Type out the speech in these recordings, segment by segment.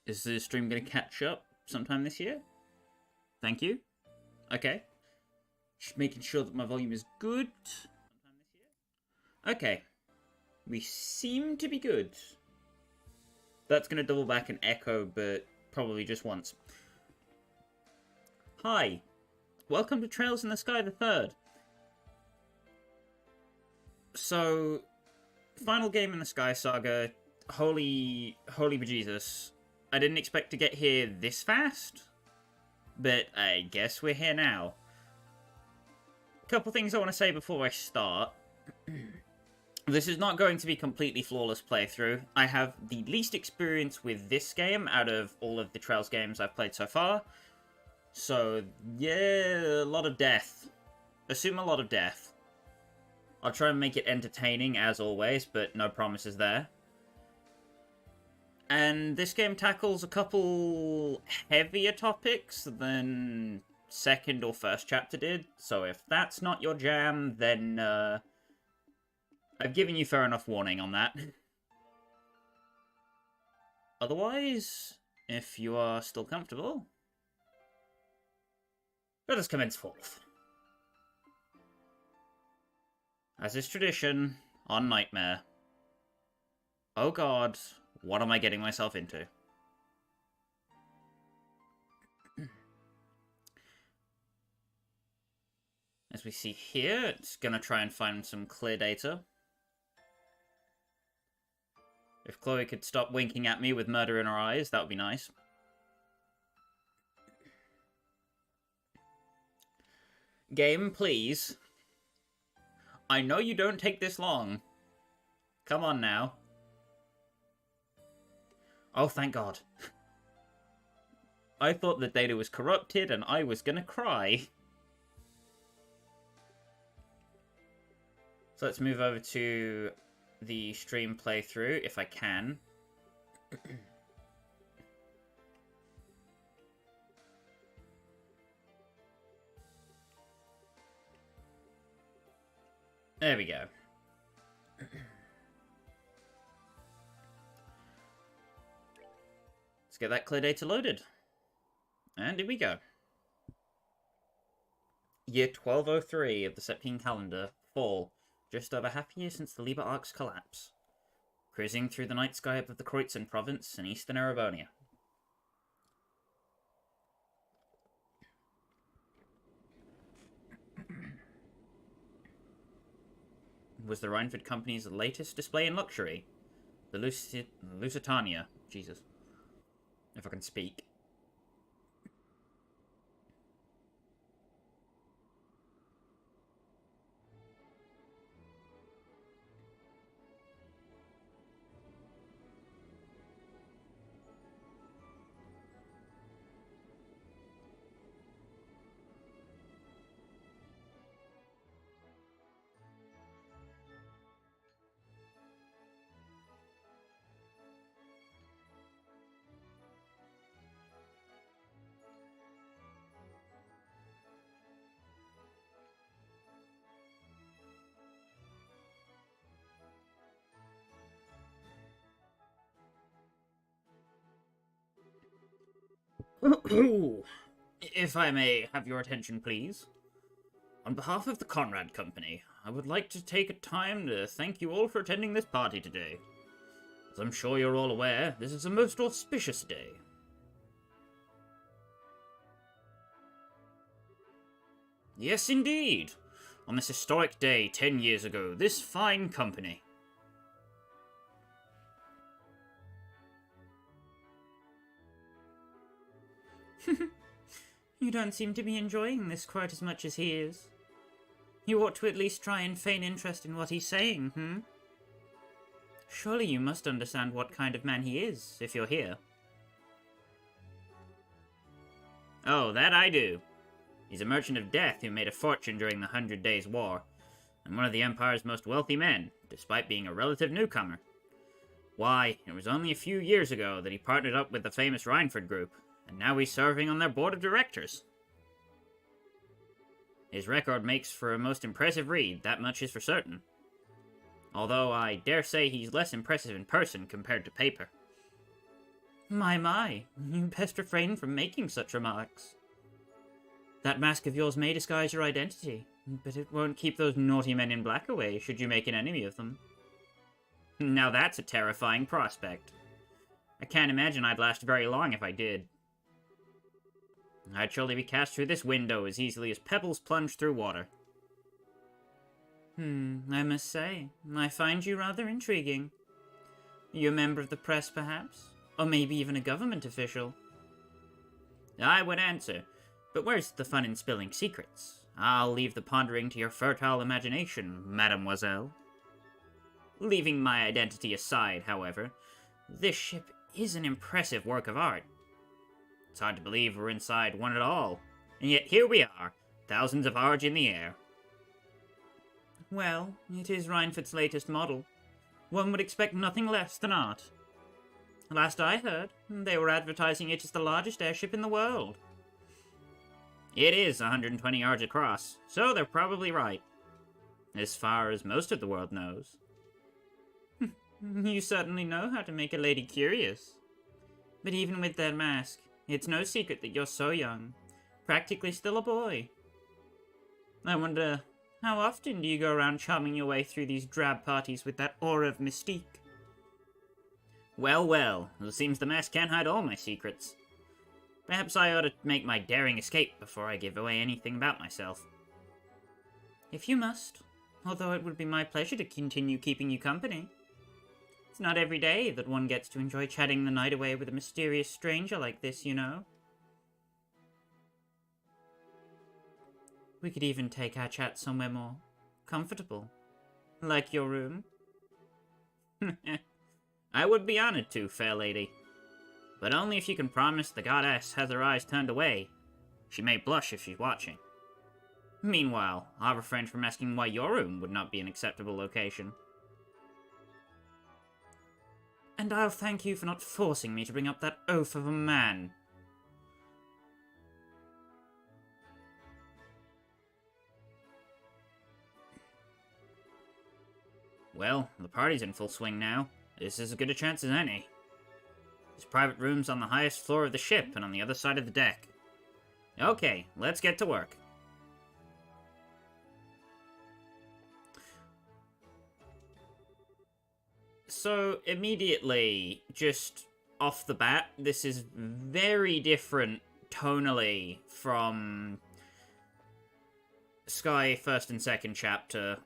Is the stream going to catch up sometime this year? Thank you. Okay. Just making sure that my volume is good. Okay. We seem to be good. That's going to double back and echo, but probably just once. Hi. Welcome to Trails in the Sky the 3rd. So, final game in the Sky Saga. Holy bejesus. I didn't expect to get here this fast, but I guess we're here now. A couple things I want to say before I start. This is not going to be completely flawless playthrough. I have the least experience with this game out of all of the Trails games I've played so far. So, yeah, a lot of death. Assume a lot of death. I'll try and make it entertaining as always, but no promises there. And this game tackles a couple heavier topics than second or first chapter did. So if that's not your jam, then I've given you fair enough warning on that. Otherwise, if you are still comfortable, let us commence forth. As is tradition, on Nightmare. Oh god, what am I getting myself into? As we see here, it's gonna try and find some clear data. If Chloe could stop winking at me with murder in her eyes, that would be nice. Game, please. I know you don't take this long. Come on now. Oh, thank God. I thought the data was corrupted and I was gonna cry. So let's move over to the stream playthrough, if I can. There we go. Let's get that clear data loaded. And here we go. Year 1203 of the Septian calendar, fall. Just over half a year since the Liber Ark's collapse. Cruising through the night sky above the Kreuzen province in eastern Erebonia. Was the Reinford Company's latest display in luxury. The Lusitania. Jesus. If I can speak. If I may have your attention, please. On behalf of the Conrad Company, I would like to take a time to thank you all for attending this party today. As I'm sure you're all aware, this is a most auspicious day. Yes, indeed. On this historic day 10 years ago, this fine company... You don't seem to be enjoying this quite as much as he is. You ought to at least try and feign interest in what he's saying, Surely you must understand what kind of man he is, if you're here. Oh, that I do. He's a merchant of death who made a fortune during the 100 Days' War, and one of the Empire's most wealthy men, despite being a relative newcomer. Why, it was only a few years ago that he partnered up with the famous Reinford Group, and now he's serving on their board of directors. His record makes for a most impressive read, that much is for certain. Although I dare say he's less impressive in person compared to paper. My, you best refrain from making such remarks. That mask of yours may disguise your identity, but it won't keep those naughty men in black away should you make an enemy of them. Now that's a terrifying prospect. I can't imagine I'd last very long if I did. I'd surely be cast through this window as easily as pebbles plunge through water. I must say, I find you rather intriguing. Are you a member of the press, perhaps? Or maybe even a government official? I would answer, but where's the fun in spilling secrets? I'll leave the pondering to your fertile imagination, mademoiselle. Leaving my identity aside, however, this ship is an impressive work of art. It's hard to believe we're inside one at all, and yet here we are, thousands of arge in the air. Well, it is Reinfeldt's latest model. One would expect nothing less than art. Last I heard, they were advertising it as the largest airship in the world. It is 120 yards across, so they're probably right. As far as most of the world knows. You certainly know how to make a lady curious. But even with that mask, it's no secret that you're so young. Practically still a boy. I wonder, how often do you go around charming your way through these drab parties with that aura of mystique? Well, it seems the mask can't hide all my secrets. Perhaps I ought to make my daring escape before I give away anything about myself. If you must, although it would be my pleasure to continue keeping you company. It's not every day that one gets to enjoy chatting the night away with a mysterious stranger like this, you know. We could even take our chat somewhere more comfortable. Like your room. I would be honored to, fair lady. But only if you can promise the goddess has her eyes turned away. She may blush if she's watching. Meanwhile, I'll refrain from asking why your room would not be an acceptable location. And I'll thank you for not forcing me to bring up that oaf of a man. Well, the party's in full swing now. This is as good a chance as any. There's private rooms on the highest floor of the ship and on the other side of the deck. Okay, let's get to work. So, immediately, just off the bat, this is very different tonally from Sky first and second chapter.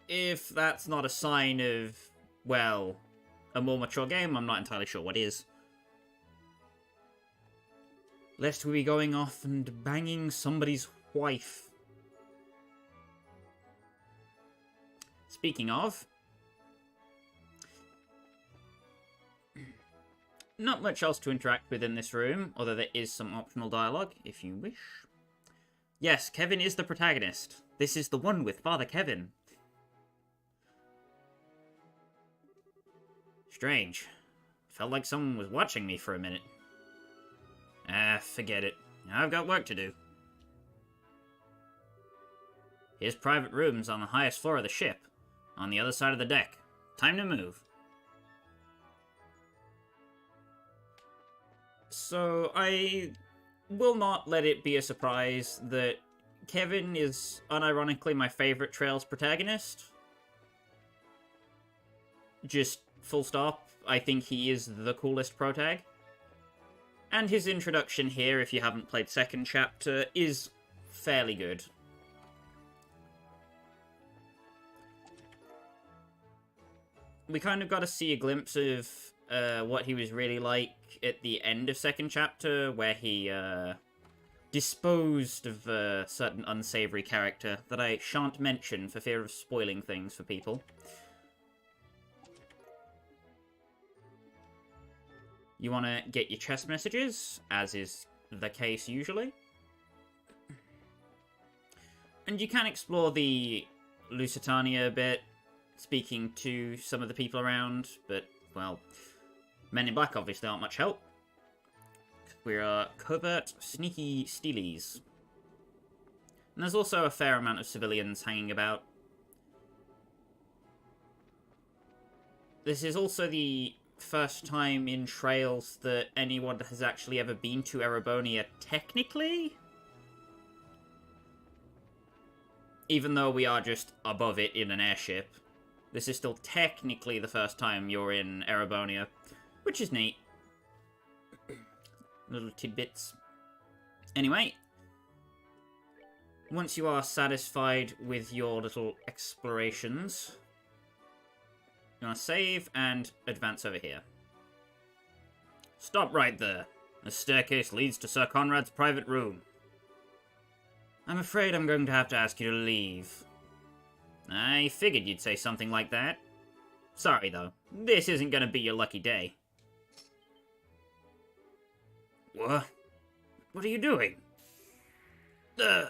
If that's not a sign of, well, a more mature game, I'm not entirely sure what is. Lest we be going off and banging somebody's wife. Speaking of, not much else to interact with in this room, although there is some optional dialogue, if you wish. Yes, Kevin is the protagonist. This is the one with Father Kevin. Strange. Felt like someone was watching me for a minute. Forget it. I've got work to do. Here's private rooms on the highest floor of the ship, on the other side of the deck. Time to move. So, I will not let it be a surprise that Kevin is unironically my favorite Trails protagonist. Just full stop. I think he is the coolest protag. And his introduction here, if you haven't played second chapter, is fairly good. We kind of got to see a glimpse of what he was really like at the end of second chapter, where he disposed of a certain unsavory character that I shan't mention for fear of spoiling things for people. You want to get your chest messages, as is the case usually. And you can explore the Lusitania a bit, speaking to some of the people around, but, well, Men in Black obviously aren't much help. We are covert, sneaky steelies. And there's also a fair amount of civilians hanging about. This is also the first time in Trails that anyone has actually ever been to Erebonia, technically. Even though we are just above it in an airship, this is still technically the first time you're in Erebonia, which is neat. Little tidbits. Anyway, once you are satisfied with your little explorations, you want to save and advance over here. Stop right there. The staircase leads to Sir Conrad's private room. I'm afraid I'm going to have to ask you to leave. I figured you'd say something like that. Sorry, though. This isn't going to be your lucky day. What? What are you doing? Ugh.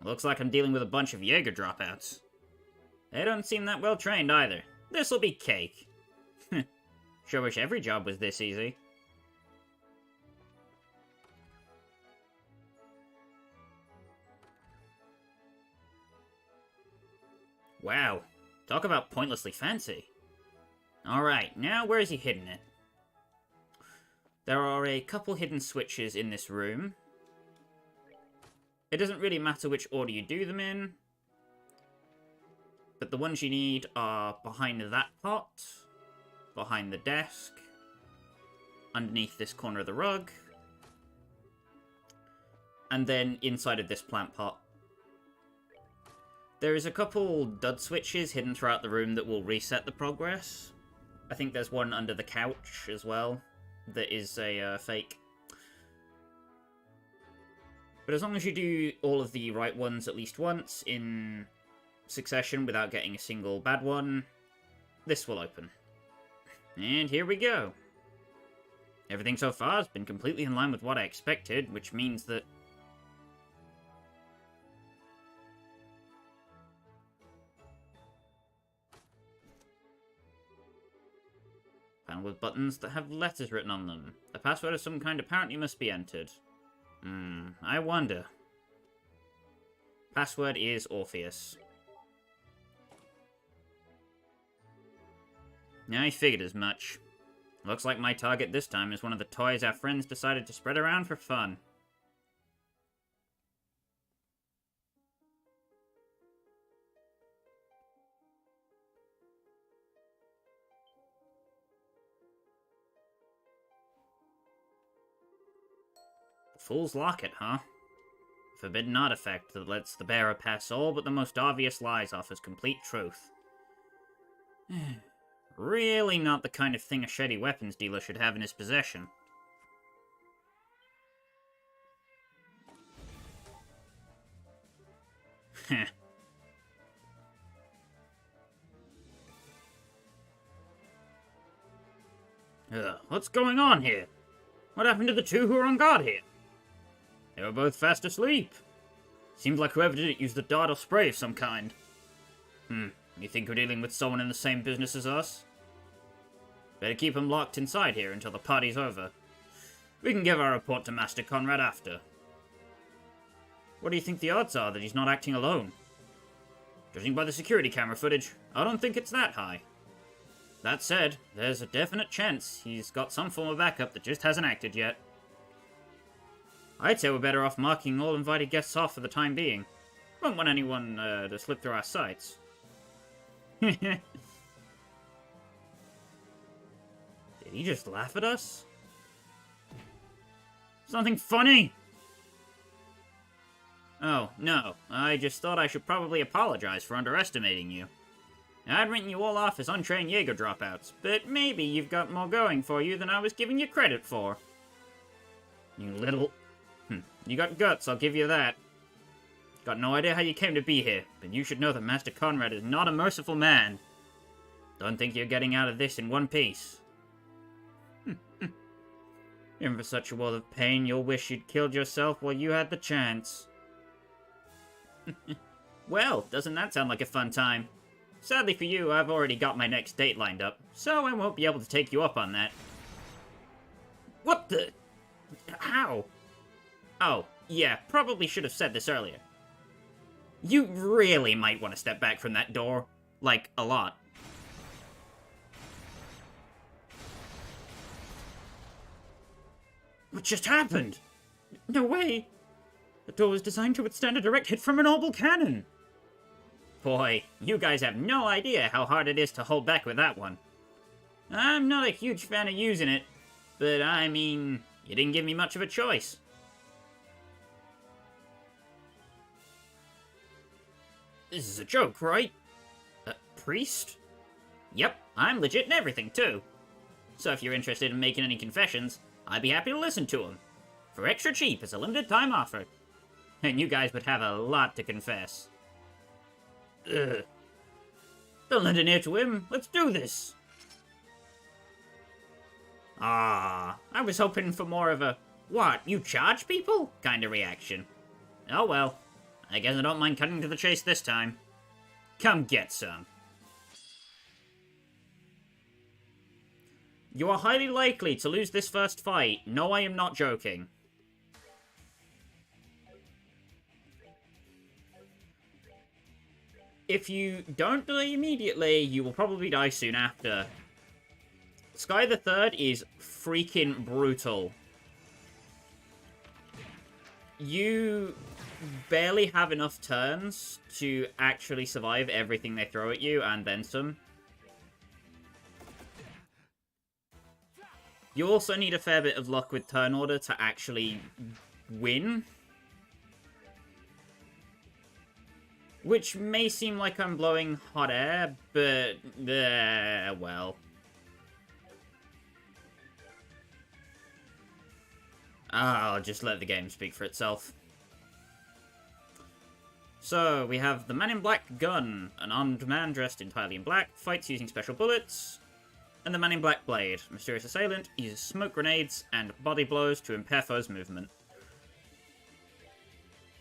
Looks like I'm dealing with a bunch of Jaeger dropouts. They don't seem that well trained either. This'll be cake. Sure wish every job was this easy. Wow. Talk about pointlessly fancy. Alright, now where is he hidden it? There are a couple hidden switches in this room. It doesn't really matter which order you do them in, but the ones you need are behind that pot, behind the desk, underneath this corner of the rug, and then inside of this plant pot. There is a couple dud switches hidden throughout the room that will reset the progress. I think there's one under the couch as well that is a fake. But as long as you do all of the right ones at least once in succession without getting a single bad one, this will open. And here we go. Everything so far has been completely in line with what I expected, which means that... Panel with buttons that have letters written on them. A password of some kind apparently must be entered. I wonder. Password is Orpheus. I figured as much. Looks like my target this time is one of the toys our friends decided to spread around for fun. Fool's Locket, huh? Forbidden artifact that lets the bearer pass all but the most obvious lies off as complete truth. Really not the kind of thing a shady weapons dealer should have in his possession. Heh. What's going on here? What happened to the two who were on guard here? They were both fast asleep. Seems like whoever did it used a dart or spray of some kind. You think we're dealing with someone in the same business as us? Better keep him locked inside here until the party's over. We can give our report to Master Conrad after. What do you think the odds are that he's not acting alone? Judging by the security camera footage, I don't think it's that high. That said, there's a definite chance he's got some form of backup that just hasn't acted yet. I'd say we're better off marking all invited guests off for the time being. Won't want anyone to slip through our sights. Did he just laugh at us? Something funny? Oh, no. I just thought I should probably apologize for underestimating you. I'd written you all off as untrained Jaeger dropouts, but maybe you've got more going for you than I was giving you credit for. You little... You got guts, I'll give you that. Got no idea how you came to be here, but you should know that Master Conrad is not a merciful man. Don't think you're getting out of this in one piece. In for such a world of pain, you'll wish you'd killed yourself while you had the chance. Well, doesn't that sound like a fun time? Sadly for you, I've already got my next date lined up, so I won't be able to take you up on that. What the... How? Oh, yeah, probably should have said this earlier. You really might want to step back from that door. Like, a lot. What just happened? No way! The door was designed to withstand a direct hit from an orbital cannon! Boy, you guys have no idea how hard it is to hold back with that one. I'm not a huge fan of using it, but I mean, you didn't give me much of a choice. This is a joke, right? A priest? Yep, I'm legit and everything, too. So if you're interested in making any confessions, I'd be happy to listen to them. For extra cheap as a limited time offer. And you guys would have a lot to confess. Ugh. Don't lend an ear to him. Let's do this. Ah, I was hoping for more of a, what, you charge people? Kind of reaction. Oh well. I guess I don't mind cutting to the chase this time. Come get some. You are highly likely to lose this first fight. No, I am not joking. If you don't die immediately, you will probably die soon after. Sky the Third is freaking brutal. You barely have enough turns to actually survive everything they throw at you, and then some. You also need a fair bit of luck with turn order to actually win. Which may seem like I'm blowing hot air, but, well. I'll just let the game speak for itself. So, we have the Man in Black gun, an armed man dressed entirely in black, fights using special bullets, and the Man in Black blade, a mysterious assailant, uses smoke grenades and body blows to impair foes' movement.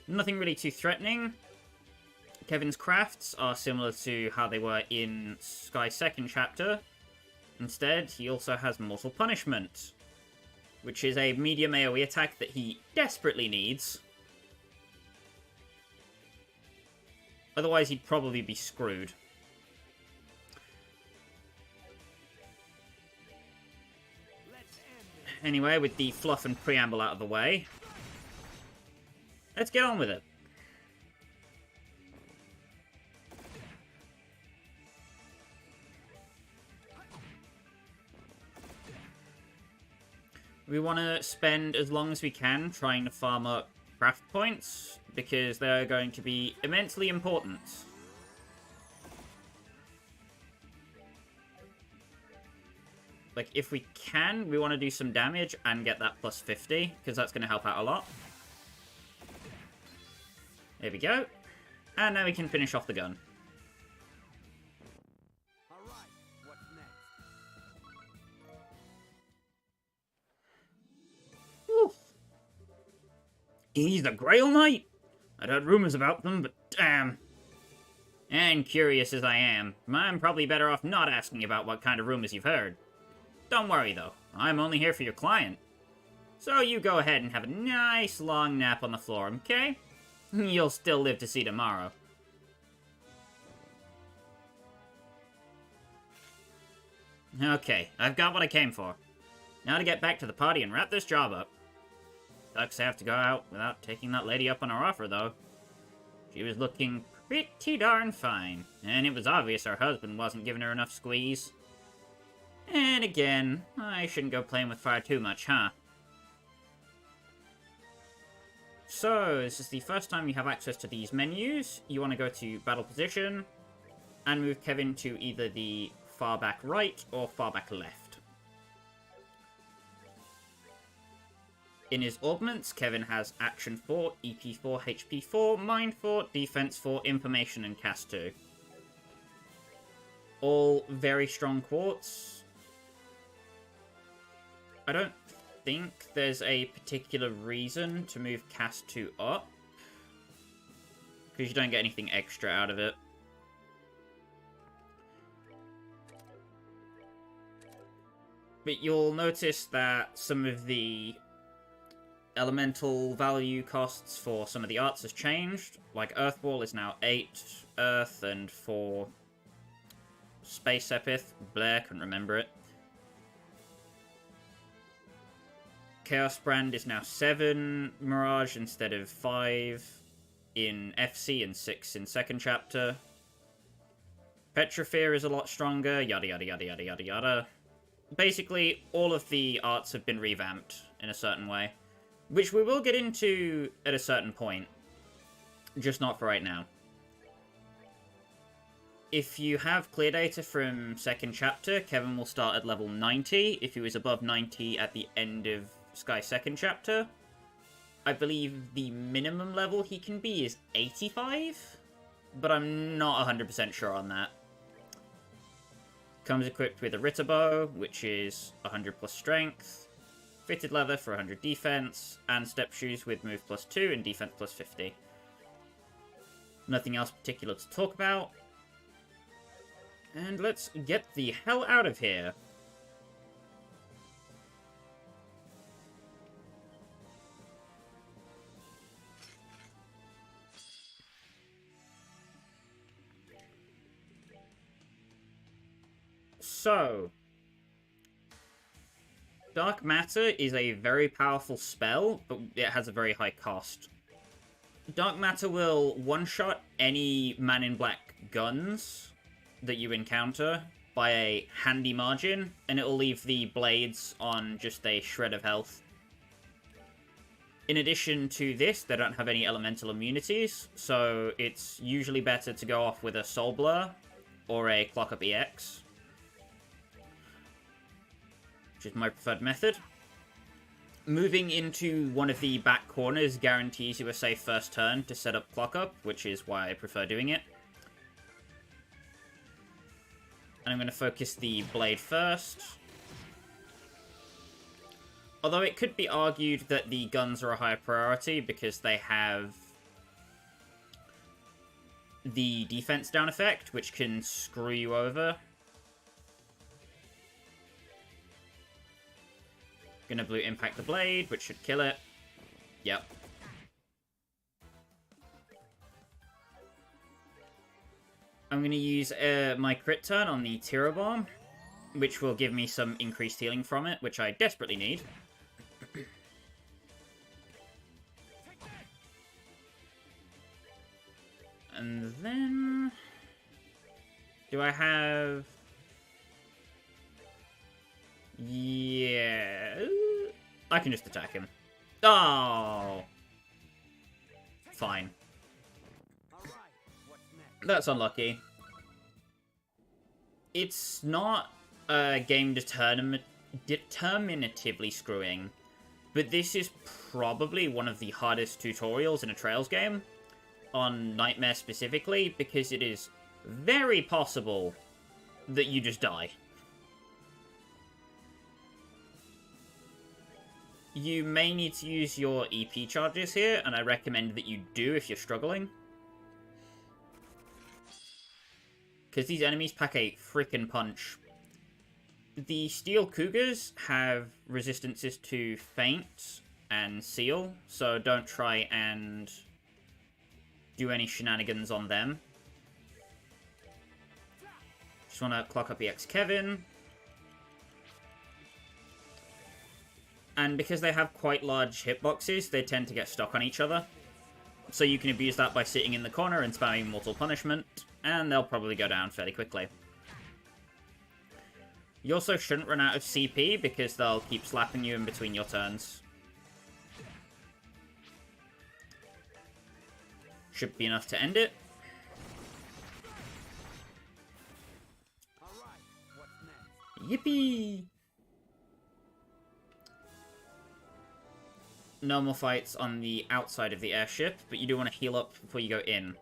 Nothing really too threatening. Kevin's crafts are similar to how they were in Sky's second chapter. Instead, he also has Mortal Punishment, which is a medium AoE attack that he desperately needs. Otherwise, he'd probably be screwed. Anyway, with the fluff and preamble out of the way, let's get on with it. We want to spend as long as we can trying to farm up craft points, because they're going to be immensely important. Like, if we can, we want to do some damage and get that plus 50, because that's going to help out a lot. There we go. And now we can finish off the gun. He's the Grail Knight? I'd heard rumors about them, but damn. And curious as I am, I'm probably better off not asking about what kind of rumors you've heard. Don't worry, though. I'm only here for your client. So you go ahead and have a nice long nap on the floor, okay? You'll still live to see tomorrow. Okay, I've got what I came for. Now to get back to the party and wrap this job up. Sucks I have to go out without taking that lady up on her offer, though. She was looking pretty darn fine, and it was obvious her husband wasn't giving her enough squeeze. And again, I shouldn't go playing with fire too much, huh? So, this is the first time you have access to these menus. You want to go to Battle Position, and move Kevin to either the far back right or far back left. In his augments, Kevin has Action 4, EP 4, HP 4, Mind 4, Defense 4, Information, and Cast 2. All very strong quartz. I don't think there's a particular reason to move Cast 2 up, because you don't get anything extra out of it. But you'll notice that some of the elemental value costs for some of the arts has changed. Like Earth Wall is now 8 Earth, and for Space Epith, Blair, couldn't remember it. Chaos Brand is now 7 Mirage instead of 5 in FC and 6 in second chapter. Petrophere is a lot stronger, yada yada yada yada yada yada. Basically, all of the arts have been revamped in a certain way, which we will get into at a certain point, just not for right now. If you have clear data from second chapter, Kevin will start at level 90. If he was above 90 at the end of Sky second chapter, I believe the minimum level he can be is 85, but I'm not 100% sure on that. Comes equipped with a Ritter Bow, which is 100 plus strength, fitted leather for 100 defense, and step shoes with move plus 2 and defense plus 50. Nothing else particular to talk about. And let's get the hell out of here. So, Dark Matter is a very powerful spell, but it has a very high cost. Dark Matter will one-shot any Man in Black guns that you encounter by a handy margin, and it will leave the blades on just a shred of health. In addition to this, they don't have any elemental immunities, so it's usually better to go off with a Soul Blur or a Clock Up EX, which is my preferred method. Moving into one of the back corners guarantees you a safe first turn to set up Clock Up, which is why I prefer doing it. And I'm going to focus the blade first. Although it could be argued that the guns are a higher priority because they have the defense down effect, which can screw you over. Gonna blue impact the blade, which should kill it. Yep. I'm gonna use my crit turn on the Tiro Bomb, which will give me some increased healing from it, which I desperately need. And then... do I have... yeah... I can just attack him. Oh! Fine. That's unlucky. It's not game determinatively screwing, but this is probably one of the hardest tutorials in a Trails game, on Nightmare specifically, because it is very possible that you just die. You may need to use your EP charges here, and I recommend that you do if you're struggling. Because these enemies pack a frickin' punch. The Steel Cougars have resistances to Feint and Seal, so don't try and do any shenanigans on them. Just want to clock up EX Kevin. And because they have quite large hitboxes, they tend to get stuck on each other. So you can abuse that by sitting in the corner and spamming Mortal Punishment, and they'll probably go down fairly quickly. You also shouldn't run out of CP, because they'll keep slapping you in between your turns. Should be enough to end it. Yippee! No more fights on the outside of the airship, but you do want to heal up before you go in.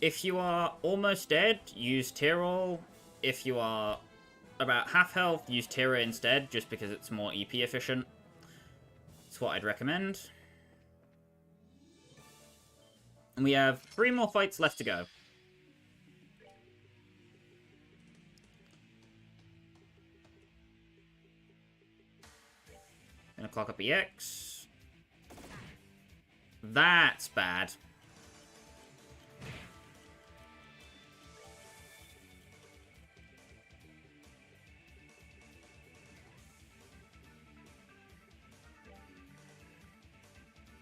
If you are almost dead, use Tyrol. If you are about half health, use Tira instead, just because it's more EP efficient. That's what I'd recommend. And we have 3 more fights left to go. Gonna clock up EX. That's bad.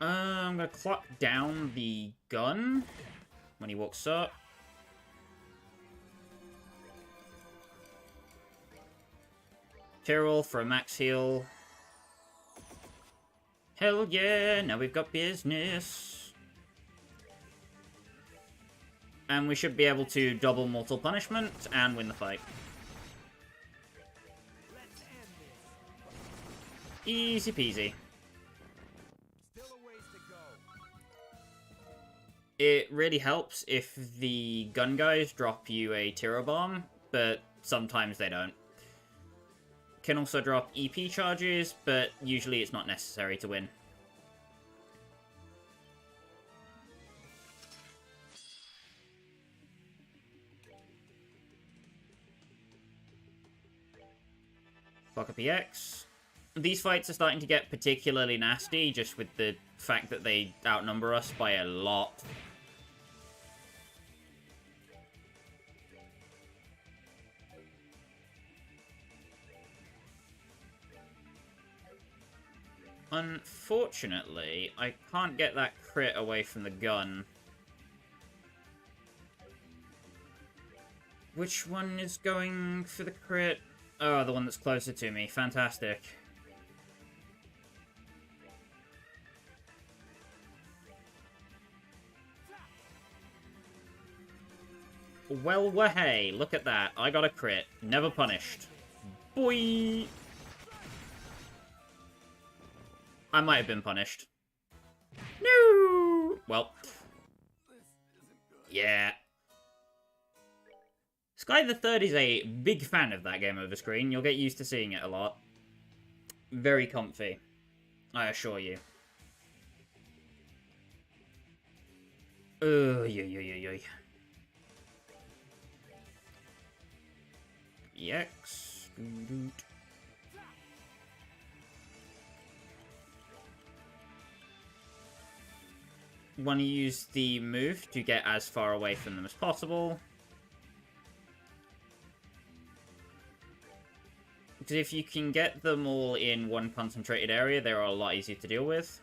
I'm gonna clock down the gun when he walks up. Tyrrell for a max heal. Hell yeah, now we've got business. And we should be able to double mortal punishment and win the fight. Easy peasy. It really helps if the gun guys drop you a Tiro Bomb, but sometimes they don't. Can also drop EP charges, but usually it's not necessary to win. Fuck up EX. These fights are starting to get particularly nasty, just with the fact that they outnumber us by a lot. Unfortunately, I can't get that crit away from the gun. Which one is going for the crit? Oh, the one that's closer to me. Fantastic. Well, hey, look at that. I got a crit. Never punished. Boy! I might have been punished. No! Well. Yeah. Sky the Third is a big fan of that game over screen. You'll get used to seeing it a lot. Very comfy. I assure you. Yoy. EX. Want to use the move to get as far away from them as possible. Because if you can get them all in one concentrated area, they're a lot easier to deal with.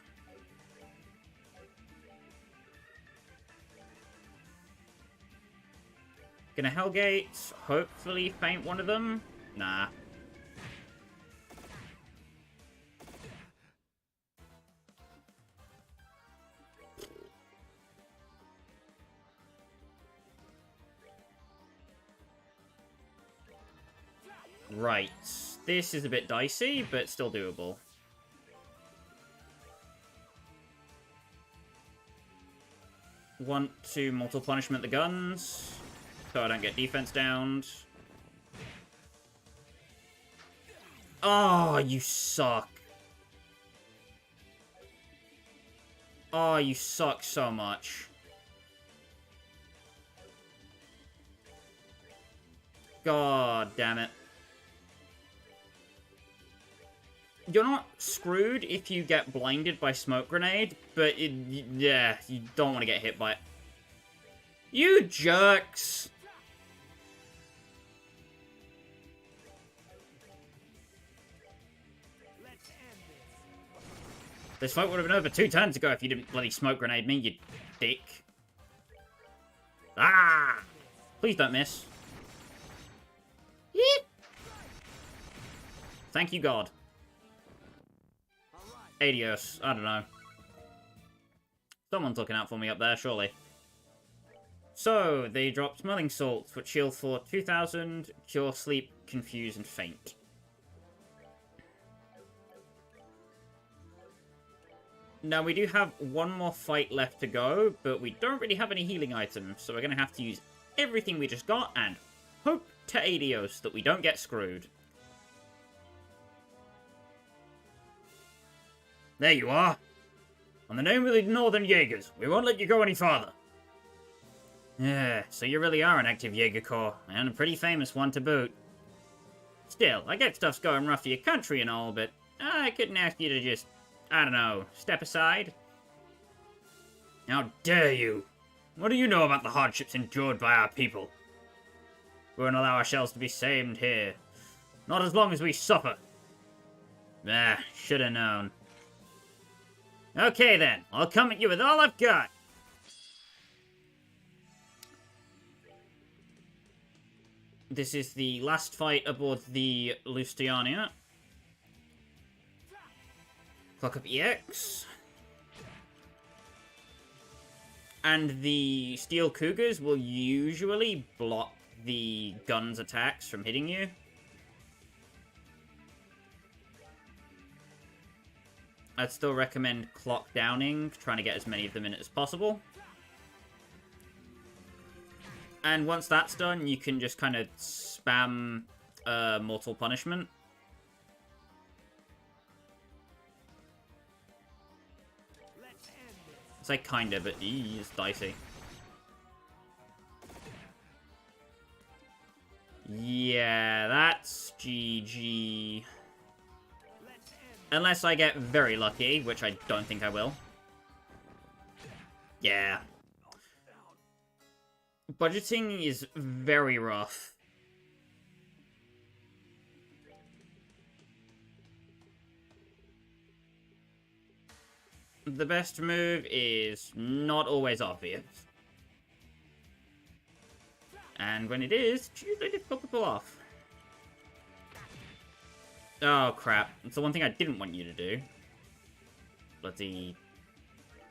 Gonna Hellgate, hopefully faint one of them. Nah. Right. This is a bit dicey, but still doable. Want to mortal punishment the guns, so I don't get defense downed. Oh, you suck. Oh, you suck so much. God damn it. You're not screwed if you get blinded by smoke grenade, but yeah, you don't want to get hit by it. You jerks! This fight would have been over 2 turns ago if you didn't bloody smoke grenade me, you dick. Ah! Please don't miss. Yeet. Thank you, God. Adios. I don't know. Someone's looking out for me up there, surely. So, they dropped Smelling Salts, which heal for 2,000, cure sleep, confuse, and faint. Now, we do have one more fight left to go, but we don't really have any healing items, so we're going to have to use everything we just got and hope to Adios that we don't get screwed. There you are. On the name of the Northern Jaegers, we won't let you go any farther. Yeah, so you really are an active Jaeger Corps, and a pretty famous one to boot. Still, I get stuff's going rough for your country and all, but I couldn't ask you to just, I don't know, step aside. How dare you! What do you know about the hardships endured by our people? We won't allow ourselves to be shamed here. Not as long as we suffer. Ah, should have known. Okay then, I'll come at you with all I've got. This is the last fight aboard the Lusitania. Clock up EX. And the Steel Cougars will usually block the gun's attacks from hitting you. I'd still recommend clock downing, trying to get as many of them in as possible. And once that's done, you can just kind of spam Mortal Punishment. It's like kind of, but it's dicey. Yeah, that's GG. Unless I get very lucky, which I don't think I will. Yeah. Budgeting is very rough. The best move is not always obvious. And when it is, it's usually difficult to pull off. Oh, crap. It's the one thing I didn't want you to do. Bloody...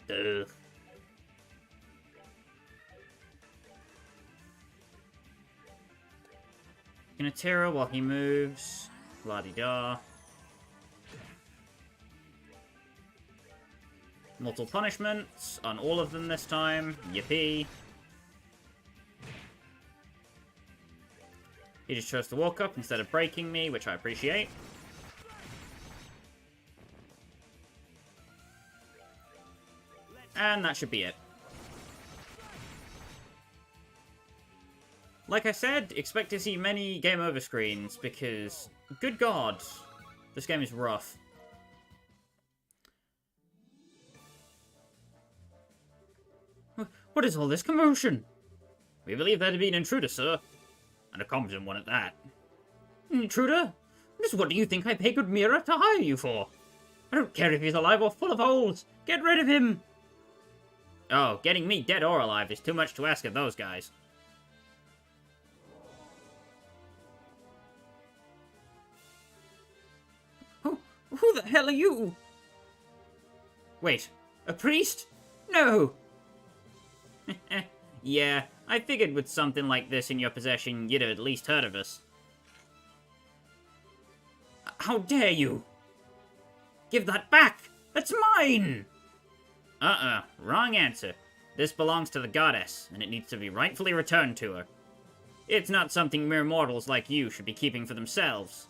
Ugh. Gonna tear while he moves. La-di-da. Mortal punishments on all of them this time. Yippee. He just chose to walk up instead of breaking me, which I appreciate. And that should be it. Like I said, expect to see many game over screens, because, good god, this game is rough. What is all this commotion? We believe there to be an intruder, sir. And a competent one at that. An intruder? Just what do you think I pay good Mira to hire you for? I don't care if he's alive or full of holes. Get rid of him! Oh, getting me dead or alive is too much to ask of those guys. Who the hell are you? Wait, a priest? No! Yeah, I figured with something like this in your possession, you'd have at least heard of us. How dare you! Give that back! That's mine! Wrong answer. This belongs to the goddess, and it needs to be rightfully returned to her. It's not something mere mortals like you should be keeping for themselves.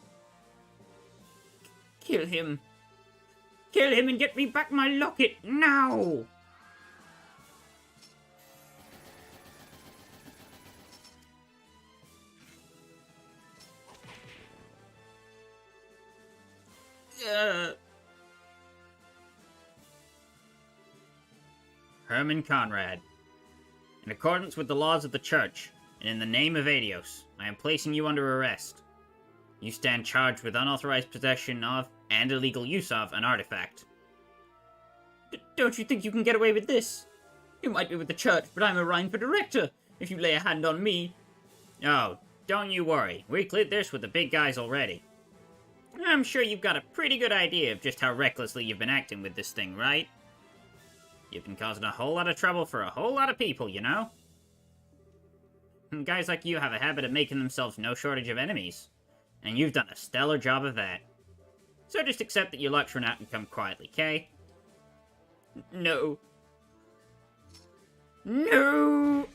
Kill him. Kill him and get me back my locket, now! Herman Conrad. In accordance with the laws of the Church, and in the name of Adios, I am placing you under arrest. You stand charged with unauthorized possession of, and illegal use of, an artifact. Don't you think you can get away with this? You might be with the Church, but I'm a Rhineford director. If you lay a hand on me... Oh, don't you worry. We cleared this with the big guys already. I'm sure you've got a pretty good idea of just how recklessly you've been acting with this thing, right? You've been causing a whole lot of trouble for a whole lot of people, you know? And guys like you have a habit of making themselves no shortage of enemies. And you've done a stellar job of that. So just accept that your luck's run out and come quietly, okay? No. No!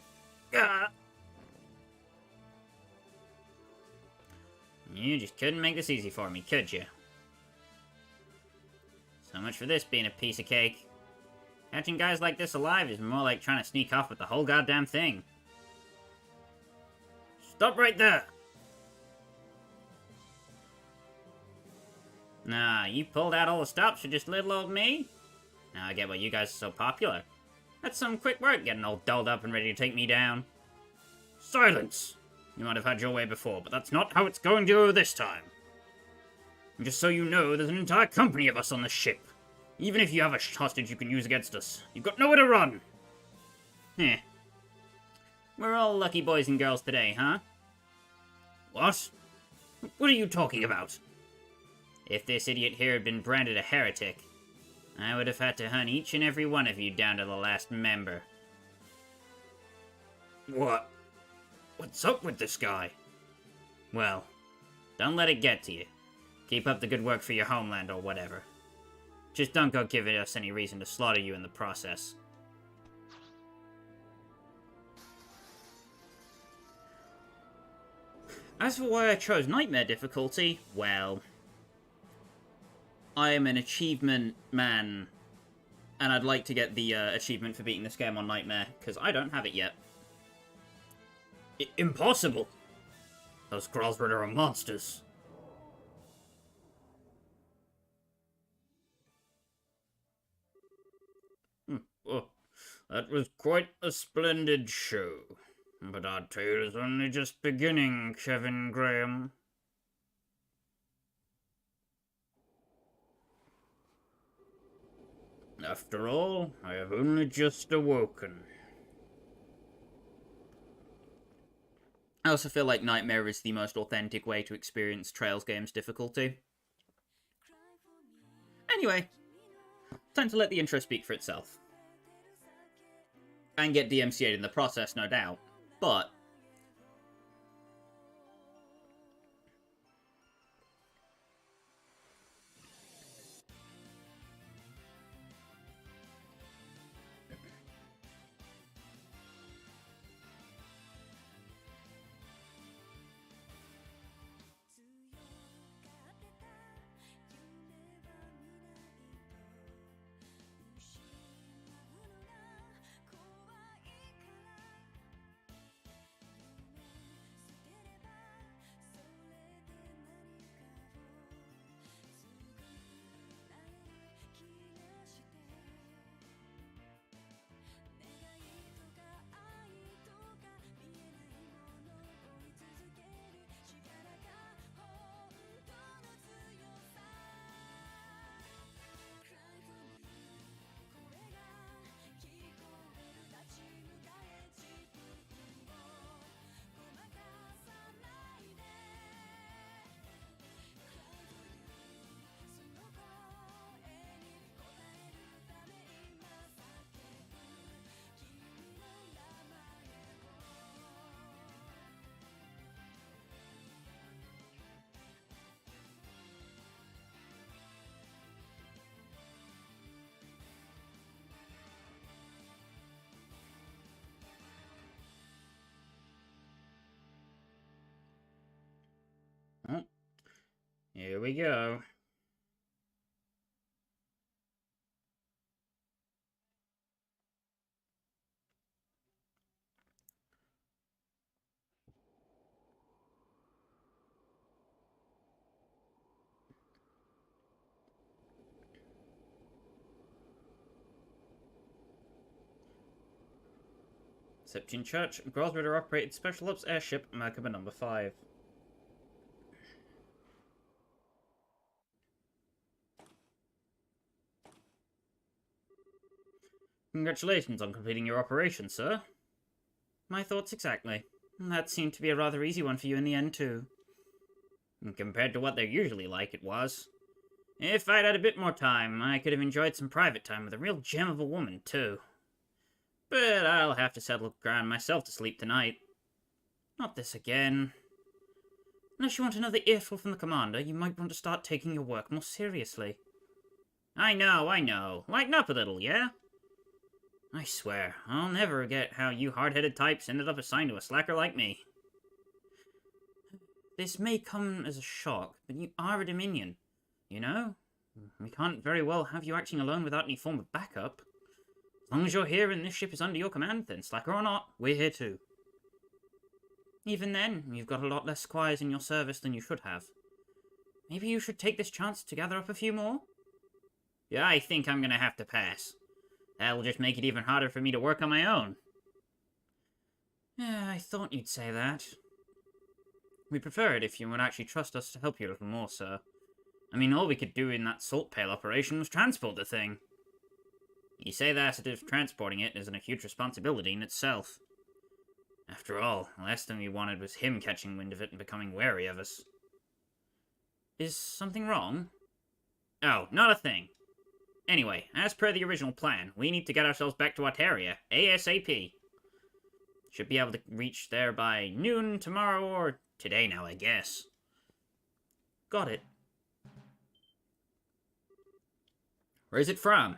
You just couldn't make this easy for me, could you? So much for this being a piece of cake. Catching guys like this alive is more like trying to sneak off with the whole goddamn thing. Stop right there! Nah, you pulled out all the stops for just little old me? Now I get why you guys are so popular. That's some quick work getting all dolled up and ready to take me down. Silence! You might have had your way before, but that's not how it's going to go this time. And just so you know, there's an entire company of us on this ship. Even if you have a hostage you can use against us, you've got nowhere to run. Heh. We're all lucky boys and girls today, huh? What? What are you talking about? If this idiot here had been branded a heretic, I would have had to hunt each and every one of you down to the last member. What? What's up with this guy? Well, don't let it get to you. Keep up the good work for your homeland or whatever. Just don't go giving us any reason to slaughter you in the process. As for why I chose Nightmare difficulty, well, I am an achievement man, and I'd like to get the achievement for beating this game on Nightmare, because I don't have it yet. Impossible! Those Growlsbred are monsters. Oh, that was quite a splendid show. But our tale is only just beginning, Kevin Graham. After all, I have only just awoken. I also feel like Nightmare is the most authentic way to experience Trails games difficulty. Anyway, time to let the intro speak for itself. And get DMCA'd in the process, no doubt. But oh, here we go. Septian Church, Grosvenor operated Special Ops Airship, Merkaba number 5. Congratulations on completing your operation, sir. My thoughts exactly. That seemed to be a rather easy one for you in the end, too. And compared to what they're usually like, it was. If I'd had a bit more time, I could have enjoyed some private time with a real gem of a woman, too. But I'll have to settle ground myself to sleep tonight. Not this again. Unless you want another earful from the commander, you might want to start taking your work more seriously. I know. Lighten up a little, yeah? I swear, I'll never forget how you hard-headed types ended up assigned to a slacker like me. This may come as a shock, but you are a Dominion, you know? We can't very well have you acting alone without any form of backup. As long as you're here and this ship is under your command, then slacker or not, we're here too. Even then, you've got a lot less squires in your service than you should have. Maybe you should take this chance to gather up a few more? Yeah, I think I'm gonna have to pass. That'll just make it even harder for me to work on my own. Yeah, I thought you'd say that. We'd prefer it if you would actually trust us to help you a little more, sir. I mean, all we could do in that salt pail operation was transport the thing. You say that as if transporting it isn't a huge responsibility in itself. After all, the last thing we wanted was him catching wind of it and becoming wary of us. Is something wrong? Oh, not a thing. Anyway, as per the original plan, we need to get ourselves back to Altaria, ASAP. Should be able to reach there by noon tomorrow or today now, I guess. Got it. Where's it from?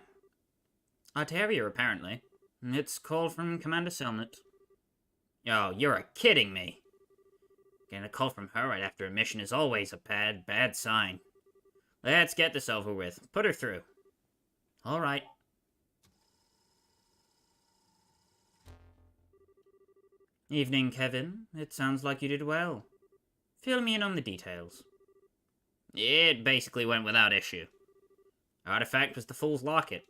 Altaria, apparently. It's called from Commander Selnet. Oh, you're kidding me. Getting a call from her right after a mission is always a bad sign. Let's get this over with. Put her through. All right. Evening, Kevin. It sounds like you did well. Fill me in on the details. It basically went without issue. The artifact was the Fool's Locket.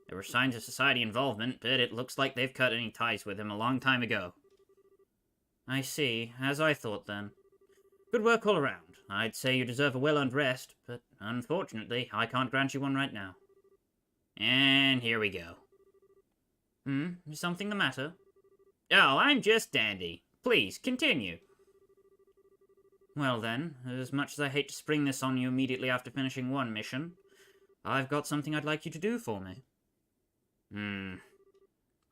There were signs of society involvement, but it looks like they've cut any ties with him a long time ago. I see, as I thought then. Good work all around. I'd say you deserve a well-earned rest, but unfortunately, I can't grant you one right now. And here we go. Is something the matter? Oh, I'm just dandy. Please, continue. Well then, as much as I hate to spring this on you immediately after finishing one mission, I've got something I'd like you to do for me.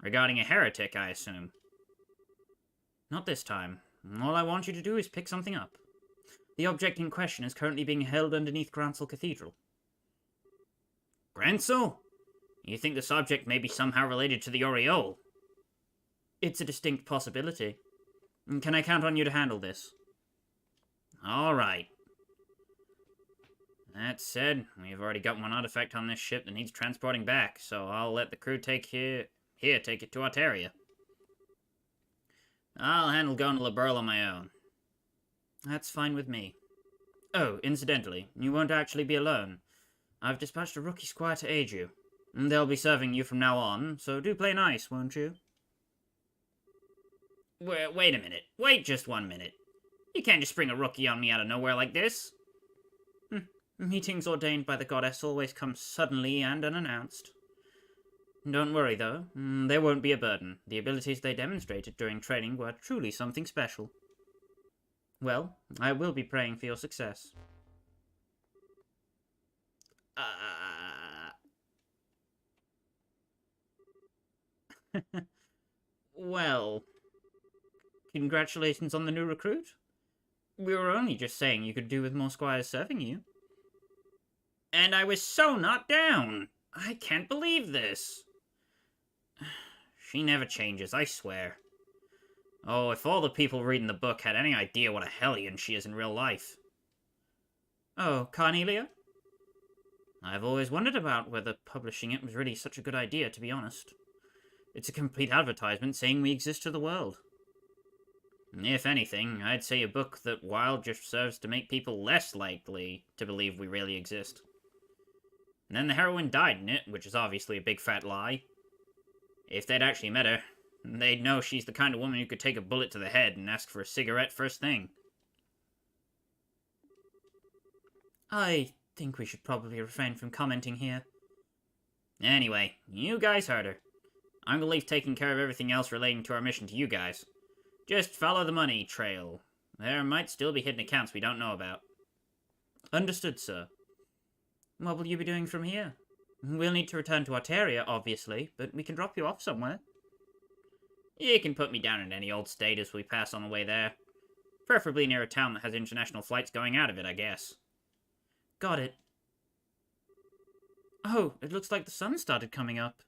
Regarding a heretic, I assume. Not this time. All I want you to do is pick something up. The object in question is currently being held underneath Gransel Cathedral. Gransel? You think this object may be somehow related to the Aureole? It's a distinct possibility. Can I count on you to handle this? All right. That said, we've already got one artifact on this ship that needs transporting back, so I'll let the crew take it to Altaria. I'll handle going to Liberl on my own. That's fine with me. Oh, incidentally, you won't actually be alone. I've dispatched a rookie squire to aid you. They'll be serving you from now on, so do play nice, won't you? Wait a minute. Wait just 1 minute. You can't just spring a rookie on me out of nowhere like this. Meetings ordained by the goddess always come suddenly and unannounced. Don't worry, though. They won't be a burden. The abilities they demonstrated during training were truly something special. Well, I will be praying for your success. Well, congratulations on the new recruit. We were only just saying you could do with more squires serving you. And I was so not down. I can't believe this. She never changes, I swear. Oh, if all the people reading the book had any idea what a hellion she is in real life. Oh, Carnelia? I've always wondered about whether publishing it was really such a good idea, to be honest. It's a complete advertisement saying we exist to the world. If anything, I'd say a book that while just serves to make people less likely to believe we really exist. And then the heroine died in it, which is obviously a big fat lie. If they'd actually met her, they'd know she's the kind of woman who could take a bullet to the head and ask for a cigarette first thing. I think we should probably refrain from commenting here. Anyway, you guys heard her. I'm gonna leave taking care of everything else relating to our mission to you guys. Just follow the money trail. There might still be hidden accounts we don't know about. Understood, sir. What will you be doing from here? We'll need to return to Altaria, obviously, but we can drop you off somewhere. You can put me down in any old state as we pass on the way there. Preferably near a town that has international flights going out of it, I guess. Got it. Oh, it looks like the sun started coming up.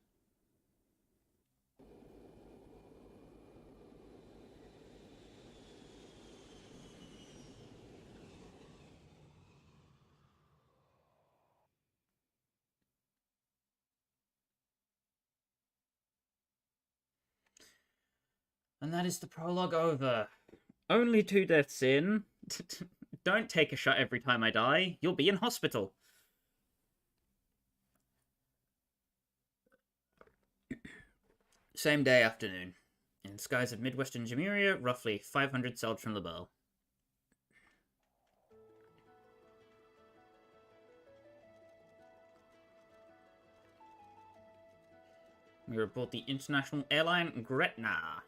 And that is the prologue over. Only 2 deaths in. Don't take a shot every time I die. You'll be in hospital. Same day afternoon. In the skies of midwestern Jamuria, roughly 500 sailed from the Belle. We were aboard the international airline Gretna.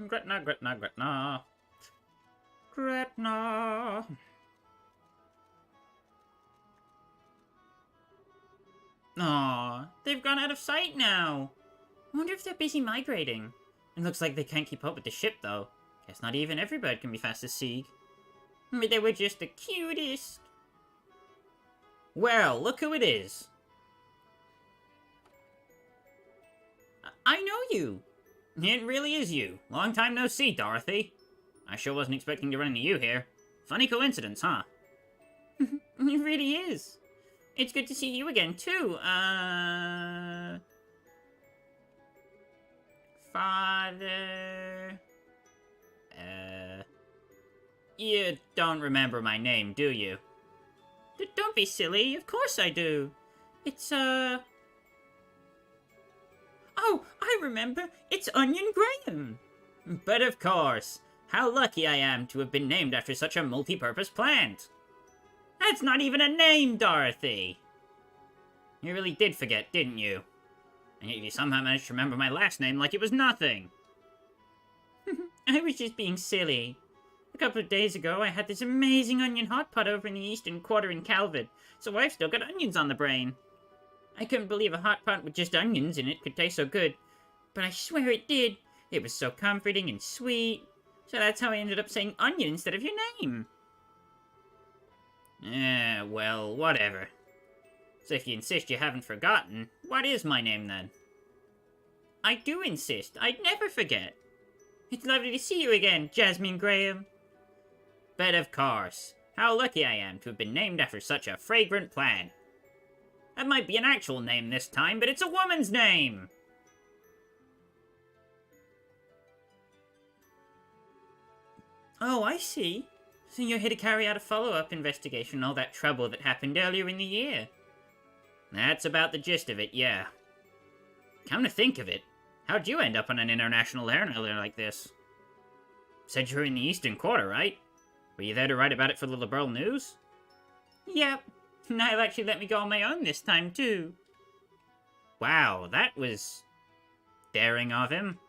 Gretna, Gretna, Gretna. Gretna. Aww, they've gone out of sight now. I wonder if they're busy migrating. It looks like they can't keep up with the ship, though. Guess not even every bird can be fast as Sieg. But they were just the cutest. Well, look who it is. I know you. It really is you. Long time no see, Dorothy. I sure wasn't expecting to run into you here. Funny coincidence, huh? It really is. It's good to see you again, too. Father... You don't remember my name, do you? Don't be silly. Of course I do. It's, Oh, I remember. It's Onion Graham. But of course. How lucky I am to have been named after such a multi-purpose plant. That's not even a name, Dorothy. You really did forget, didn't you? And yet you somehow managed to remember my last name like it was nothing. I was just being silly. A couple of days ago, I had this amazing onion hot pot over in the Eastern Quarter in Calvert, so I've still got onions on the brain. I couldn't believe a hot pot with just onions in it could taste so good, but I swear it did. It was so comforting and sweet. So that's how I ended up saying onion instead of your name. Well, whatever. So if you insist you haven't forgotten, what is my name then? I do insist. I'd never forget. It's lovely to see you again, Jasmine Graham. But of course. How lucky I am to have been named after such a fragrant plant. That might be an actual name this time, but it's a woman's name! Oh, I see. So you're here to carry out a follow-up investigation on all that trouble that happened earlier in the year. That's about the gist of it, yeah. Come to think of it, how'd you end up on an international airliner like this? Said you were in the Eastern Quarter, right? Were you there to write about it for the Liberal News? Yep. Niall actually let me go on my own this time, too. Wow, that was... daring of him.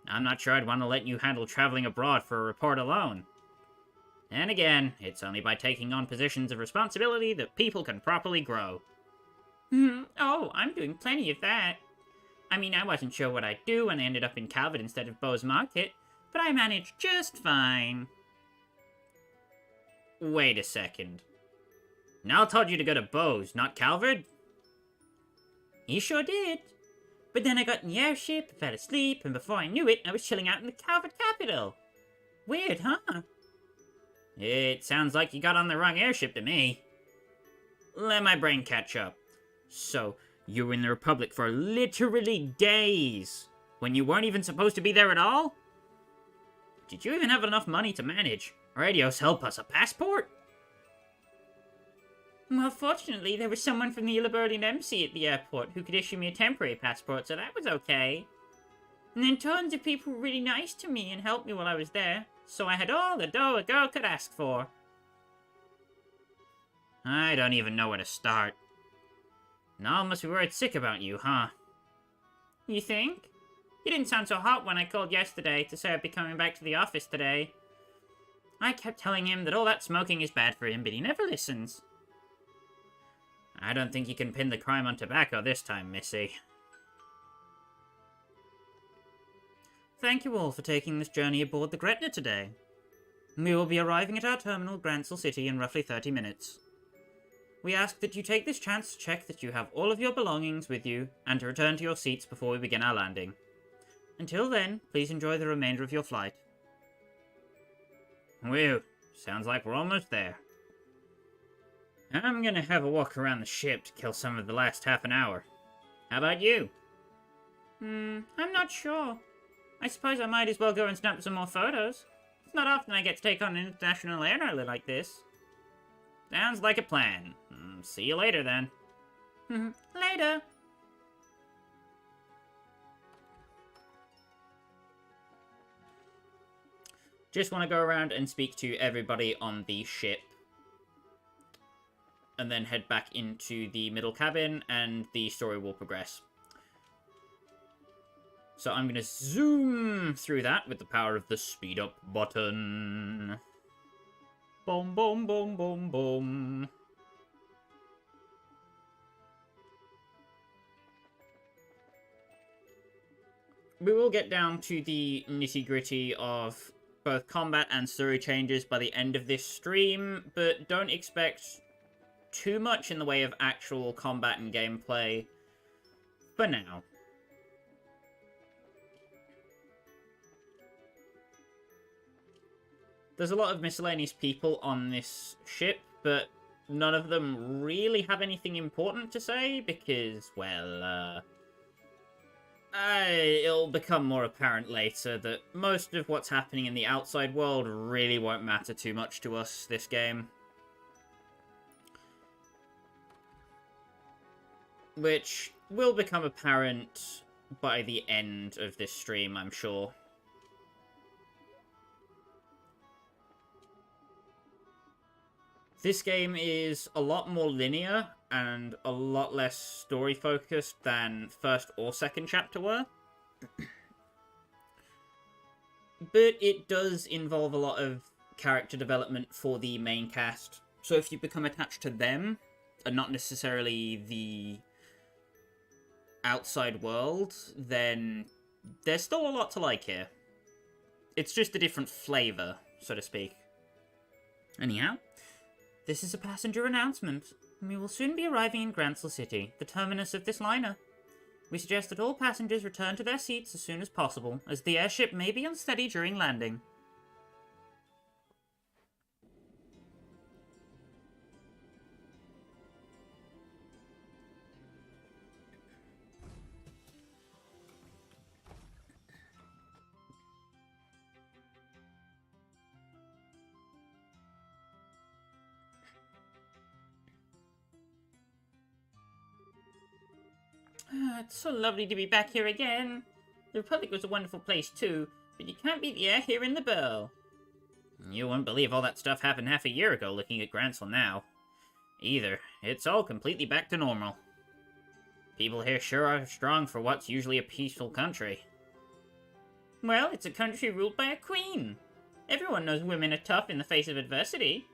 I'm not sure I'd want to let you handle traveling abroad for a report alone. And again, it's only by taking on positions of responsibility that people can properly grow. Oh, I'm doing plenty of that. I mean, I wasn't sure what I'd do when I ended up in Calvert instead of Bowes Market, but I managed just fine. Wait a second. Niall told you to go to Bowes, not Calvert? He sure did. But then I got in the airship, fell asleep, and before I knew it, I was chilling out in the Calvert capital. Weird, huh? It sounds like you got on the wrong airship to me. Let my brain catch up. So, you were in the Republic for literally days, when you weren't even supposed to be there at all? Did you even have enough money to manage, or Adios help us, a passport? Well, fortunately, there was someone from the Illibertian Embassy at the airport who could issue me a temporary passport, so that was okay. And then tons of people were really nice to me and helped me while I was there, so I had all the dough a girl could ask for. I don't even know where to start. Niall must be worried sick about you, huh? You think? He didn't sound so hot when I called yesterday to say I'd be coming back to the office today. I kept telling him that all that smoking is bad for him, but he never listens. I don't think you can pin the crime on tobacco this time, Missy. Thank you all for taking this journey aboard the Gretna today. We will be arriving at our terminal, Grantsell City, in roughly 30 minutes. We ask that you take this chance to check that you have all of your belongings with you, and to return to your seats before we begin our landing. Until then, please enjoy the remainder of your flight. Whew, sounds like we're almost there. I'm gonna have a walk around the ship to kill some of the last half an hour. How about you? I'm not sure. I suppose I might as well go and snap some more photos. It's not often I get to take on an international airliner like this. Sounds like a plan. See you later, then. Later. Just want to go around and speak to everybody on the ship. And then head back into the middle cabin, and the story will progress. So I'm going to zoom through that with the power of the speed up button. Boom, boom, boom, boom, boom. We will get down to the nitty-gritty of both combat and story changes by the end of this stream, but don't expect too much in the way of actual combat and gameplay for now. There's a lot of miscellaneous people on this ship, but none of them really have anything important to say because, well, it'll become more apparent later that most of what's happening in the outside world really won't matter too much to us this game. Which will become apparent by the end of this stream, I'm sure. This game is a lot more linear and a lot less story-focused than first or second chapter were. But it does involve a lot of character development for the main cast. So if you become attached to them, and not necessarily the outside world, then there's still a lot to like here. It's just a different flavour, so to speak. Anyhow, this is a passenger announcement. We will soon be arriving in Gransel City, the terminus of this liner. We suggest that all passengers return to their seats as soon as possible, as the airship may be unsteady during landing. It's so lovely to be back here again. The Republic was a wonderful place too, but you can't beat the air here in the Burl. You wouldn't believe all that stuff happened half a year ago looking at Gransel now. Either. It's all completely back to normal. People here sure are strong for what's usually a peaceful country. Well, it's a country ruled by a queen. Everyone knows women are tough in the face of adversity.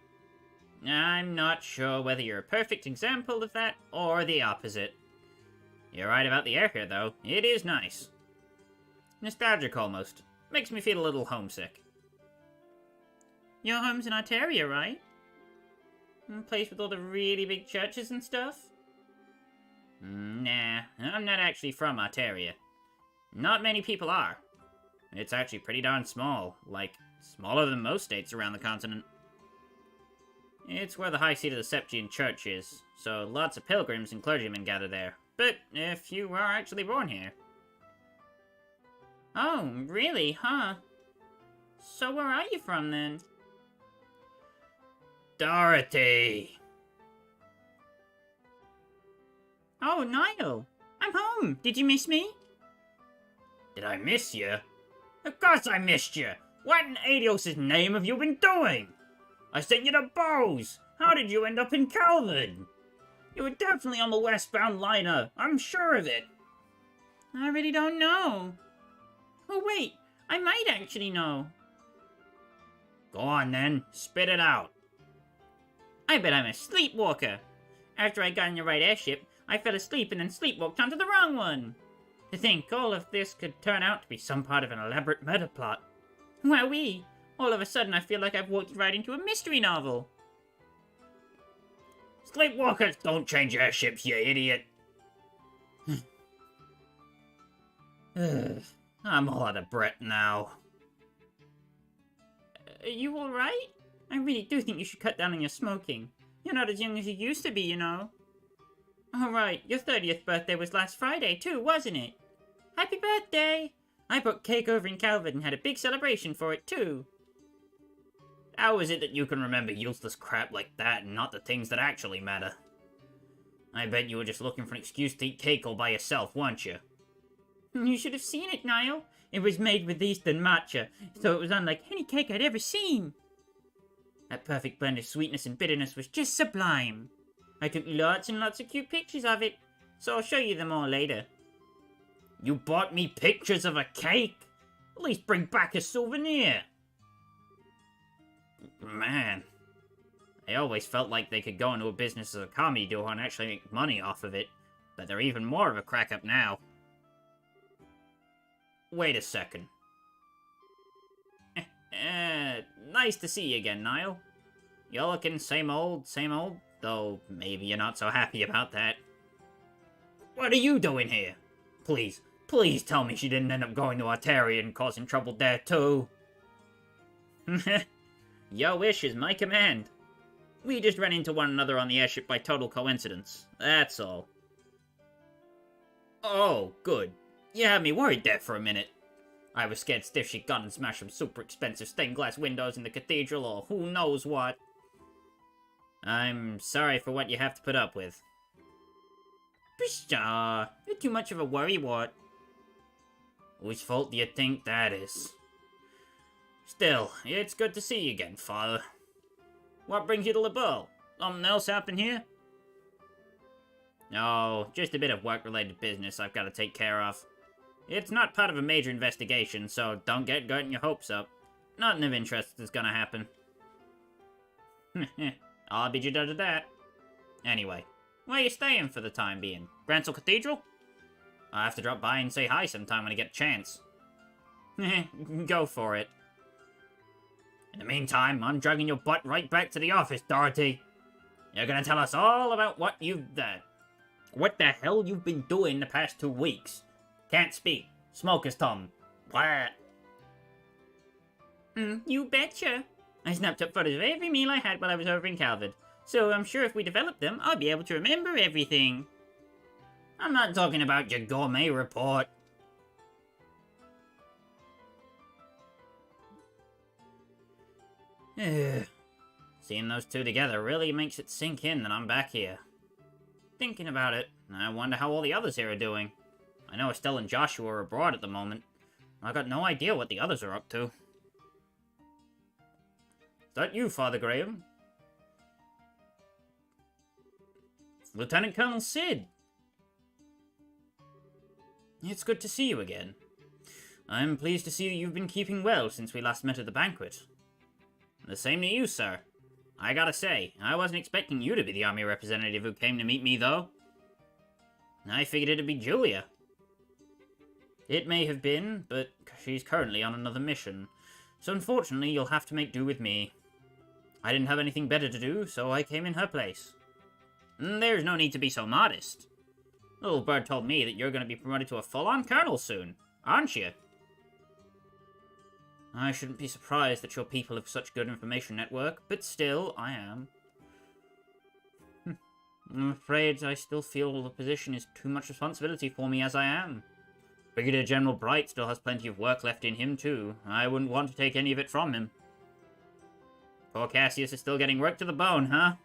I'm not sure whether you're a perfect example of that, or the opposite. You're right about the air here, though. It is nice. Nostalgic, almost. Makes me feel a little homesick. Your home's in Ontario, right? A place with all the really big churches and stuff? Nah, I'm not actually from Ontario. Not many people are. It's actually pretty darn small, like, smaller than most states around the continent. It's where the high seat of the Septian church is, so lots of pilgrims and clergymen gather there. But if you were actually born here. Oh, really, huh? So where are you from, then? Dorothy! Oh, Niall! I'm home! Did you miss me? Did I miss you? Of course I missed you! What in Adios' name have you been doing? I sent you to Bose! How did you end up in Calvin? You were definitely on the westbound liner. I'm sure of it. I really don't know. Oh, wait. I might actually know. Go on, then. Spit it out. I bet I'm a sleepwalker. After I got in the right airship, I fell asleep and then sleepwalked onto the wrong one. To think all of this could turn out to be some part of an elaborate murder plot. Wowee. All of a sudden, I feel like I've walked right into a mystery novel. Sleepwalkers don't change airships, you idiot. I'm all out of breath now. Are you alright? I really do think you should cut down on your smoking. You're not as young as you used to be, you know. Alright, your 30th birthday was last Friday too, wasn't it? Happy birthday! I brought cake over in Calvin and had a big celebration for it too. How is it that you can remember useless crap like that and not the things that actually matter? I bet you were just looking for an excuse to eat cake all by yourself, weren't you? You should have seen it, Niall. It was made with Eastern matcha, so it was unlike any cake I'd ever seen. That perfect blend of sweetness and bitterness was just sublime. I took lots and lots of cute pictures of it, so I'll show you them all later. You bought me pictures of a cake? At least bring back a souvenir. Man, I always felt like they could go into a business as a comedy duo and actually make money off of it, but they're even more of a crack-up now. Wait a second. Nice to see you again, Niall. You're looking same old, though maybe you're not so happy about that. What are you doing here? Please tell me she didn't end up going to Ontario and causing trouble there too. Your wish is my command. We just ran into one another on the airship by total coincidence, that's all. Oh, good. You had me worried there for a minute. I was scared stiff she'd gone and smashed some super expensive stained glass windows in the cathedral or who knows what. I'm sorry for what you have to put up with. Pshaw, you're too much of a worrywart. Whose fault do you think that is? Still, it's good to see you again, Father. What brings you to the ball? Something else happen here? No, just a bit of work-related business I've got to take care of. It's not part of a major investigation, so don't get your hopes up. Nothing of interest is gonna happen. I'll be judged of that. Anyway, where are you staying for the time being? Grancel Cathedral? I'll have to drop by and say hi sometime when I get a chance. Go for it. In the meantime, I'm dragging your butt right back to the office, Dorothy. You're gonna tell us all about what what the hell you've been doing the past 2 weeks. Can't speak. Smoker's tongue. Blah. You betcha. I snapped up photos of every meal I had while I was over in Calvert, so I'm sure if we develop them, I'll be able to remember everything. I'm not talking about your gourmet report. Seeing those two together really makes it sink in that I'm back here. Thinking about it, I wonder how all the others here are doing. I know Estelle and Joshua are abroad at the moment. I got no idea what the others are up to. Is that you, Father Graham? Lieutenant Colonel Sid. It's good to see you again. I'm pleased to see that you've been keeping well since we last met at the banquet. The same to you, sir. I gotta say, I wasn't expecting you to be the army representative who came to meet me, though. I figured it'd be Julia. It may have been, but she's currently on another mission, so unfortunately you'll have to make do with me. I didn't have anything better to do, so I came in her place. There's no need to be so modest. Little bird told me that you're going to be promoted to a full-on colonel soon, aren't you? I shouldn't be surprised that your people have such good information network, but still, I am. I'm afraid I still feel the position is too much responsibility for me as I am. Brigadier General Bright still has plenty of work left in him, too. I wouldn't want to take any of it from him. Poor Cassius is still getting worked to the bone, huh?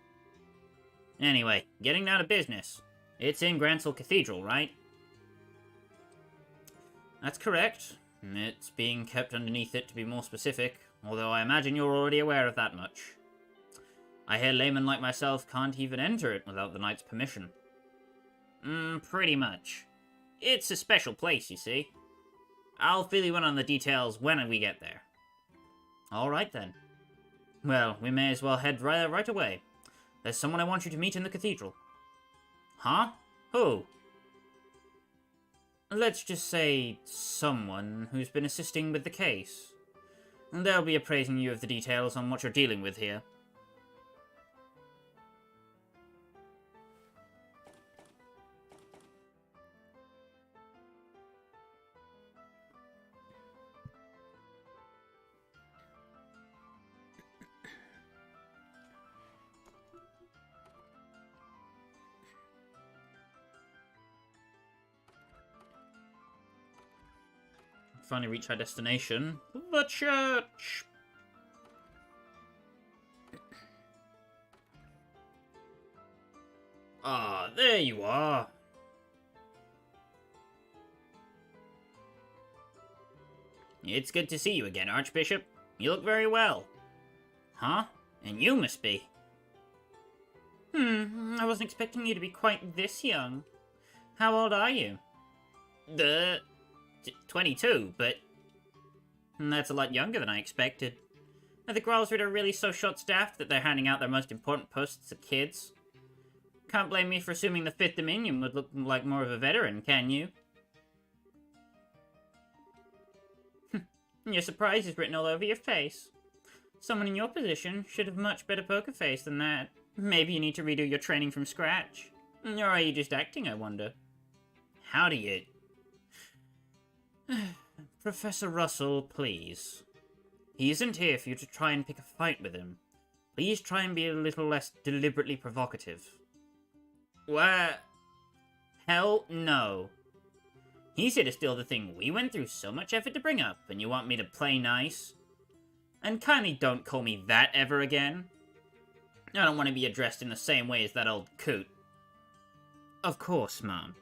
Anyway, getting down to business. It's in Grancel Cathedral, right? That's correct. It's being kept underneath it, to be more specific, although I imagine you're already aware of that much. I hear laymen like myself can't even enter it without the knight's permission. Pretty much. It's a special place, you see. I'll fill you in on the details when we get there. Alright then. Well, we may as well head right away. There's someone I want you to meet in the cathedral. Huh? Who? Let's just say someone who's been assisting with the case. They'll be appraising you of the details on what you're dealing with here. Finally reach our destination, the church. Ah, there you are. It's good to see you again, Archbishop. You look very well. Huh? And you must be. I wasn't expecting you to be quite this young. How old are you? 22, but... That's a lot younger than I expected. Are the Growlsrid really so short-staffed that they're handing out their most important posts to kids? Can't blame me for assuming the 5th Dominion would look like more of a veteran, can you? Your surprise is written all over your face. Someone in your position should have much better poker face than that. Maybe you need to redo your training from scratch. Or are you just acting, I wonder? How do you... Professor Russell, please. He isn't here for you to try and pick a fight with him. Please try and be a little less deliberately provocative. What? Hell no. He's here to steal the thing we went through so much effort to bring up, and you want me to play nice? And kindly don't call me that ever again. I don't want to be addressed in the same way as that old coot. Of course, Mom.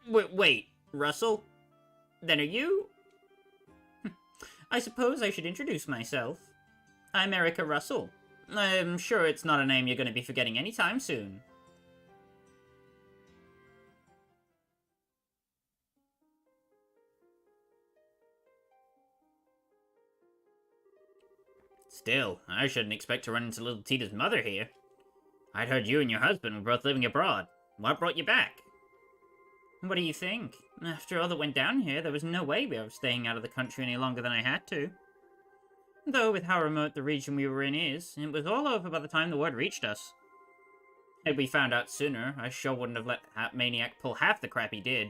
Wait, Russell? Then are you? I suppose I should introduce myself. I'm Erica Russell. I'm sure it's not a name you're going to be forgetting anytime soon. Still, I shouldn't expect to run into little Tita's mother here. I'd heard you and your husband were both living abroad. What brought you back? What do you think? After all that went down here, there was no way we were staying out of the country any longer than I had to. Though, with how remote the region we were in is, it was all over by the time the word reached us. Had we found out sooner, I sure wouldn't have let that maniac pull half the crap he did.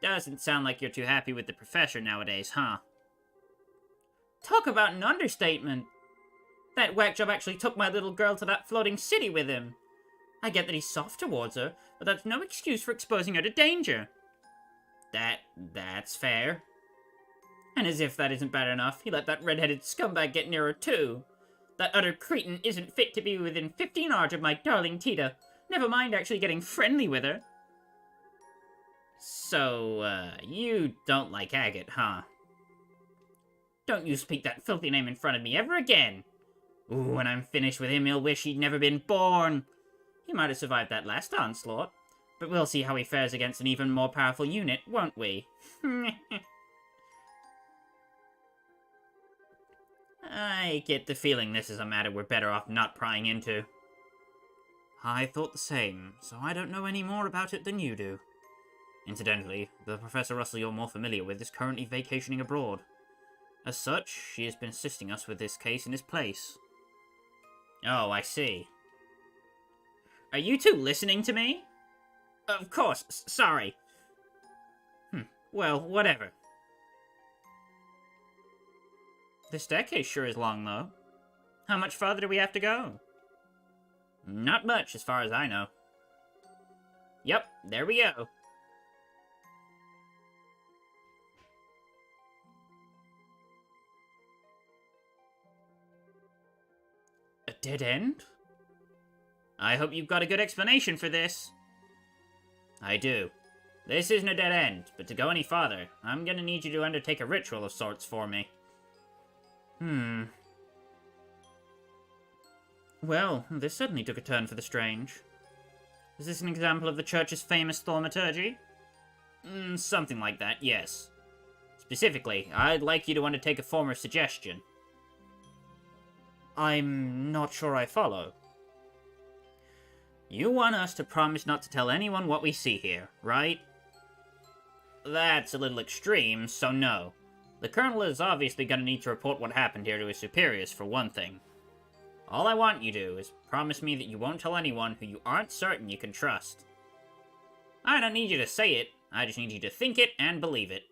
Doesn't sound like you're too happy with the professor nowadays, huh? Talk about an understatement! That whack job actually took my little girl to that floating city with him. I get that he's soft towards her, but that's no excuse for exposing her to danger. That's fair. And as if that isn't bad enough, he let that red-headed scumbag get near her too. That utter cretin isn't fit to be within 15 yards of my darling Tita. Never mind actually getting friendly with her. So, you don't like Agate, huh? Don't you speak that filthy name in front of me ever again. Ooh, when I'm finished with him, he'll wish he'd never been born. He might have survived that last onslaught, but we'll see how he fares against an even more powerful unit, won't we? I get the feeling this is a matter we're better off not prying into. I thought the same, so I don't know any more about it than you do. Incidentally, the Professor Russell you're more familiar with is currently vacationing abroad. As such, she has been assisting us with this case in his place. Oh, I see. Are you two listening to me? Of course, sorry. Well, whatever. The staircase sure is long, though. How much farther do we have to go? Not much, as far as I know. Yep, there we go. A dead end? I hope you've got a good explanation for this. I do. This isn't a dead end, but to go any farther, I'm gonna need you to undertake a ritual of sorts for me. Well, this certainly took a turn for the strange. Is this an example of the Church's famous thaumaturgy? Something like that, yes. Specifically, I'd like you to undertake a form of suggestion. I'm not sure I follow. You want us to promise not to tell anyone what we see here, right? That's a little extreme, so no. The Colonel is obviously going to need to report what happened here to his superiors, for one thing. All I want you to do is promise me that you won't tell anyone who you aren't certain you can trust. I don't need you to say it, I just need you to think it and believe it.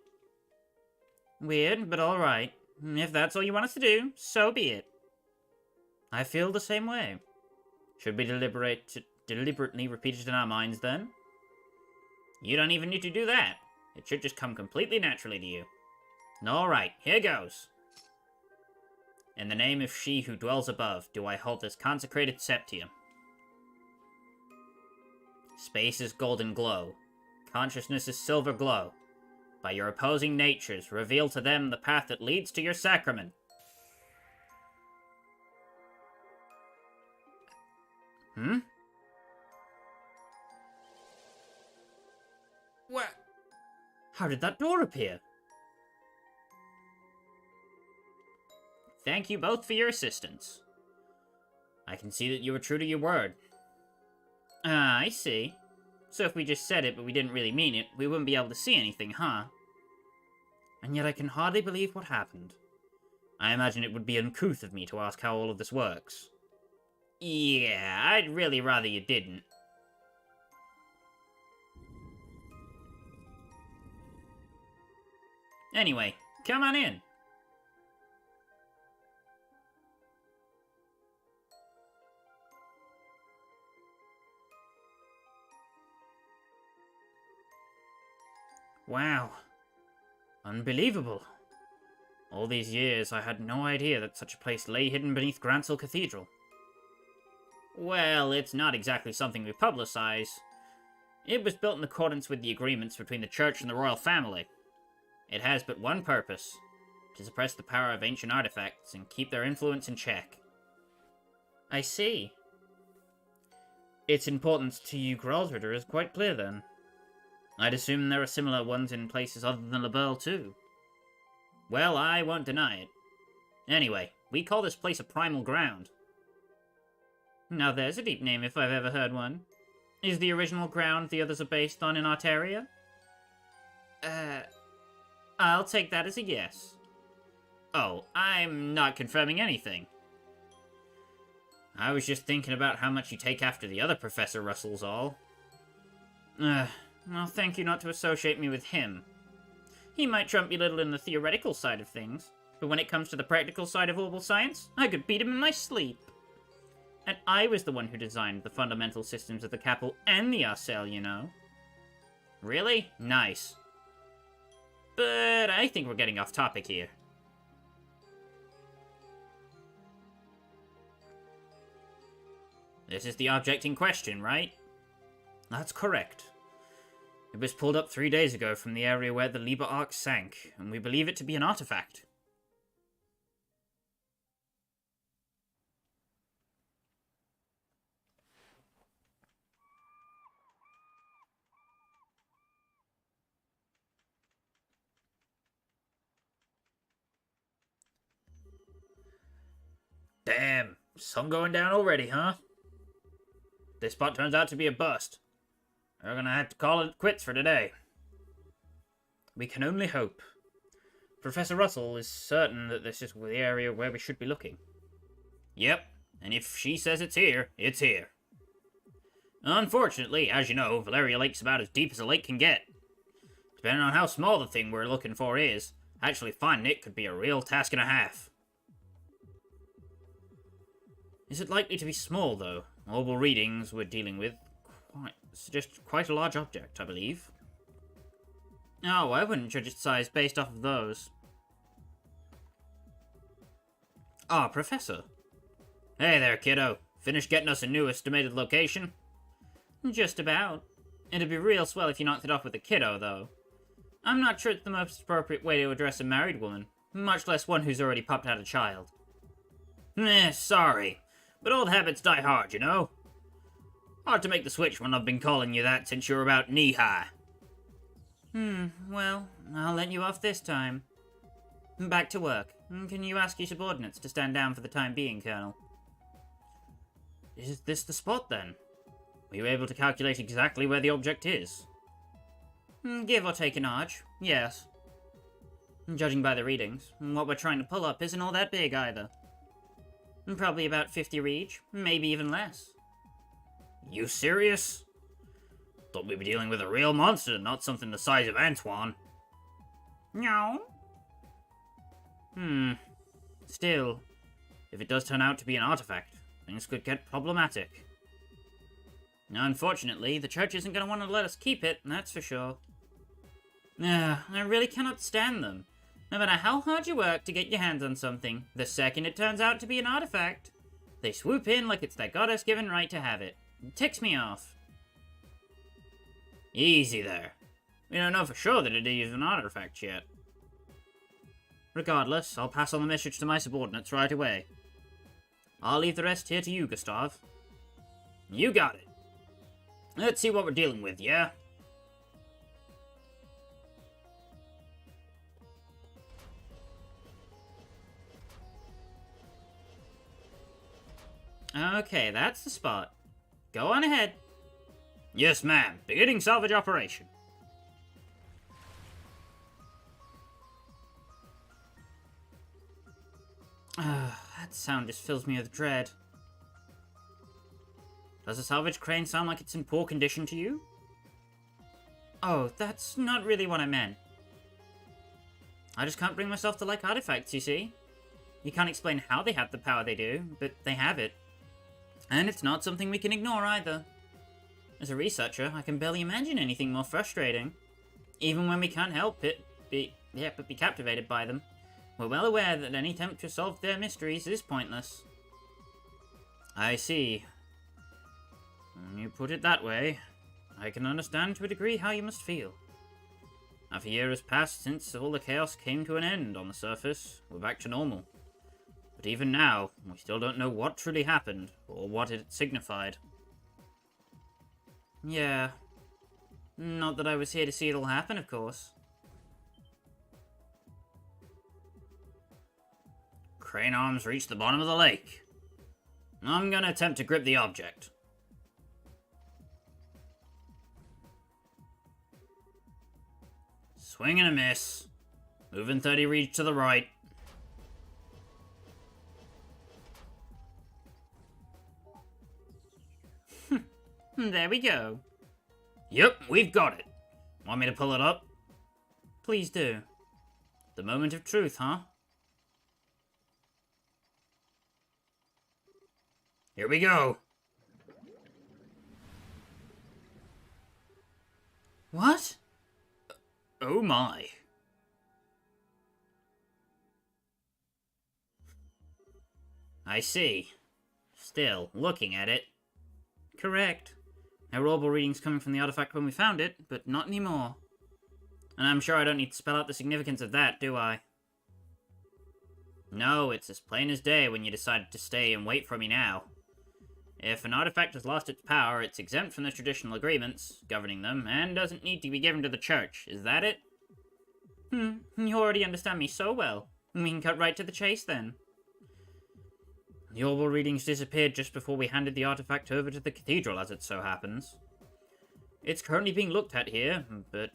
Weird, but alright. If that's all you want us to do, so be it. I feel the same way. Should we deliberately repeat it in our minds, then? You don't even need to do that. It should just come completely naturally to you. Alright, here goes. In the name of she who dwells above, do I hold this consecrated Septian. Space is golden glow. Consciousness is silver glow. By your opposing natures, reveal to them the path that leads to your sacrament. What? How did that door appear? Thank you both for your assistance. I can see that you were true to your word. Ah, I see. So if we just said it but we didn't really mean it, we wouldn't be able to see anything, huh? And yet I can hardly believe what happened. I imagine it would be uncouth of me to ask how all of this works. Yeah, I'd really rather you didn't. Anyway, come on in. Wow. Unbelievable. All these years, I had no idea that such a place lay hidden beneath Grantsell Cathedral. Well, it's not exactly something we publicize. It was built in accordance with the agreements between the Church and the royal family. It has but one purpose, to suppress the power of ancient artifacts and keep their influence in check. I see. Its importance to you Gralsritter is quite clear, then. I'd assume there are similar ones in places other than LaBelle, too. Well, I won't deny it. Anyway, we call this place a primal ground. Now there's a deep name if I've ever heard one. Is the original ground the others are based on in Arteria? I'll take that as a yes. Oh, I'm not confirming anything. I was just thinking about how much you take after the other Professor Russells all. Well, thank you not to associate me with him. He might trump me a little in the theoretical side of things, but when it comes to the practical side of orbital science, I could beat him in my sleep. And I was the one who designed the fundamental systems of the Capel and the Arcel, you know. Really? Nice. But I think we're getting off topic here. This is the object in question, right? That's correct. It was pulled up 3 days ago from the area where the Liber Ark sank, and we believe it to be an artifact. Damn, sun going down already, huh? This spot turns out to be a bust. We're gonna have to call it quits for today. We can only hope. Professor Russell is certain that this is the area where we should be looking. Yep, and if she says it's here, it's here. Unfortunately, as you know, Valeria Lake's about as deep as a lake can get. Depending on how small the thing we're looking for is, actually finding it could be a real task and a half. Is it likely to be small, though? Orbital readings we're dealing with suggest quite a large object, I believe. Oh, I wouldn't judge its size based off of those. Ah, Professor. Hey there, kiddo. Finished getting us a new estimated location? Just about. It'd be real swell if you knocked it off with a kiddo, though. I'm not sure it's the most appropriate way to address a married woman, much less one who's already popped out a child. Sorry. But old habits die hard, you know? Hard to make the switch when I've been calling you that since you were about knee-high. Well, I'll let you off this time. Back to work. Can you ask your subordinates to stand down for the time being, Colonel? Is this the spot, then? Were you able to calculate exactly where the object is? Give or take an arch, yes. Judging by the readings, what we're trying to pull up isn't all that big, either. Probably about 50 reach, maybe even less. You serious? Thought we'd be dealing with a real monster, not something the size of Antoine. No. Still, if it does turn out to be an artifact, things could get problematic. Now, unfortunately, the church isn't going to want to let us keep it, that's for sure. I really cannot stand them. No matter how hard you work to get your hands on something, the second it turns out to be an artifact, they swoop in like it's their goddess-given right to have it. It ticks me off. Easy there. We don't know for sure that it is an artifact yet. Regardless, I'll pass on the message to my subordinates right away. I'll leave the rest here to you, Gustav. You got it. Let's see what we're dealing with, yeah? Okay, that's the spot. Go on ahead. Yes, ma'am. Beginning salvage operation. That sound just fills me with dread. Does a salvage crane sound like it's in poor condition to you? Oh, that's not really what I meant. I just can't bring myself to like artifacts, you see? You can't explain how they have the power they do, but they have it. And it's not something we can ignore either. As a researcher, I can barely imagine anything more frustrating. Even when we can't help it, be captivated by them. We're well aware that any attempt to solve their mysteries is pointless. I see. When you put it that way, I can understand to a degree how you must feel. Half a year has passed since all the chaos came to an end on the surface. We're back to normal. But even now, we still don't know what truly happened, or what it signified. Yeah. Not that I was here to see it all happen, of course. Crane arms reach the bottom of the lake. I'm gonna attempt to grip the object. Swing and a miss. Moving 30 reach to the right. There we go. Yep, we've got it. Want me to pull it up? Please do. The moment of truth, huh? Here we go. What? Oh my. I see. Still, looking at it. Correct. Our orbal readings coming from the artifact when we found it, but not anymore. And I'm sure I don't need to spell out the significance of that, do I? No, it's as plain as day when you decided to stay and wait for me now. If an artifact has lost its power, it's exempt from the traditional agreements governing them, and doesn't need to be given to the church. Is that it? You already understand me so well. We can cut right to the chase, then. The orbal readings disappeared just before we handed the artifact over to the cathedral, as it so happens. It's currently being looked at here, but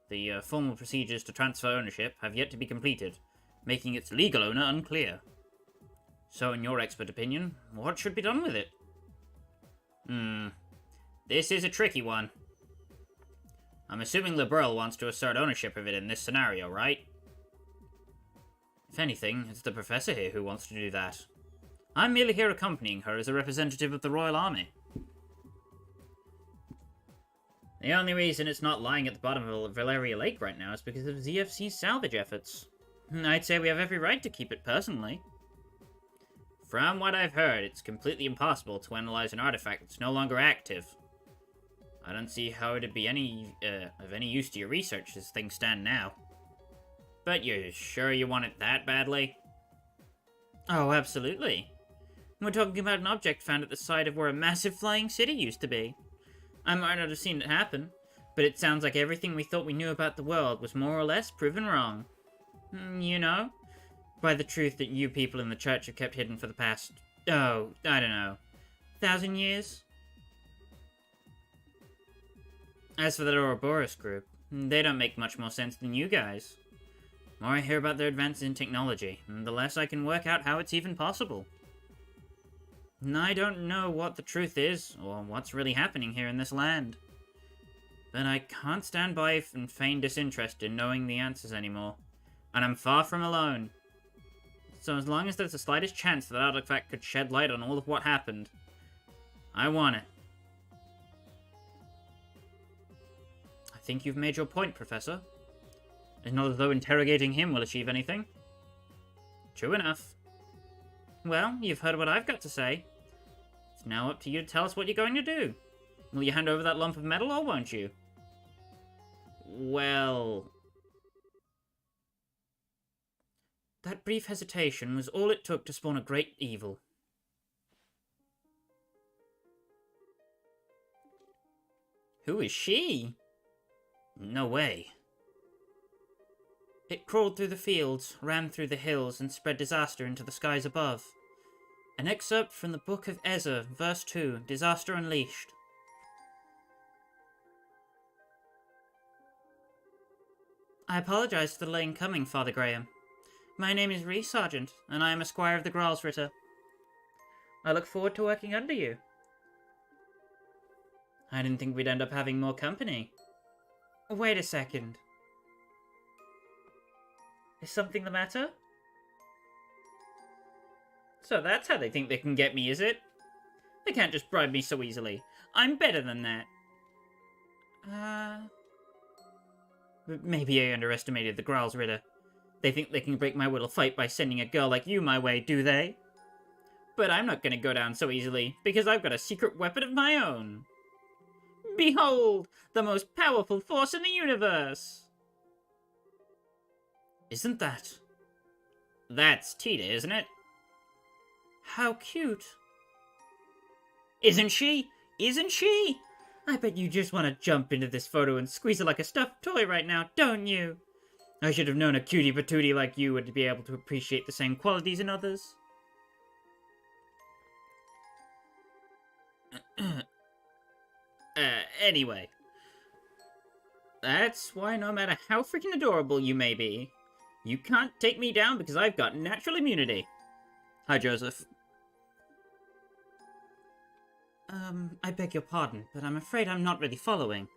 the formal procedures to transfer ownership have yet to be completed, making its legal owner unclear. So, in your expert opinion, what should be done with it? This is a tricky one. I'm assuming Liberl wants to assert ownership of it in this scenario, right? If anything, it's the professor here who wants to do that. I'm merely here accompanying her as a representative of the Royal Army. The only reason it's not lying at the bottom of Valeria Lake right now is because of ZFC's salvage efforts. I'd say we have every right to keep it personally. From what I've heard, it's completely impossible to analyze an artifact that's no longer active. I don't see how it'd be of any use to your research as things stand now. But you're sure you want it that badly? Oh, absolutely. We're talking about an object found at the site of where a massive flying city used to be. I might not have seen it happen, but it sounds like everything we thought we knew about the world was more or less proven wrong. You know? By the truth that you people in the church have kept hidden for the past, I don't know, 1,000 years? As for the Ouroboros group, they don't make much more sense than you guys. The more I hear about their advances in technology, the less I can work out how it's even possible. And I don't know what the truth is, or what's really happening here in this land. But I can't stand by and feign disinterest in knowing the answers anymore. And I'm far from alone. So as long as there's the slightest chance that artifact could shed light on all of what happened, I want it. I think you've made your point, Professor. It's not as though interrogating him will achieve anything. True enough. Well, you've heard what I've got to say. It's now up to you to tell us what you're going to do. Will you hand over that lump of metal or won't you? well... That brief hesitation was all it took to spawn a great evil. Who is she? No way. It crawled through the fields, ran through the hills, and spread disaster into the skies above. An excerpt from the Book of Ezra, verse 2, Disaster Unleashed. I apologize for the delay in coming, Father Graham. My name is Reis, Sergeant, and I am a squire of the Graalsritter. I look forward to working under you. I didn't think we'd end up having more company. Wait a second. Is something the matter? So that's how they think they can get me, is it? They can't just bribe me so easily. I'm better than that. Maybe I underestimated the Graalsritter. They think they can break my will fight by sending a girl like you my way, do they? But I'm not gonna go down so easily, because I've got a secret weapon of my own. Behold, the most powerful force in the universe! Isn't that? That's Tita, isn't it? How cute. Isn't she? Isn't she? I bet you just want to jump into this photo and squeeze it like a stuffed toy right now, don't you? I should have known a cutie patootie like you would be able to appreciate the same qualities in others. Anyway. That's why no matter how freaking adorable you may be, you can't take me down because I've got natural immunity. Hi, Joseph. I beg your pardon, but I'm afraid I'm not really following.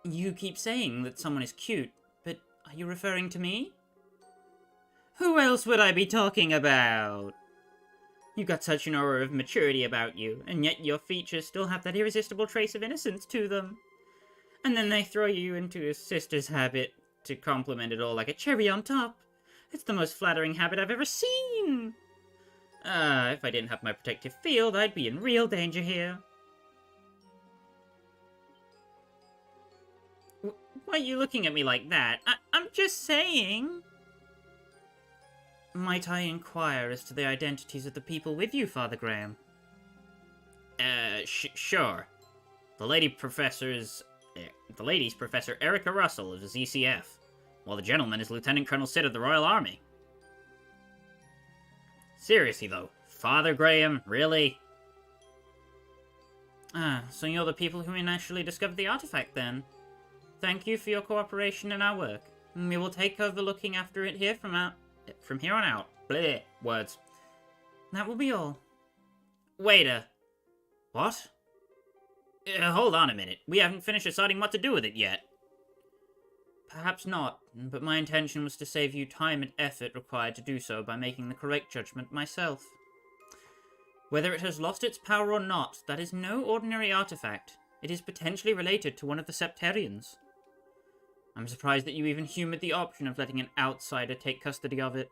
You keep saying that someone is cute, but are you referring to me? Who else would I be talking about? You've got such an aura of maturity about you, and yet your features still have that irresistible trace of innocence to them. And then they throw you into a sister's habit to compliment it all like a cherry on top. It's the most flattering habit I've ever seen. If I didn't have my protective field, I'd be in real danger here. Why are you looking at me like that? I'm just saying. Might I inquire as to the identities of the people with you, Father Graham? Sure. The lady's Professor Erica Russell of the ZCF, while the gentleman is Lieutenant Colonel Sid of the Royal Army. Seriously, though, Father Graham, really? So you're the people who initially discovered the artifact, then? Thank you for your cooperation in our work. We will take over looking after it here from here on out. Bleh, words. That will be all. Wait a... What? Hold on a minute. We haven't finished deciding what to do with it yet. Perhaps not, but my intention was to save you time and effort required to do so by making the correct judgment myself. Whether it has lost its power or not, that is no ordinary artifact. It is potentially related to one of the Septarians. I'm surprised that you even humoured the option of letting an outsider take custody of it.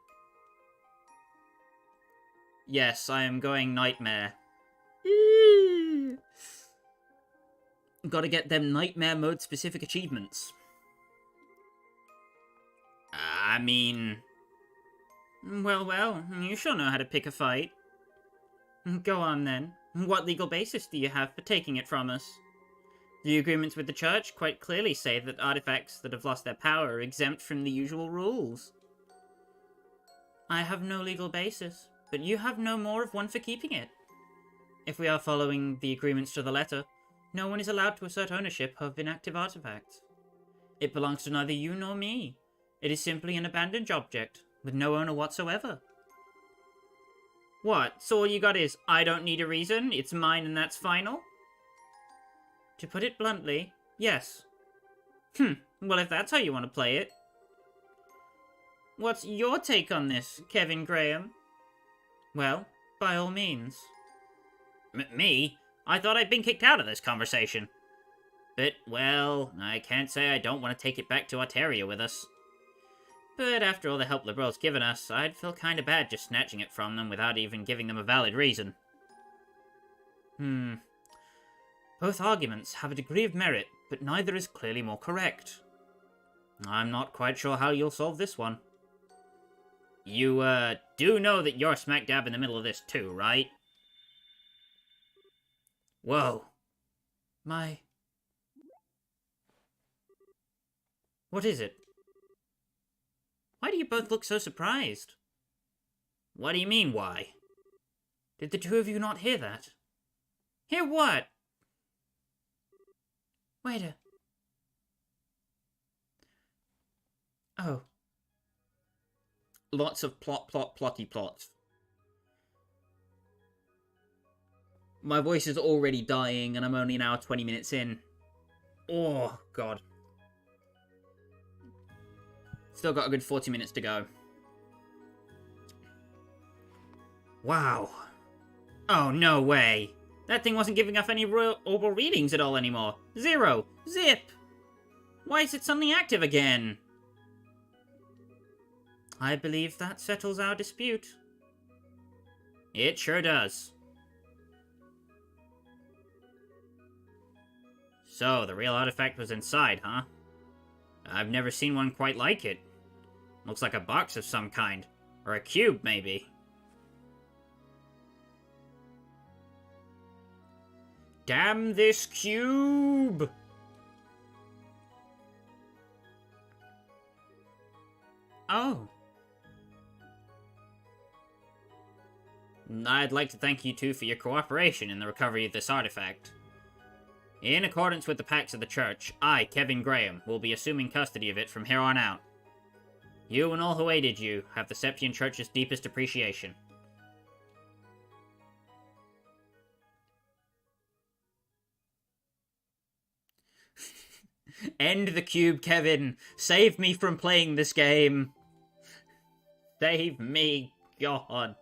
Yes, I am going nightmare. Gotta get them nightmare mode specific achievements. I mean... Well, you sure know how to pick a fight. Go on then. What legal basis do you have for taking it from us? The agreements with the Church quite clearly say that artifacts that have lost their power are exempt from the usual rules. I have no legal basis, but you have no more of one for keeping it. If we are following the agreements to the letter, no one is allowed to assert ownership of inactive artifacts. It belongs to neither you nor me. It is simply an abandoned object, with no owner whatsoever. What, so all you got is, I don't need a reason, it's mine and that's final? To put it bluntly, yes. Well if that's how you want to play it. What's your take on this, Kevin Graham? Well, by all means. Me? I thought I'd been kicked out of this conversation. But, well, I can't say I don't want to take it back to Ontario with us. But after all the help the bro's given us, I'd feel kinda bad just snatching it from them without even giving them a valid reason. Both arguments have a degree of merit, but neither is clearly more correct. I'm not quite sure how you'll solve this one. You, do know that you're smack dab in the middle of this too, right? Whoa. What is it? Why do you both look so surprised? What do you mean, why? Did the two of you not hear that? Hear what? Oh. Lots of plotty plots. My voice is already dying, and I'm only now 20 minutes in. Oh, God. Still got a good 40 minutes to go. Wow. Oh, no way. That thing wasn't giving off any orbital readings at all anymore. 0. Zip. Why is it suddenly active again? I believe that settles our dispute. It sure does. So, the real artifact was inside, huh? I've never seen one quite like it. Looks like a box of some kind. Or a cube, maybe. Damn this cube! Oh. I'd like to thank you two for your cooperation in the recovery of this artifact. In accordance with the pacts of the Church, I, Kevin Graham, will be assuming custody of it from here on out. You and all who aided you have the Septian Church's deepest appreciation. End the cube, Kevin! Save me from playing this game! Save me, God!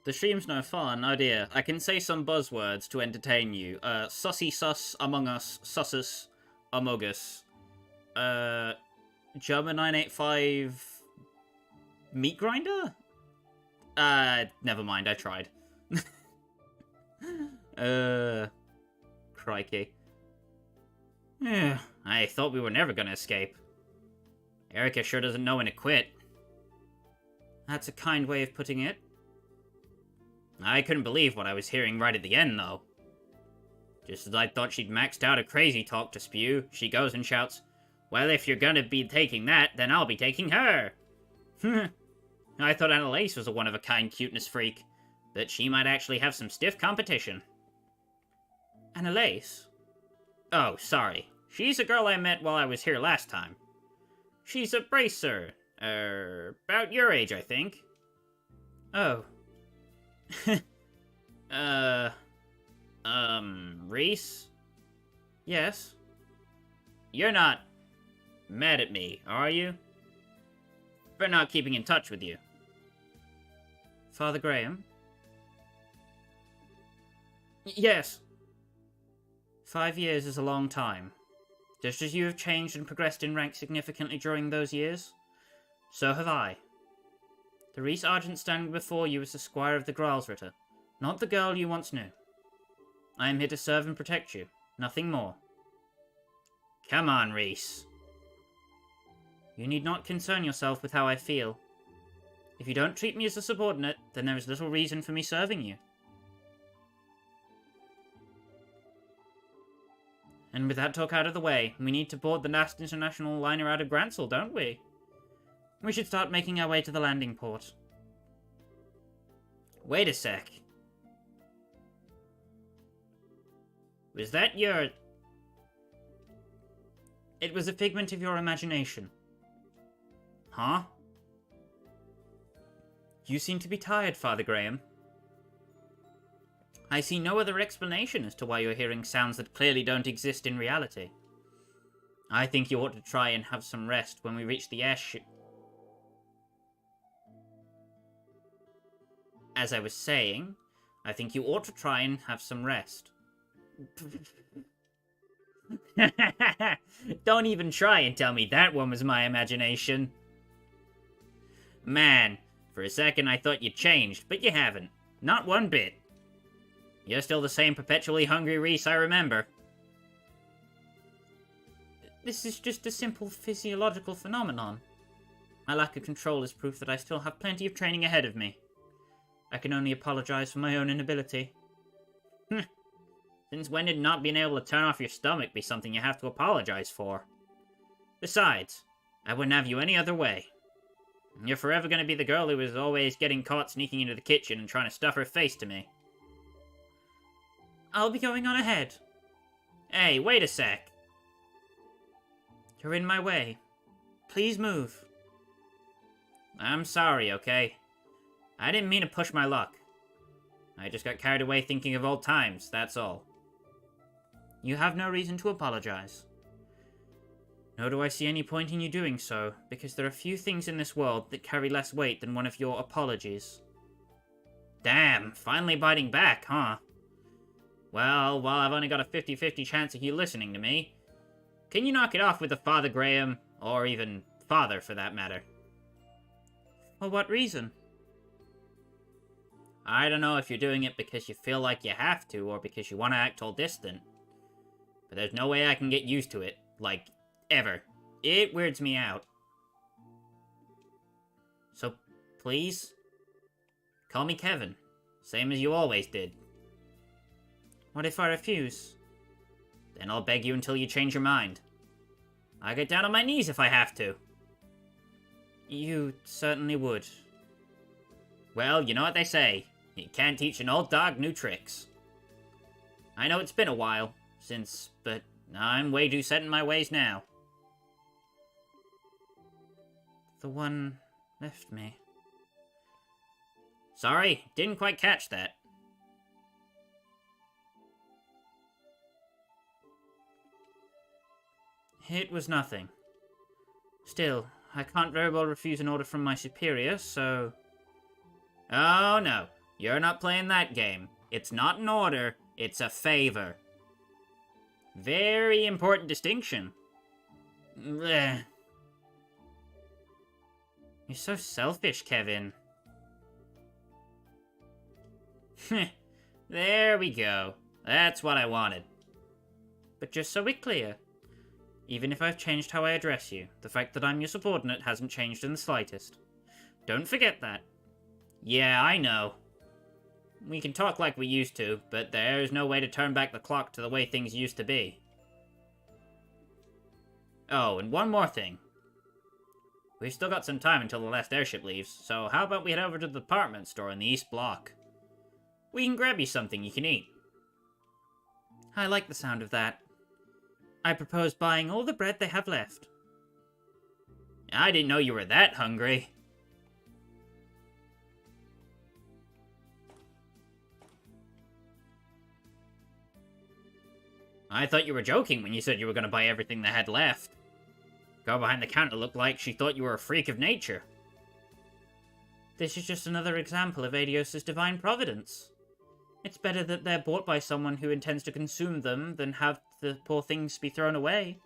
The stream's no fun, oh dear. I can say some buzzwords to entertain you. Sussy sus, among us, sussus, amogus. German 985... meat grinder? Never mind, I tried. Crikey. I thought we were never gonna escape. Erica sure doesn't know when to quit. That's a kind way of putting it. I couldn't believe what I was hearing right at the end, though. Just as I thought she'd maxed out a crazy talk to spew, she goes and shouts, "Well, if you're gonna be taking that, then I'll be taking her!" I thought Annalise was a one-of-a-kind cuteness freak, but she might actually have some stiff competition. Annalise? Oh, sorry. She's a girl I met while I was here last time. She's a bracer. About your age, I think. Oh. Reis? Yes? You're not mad at me, are you? For not keeping in touch with you. Father Graham? Yes. 5 years is a long time. Just as you have changed and progressed in rank significantly during those years, so have I. The Reis Argent standing before you is the squire of the Gralsritter, not the girl you once knew. I am here to serve and protect you, nothing more. Come on, Reis. You need not concern yourself with how I feel. If you don't treat me as a subordinate, then there is little reason for me serving you. And with that talk out of the way, we need to board the last international liner out of Gransel, don't we? We should start making our way to the landing port. Wait a sec. Was that your... It was a figment of your imagination. Huh? You seem to be tired, Father Graham. I see no other explanation as to why you're hearing sounds that clearly don't exist in reality. I think you ought to try and have some rest when we reach the airship. As I was saying, I think you ought to try and have some rest. Don't even try and tell me that one was my imagination. Man, for a second I thought you changed, but you haven't. Not one bit. You're still the same perpetually hungry Reis I remember. This is just a simple physiological phenomenon. My lack of control is proof that I still have plenty of training ahead of me. I can only apologize for my own inability. Since when did not being able to turn off your stomach be something you have to apologize for? Besides, I wouldn't have you any other way. You're forever going to be the girl who was always getting caught sneaking into the kitchen and trying to stuff her face to me. I'll be going on ahead. Hey, wait a sec. You're in my way. Please move. I'm sorry, okay? I didn't mean to push my luck. I just got carried away thinking of old times, that's all. You have no reason to apologize. Nor do I see any point in you doing so, because there are few things in this world that carry less weight than one of your apologies. Damn, finally biting back, huh? Well, while I've only got a 50-50 chance of you listening to me, can you knock it off with the Father Graham, or even Father for that matter? For what reason? I don't know if you're doing it because you feel like you have to, or because you want to act all distant. But there's no way I can get used to it. Like, ever. It weirds me out. So, please, call me Kevin. Same as you always did. What if I refuse? Then I'll beg you until you change your mind. I'll get down on my knees if I have to. You certainly would. Well, you know what they say. You can't teach an old dog new tricks. I know it's been a while since, but I'm way too set in my ways now. The one left me. Sorry, didn't quite catch that. It was nothing. Still, I can't very well refuse an order from my superior, so... Oh no, you're not playing that game. It's not an order, it's a favor. Very important distinction. Blech. You're so selfish, Kevin. There we go. That's what I wanted. But just so we're clear, even if I've changed how I address you, the fact that I'm your subordinate hasn't changed in the slightest. Don't forget that. Yeah, I know. We can talk like we used to, but there's no way to turn back the clock to the way things used to be. Oh, and one more thing. We've still got some time until the last airship leaves, so how about we head over to the department store in the East Block? We can grab you something you can eat. I like the sound of that. I propose buying all the bread they have left. I didn't know you were that hungry. I thought you were joking when you said you were going to buy everything they had left. Girl behind the counter looked like she thought you were a freak of nature. This is just another example of Adios' divine providence. It's better that they're bought by someone who intends to consume them than have the poor things be thrown away.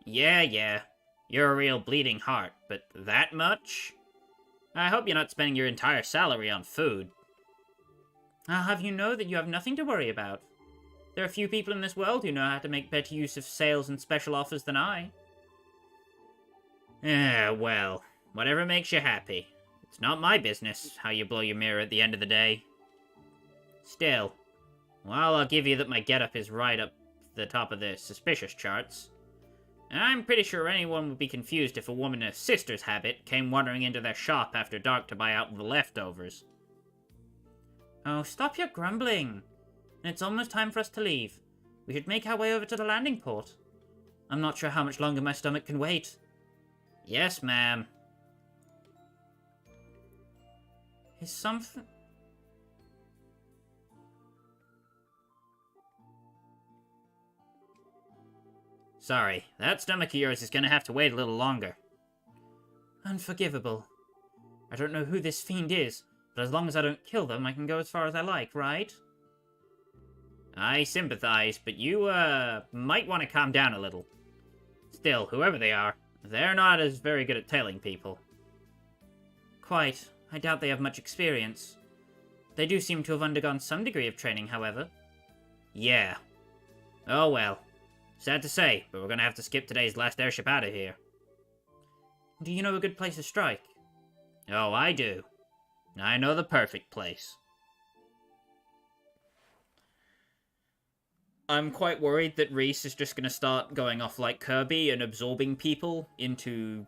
Yeah. You're a real bleeding heart, but that much? I hope you're not spending your entire salary on food. I'll have you know that you have nothing to worry about. There are few people in this world who know how to make better use of sales and special offers than I. Well, whatever makes you happy. It's not my business how you blow your mirror at the end of the day. Still, while I'll give you that my getup is right up the top of the suspicious charts, I'm pretty sure anyone would be confused if a woman in a sister's habit came wandering into their shop after dark to buy out the leftovers. Oh, stop your grumbling. It's almost time for us to leave. We should make our way over to the landing port. I'm not sure how much longer my stomach can wait. Yes, ma'am. Is something... Sorry, that stomach of yours is gonna have to wait a little longer. Unforgivable. I don't know who this fiend is, but as long as I don't kill them, I can go as far as I like, right? I sympathize, but you, might want to calm down a little. Still, whoever they are, they're not as very good at tailing people. Quite. I doubt they have much experience. They do seem to have undergone some degree of training, however. Yeah. Oh well. Sad to say, but we're gonna have to skip today's last airship out of here. Do you know a good place to strike? Oh, I do. I know the perfect place. I'm quite worried that Reis is just gonna start going off like Kirby and absorbing people into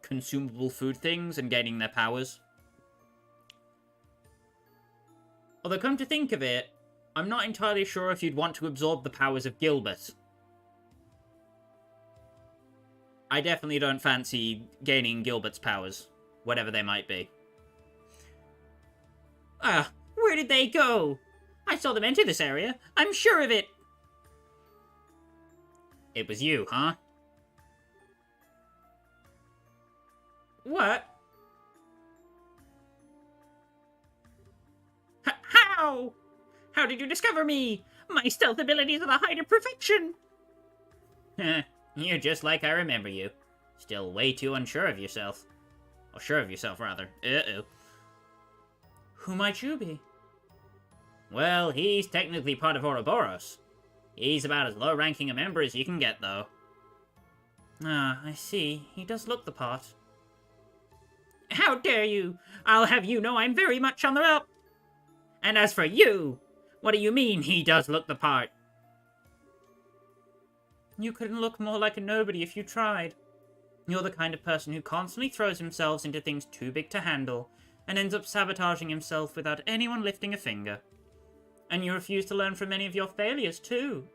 consumable food things and gaining their powers. Although, come to think of it, I'm not entirely sure if you'd want to absorb the powers of Gilbert. I definitely don't fancy gaining Gilbert's powers, whatever they might be. Ah, where did they go? I saw them enter this area. I'm sure of it. It was you, huh? What? How? How did you discover me? My stealth abilities are the height of perfection. You're just like I remember you. Still way too unsure of yourself. Or sure of yourself, rather. Uh-oh. Who might you be? Well, he's technically part of Ouroboros. He's about as low-ranking a member as you can get, though. Ah, I see. He does look the part. How dare you! I'll have you know I'm very much on the up. And as for you, what do you mean he does look the part? You couldn't look more like a nobody if you tried. You're the kind of person who constantly throws himself into things too big to handle, and ends up sabotaging himself without anyone lifting a finger. And you refuse to learn from any of your failures, too.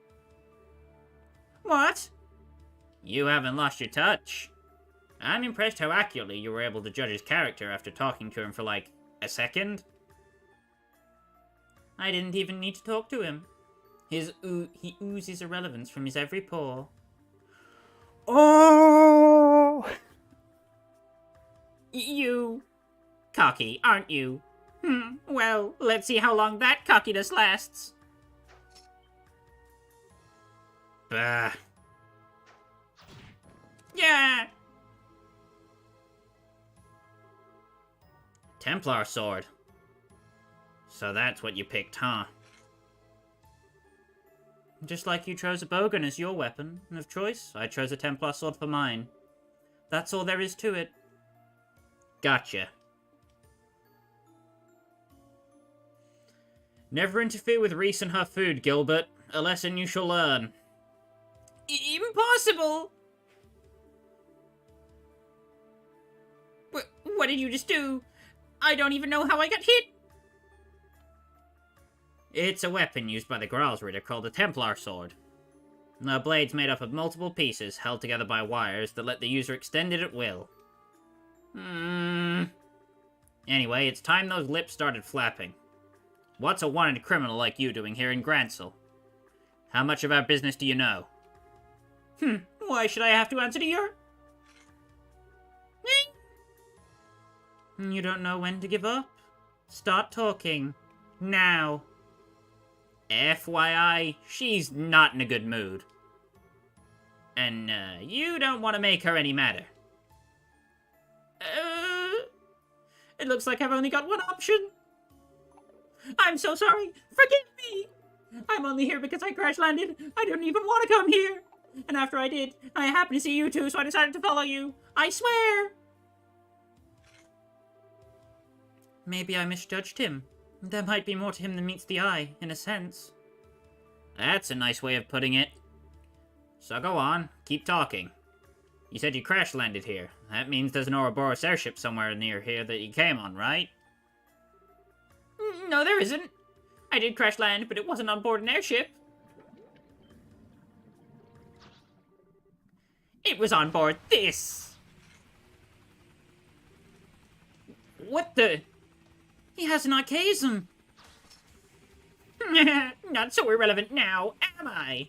What? You haven't lost your touch. I'm impressed how accurately you were able to judge his character after talking to him for, like, a second. I didn't even need to talk to him. He oozes irrelevance from his every pore. Oh! You... cocky, aren't you? Well, let's see how long that cockiness lasts. Bah. Yeah! Templar sword. So that's what you picked, huh? Just like you chose a bowgun as your weapon of choice, I chose a Templar sword for mine. That's all there is to it. Gotcha. Never interfere with Reis and her food, Gilbert. A lesson you shall learn. Impossible! What did you just do? I don't even know how I got hit. It's a weapon used by the Gralsritter called a Templar sword. The blade's made up of multiple pieces held together by wires that let the user extend it at will. Anyway, it's time those lips started flapping. What's a wanted criminal like you doing here in Gransel? How much of our business do you know? Why should I have to answer to your... You don't know when to give up? Start talking. Now. FYI, she's not in a good mood. And, you don't want to make her any madder. It looks like I've only got one option. I'm so sorry. Forgive me. I'm only here because I crash-landed. I didn't even want to come here. And after I did, I happened to see you two, so I decided to follow you. I swear. Maybe I misjudged him. There might be more to him than meets the eye, in a sense. That's a nice way of putting it. So go on, keep talking. You said you crash-landed here. That means there's an Ouroboros airship somewhere near here that you came on, right? No, there isn't. I did crash-land, but it wasn't on board an airship. It was on board this. What the... He has an archaism. Not so irrelevant now, am I?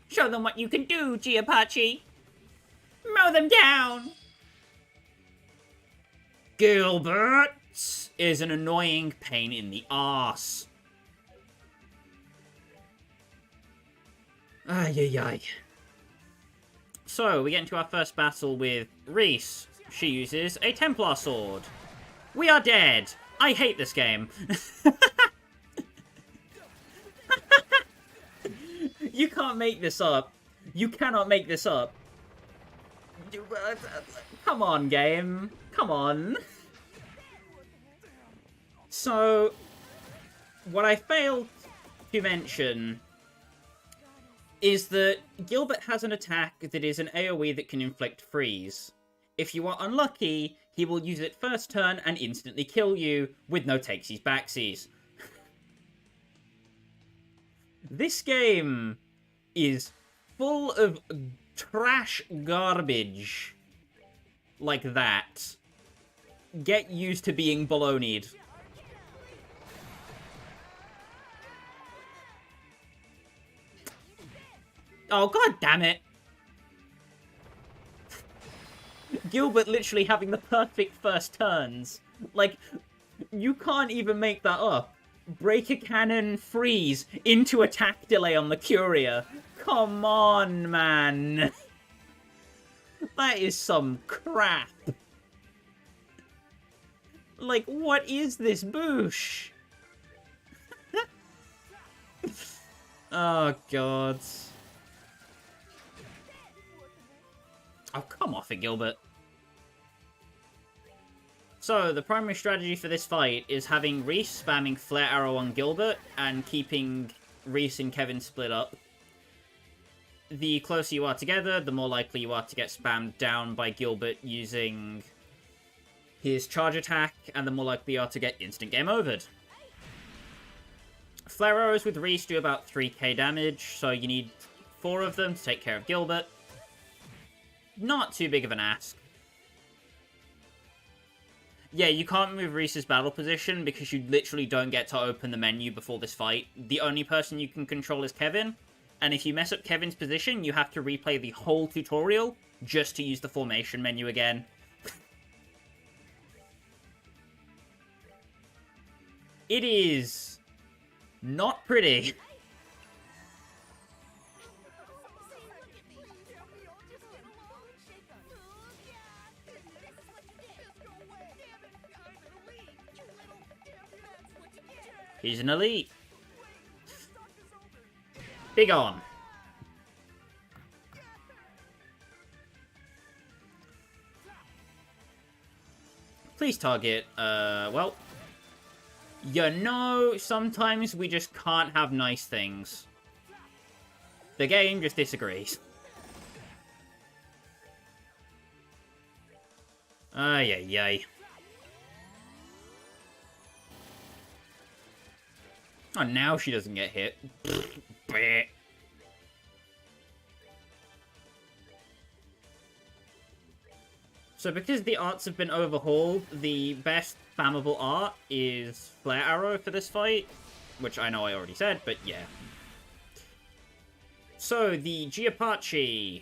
Show them what you can do, Giapachi. Mow them down. Gilbert is an annoying pain in the arse. Ay, ay, ay. So, we get into our first battle with Reis. She uses a Templar sword. We are dead! I hate this game. You can't make this up. You cannot make this up. Come on, game. Come on. So, what I failed to mention is that Gilbert has an attack that is an AoE that can inflict freeze. If you are unlucky, he will use it first turn and instantly kill you with no takesies backsies. This game is full of trash garbage like that. Get used to being baloneyed. Oh, god damn it. Gilbert literally having the perfect first turns. Like, you can't even make that up. Break a cannon, freeze, into attack delay on the Curia. Come on, man. That is some crap. Like, what is this boosh? Oh, God. Oh, come off it, Gilbert. So, the primary strategy for this fight is having Reis spamming Flare Arrow on Gilbert and keeping Reis and Kevin split up. The closer you are together, the more likely you are to get spammed down by Gilbert using his charge attack, and the more likely you are to get instant game overed. Flare Arrows with Reis do about 3k damage, so you need 4 of them to take care of Gilbert. Not too big of an ask. Yeah, you can't move Reis's battle position because you literally don't get to open the menu before this fight. The only person you can control is Kevin, and if you mess up Kevin's position, you have to replay the whole tutorial just to use the formation menu again. It is not pretty. He's an elite. Big on. Please target, well. You know, sometimes we just can't have nice things. The game just disagrees. Ay, ay, ay. Oh, now she doesn't get hit. So because the arts have been overhauled, the best spammable art is Flare Arrow for this fight. Which I know I already said, but yeah. So, the Giapachi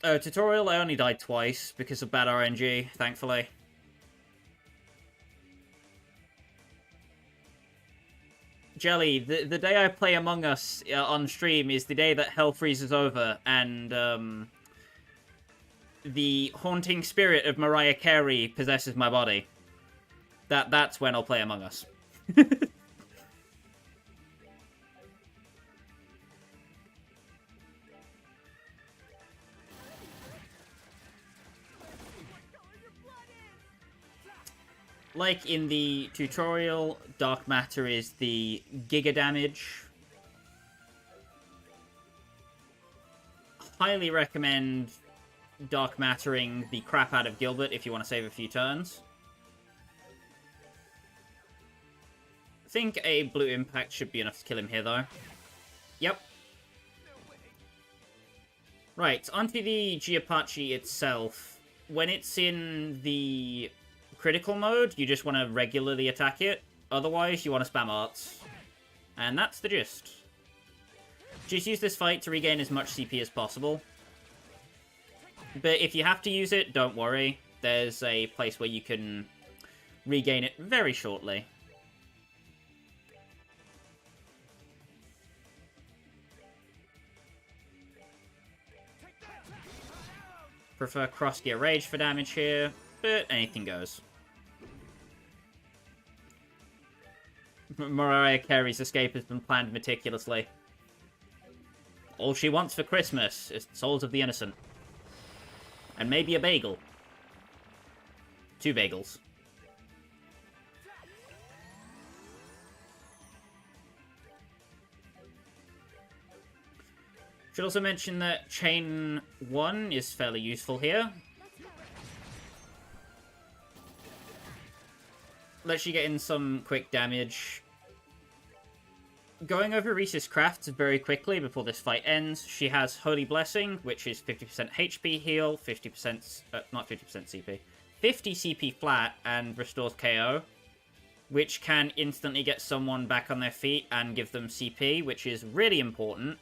tutorial, I only died twice because of bad RNG, thankfully. Jelly, the day I play Among Us on stream is the day that hell freezes over, and the haunting spirit of Mariah Carey possesses my body. That's when I'll play Among Us. Like in the tutorial, Dark Matter is the giga damage. Highly recommend Dark Mattering the crap out of Gilbert if you want to save a few turns. I think a blue impact should be enough to kill him here, though. Yep. Right, onto the Giapachi itself. When it's in the critical mode, you just want to regularly attack it. Otherwise, you want to spam arts. And that's the gist. Just use this fight to regain as much CP as possible. But if you have to use it, don't worry. There's a place where you can regain it very shortly. Prefer cross-gear rage for damage here, but anything goes. Mariah Carey's escape has been planned meticulously. All she wants for Christmas is souls of the innocent. And maybe a bagel. 2 bagels. Should also mention that Chain 1 is fairly useful here. Lets you get in some quick damage. Going over Reis's crafts very quickly before this fight ends, she has Holy Blessing, which is 50% HP heal, 50%, not 50% CP, 50 CP flat, and restores KO, which can instantly get someone back on their feet and give them CP, which is really important.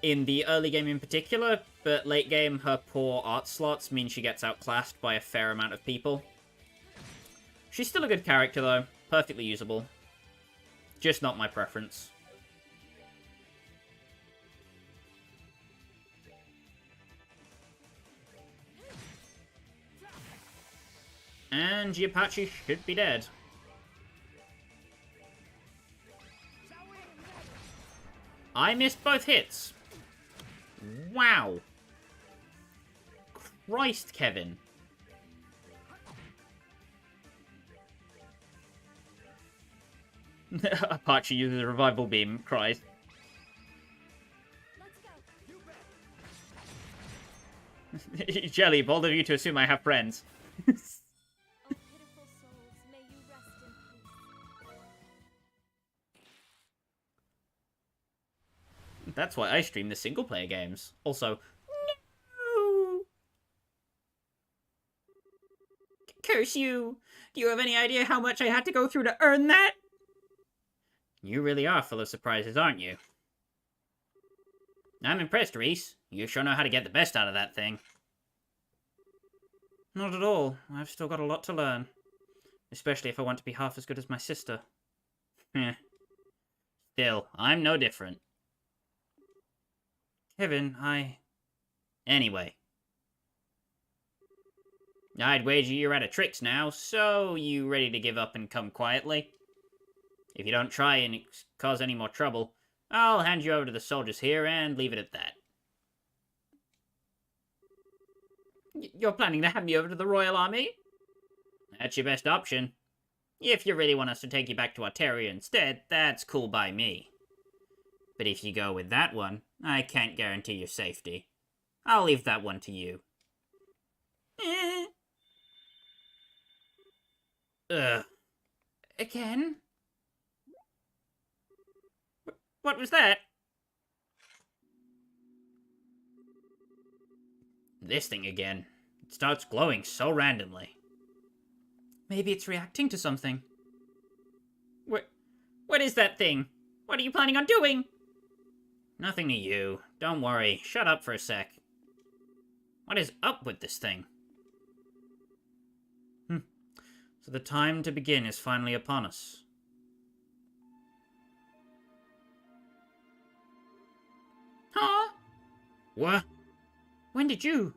In the early game in particular, but late game, her poor art slots mean she gets outclassed by a fair amount of people. She's still a good character though, perfectly usable. Just not my preference. And Giapachi should be dead. I missed both hits. Wow. Christ, Kevin. Apache uses a revival beam, cries. Jelly, bold of you to assume I have friends. That's why I stream the single-player games. Also, no! Curse you! Do you have any idea how much I had to go through to earn that? You really are full of surprises, aren't you? I'm impressed, Reis. You sure know how to get the best out of that thing. Not at all. I've still got a lot to learn. Especially if I want to be half as good as my sister. Still, I'm no different. Kevin, Anyway. I'd wager you're out of tricks now, so you ready to give up and come quietly? If you don't try and cause any more trouble, I'll hand you over to the soldiers here and leave it at that. You're planning to hand me over to the Royal Army? That's your best option. If you really want us to take you back to Arteria instead, that's cool by me. But if you go with that one, I can't guarantee your safety. I'll leave that one to you. Ugh. Again? What was that? This thing again. It starts glowing so randomly. Maybe it's reacting to something. What is that thing? What are you planning on doing? Nothing to you. Don't worry. Shut up for a sec. What is up with this thing? So the time to begin is finally upon us. Huh? What? When did you?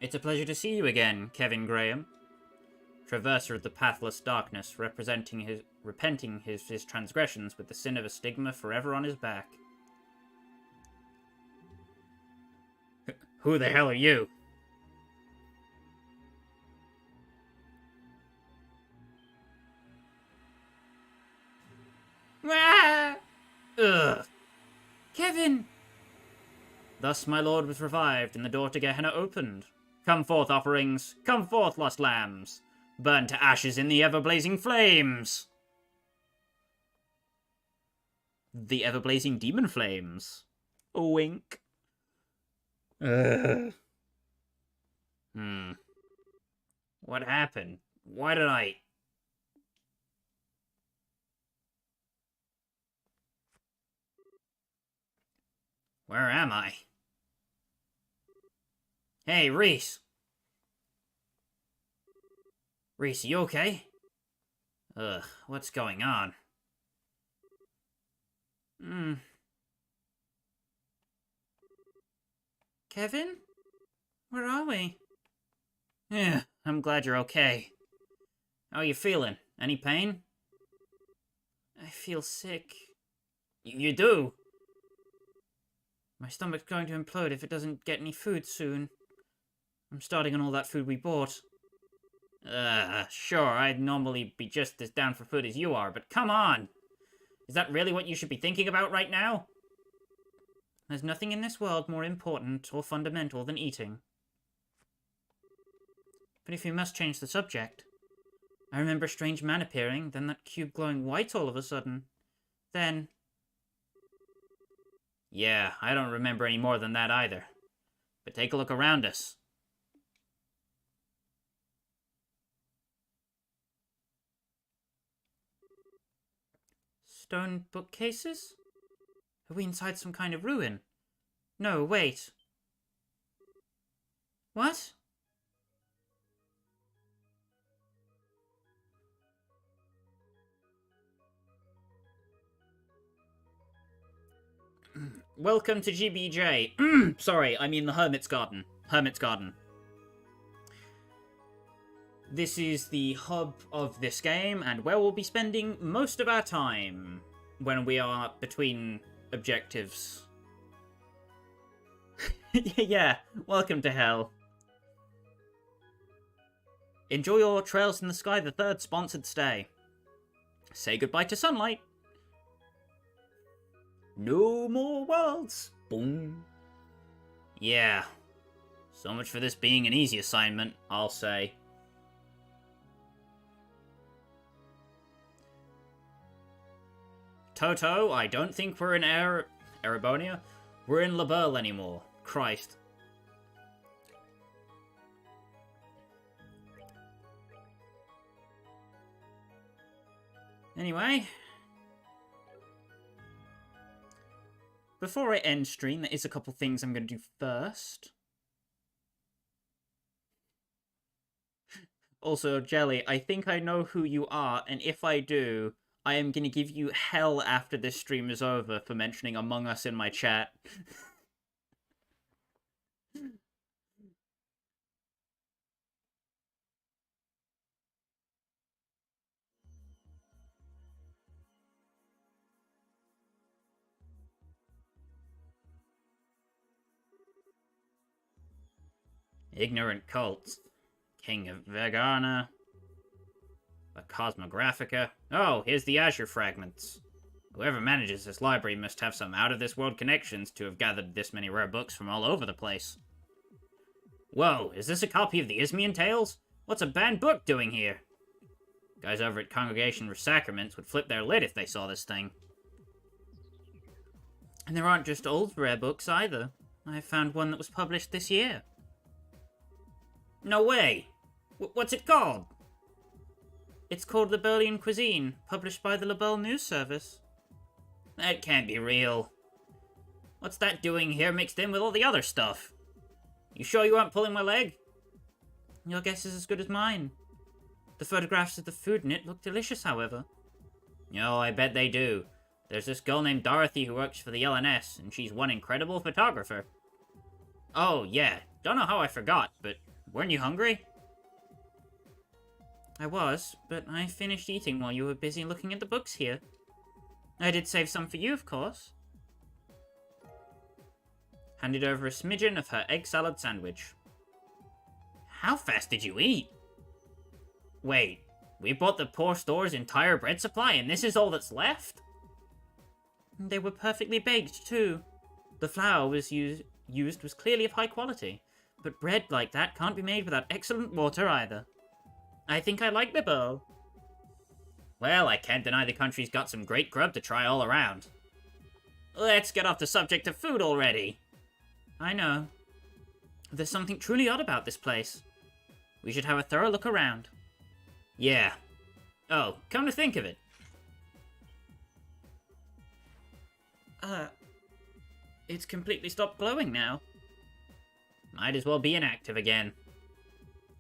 It's a pleasure to see you again, Kevin Graham. Traverser of the pathless darkness, repenting his transgressions with the sin of a stigma forever on his back. Who the hell are you? Ah! Ugh. Kevin! Thus my lord was revived, and the door to Gehenna opened. Come forth, offerings! Come forth, lost lambs! Burn to ashes in the ever-blazing flames! The ever-blazing demon flames. A wink. Ugh. What happened? Why did I... Where am I? Hey, Reis! Reis, you okay? Ugh, what's going on? Kevin? Where are we? Yeah, I'm glad you're okay. How are you feeling? Any pain? I feel sick. You do? My stomach's going to implode if it doesn't get any food soon. I'm starting on all that food we bought. Sure, I'd normally be just as down for food as you are, but come on! Is that really what you should be thinking about right now? There's nothing in this world more important or fundamental than eating. But if you must change the subject, I remember a strange man appearing, then that cube glowing white all of a sudden. Then... Yeah, I don't remember any more than that either. But take a look around us. Stone bookcases? Are we inside some kind of ruin? No, wait. What? Welcome to GBJ. Sorry, I mean the Hermit's Garden. Hermit's Garden. This is the hub of this game, and where we'll be spending most of our time when we are between objectives. Yeah, welcome to hell. Enjoy your Trails in the Sky, the third sponsored stay. Say goodbye to sunlight. No more worlds. Boom. Yeah. So much for this being an easy assignment, I'll say. Toto, I don't think we're in Erebonia. We're in Laberle anymore. Christ. Anyway. Before I end stream, there is a couple things I'm going to do first. Also, Jelly, I think I know who you are, and if I do, I am going to give you hell after this stream is over for mentioning Among Us in my chat. Ignorant cults. King of Vegana. The Cosmographica. Oh, here's the Azure fragments. Whoever manages this library must have some out-of-this-world connections to have gathered this many rare books from all over the place. Whoa, is this a copy of the Ismian Tales? What's a banned book doing here? Guys over at Congregation for Sacraments would flip their lid if they saw this thing. And there aren't just old rare books either. I found one that was published this year. No way! What's it called? It's called Laberlian Cuisine, published by the Laberle News Service. That can't be real. What's that doing here mixed in with all the other stuff? You sure you aren't pulling my leg? Your guess is as good as mine. The photographs of the food in it look delicious, however. Oh, I bet they do. There's this girl named Dorothy who works for the LNS, and she's one incredible photographer. Oh, yeah. Don't know how I forgot, but weren't you hungry? I was, but I finished eating while you were busy looking at the books here. I did save some for you, of course. Handed over a smidgen of her egg salad sandwich. How fast did you eat? Wait, we bought the poor store's entire bread supply and this is all that's left? They were perfectly baked, too. The flour was used was clearly of high quality, but bread like that can't be made without excellent water either. I think I like Laberle. Well, I can't deny the country's got some great grub to try all around. Let's get off the subject of food already. I know. There's something truly odd about this place. We should have a thorough look around. Yeah. Oh, come to think of it. It's completely stopped glowing now. Might as well be inactive again.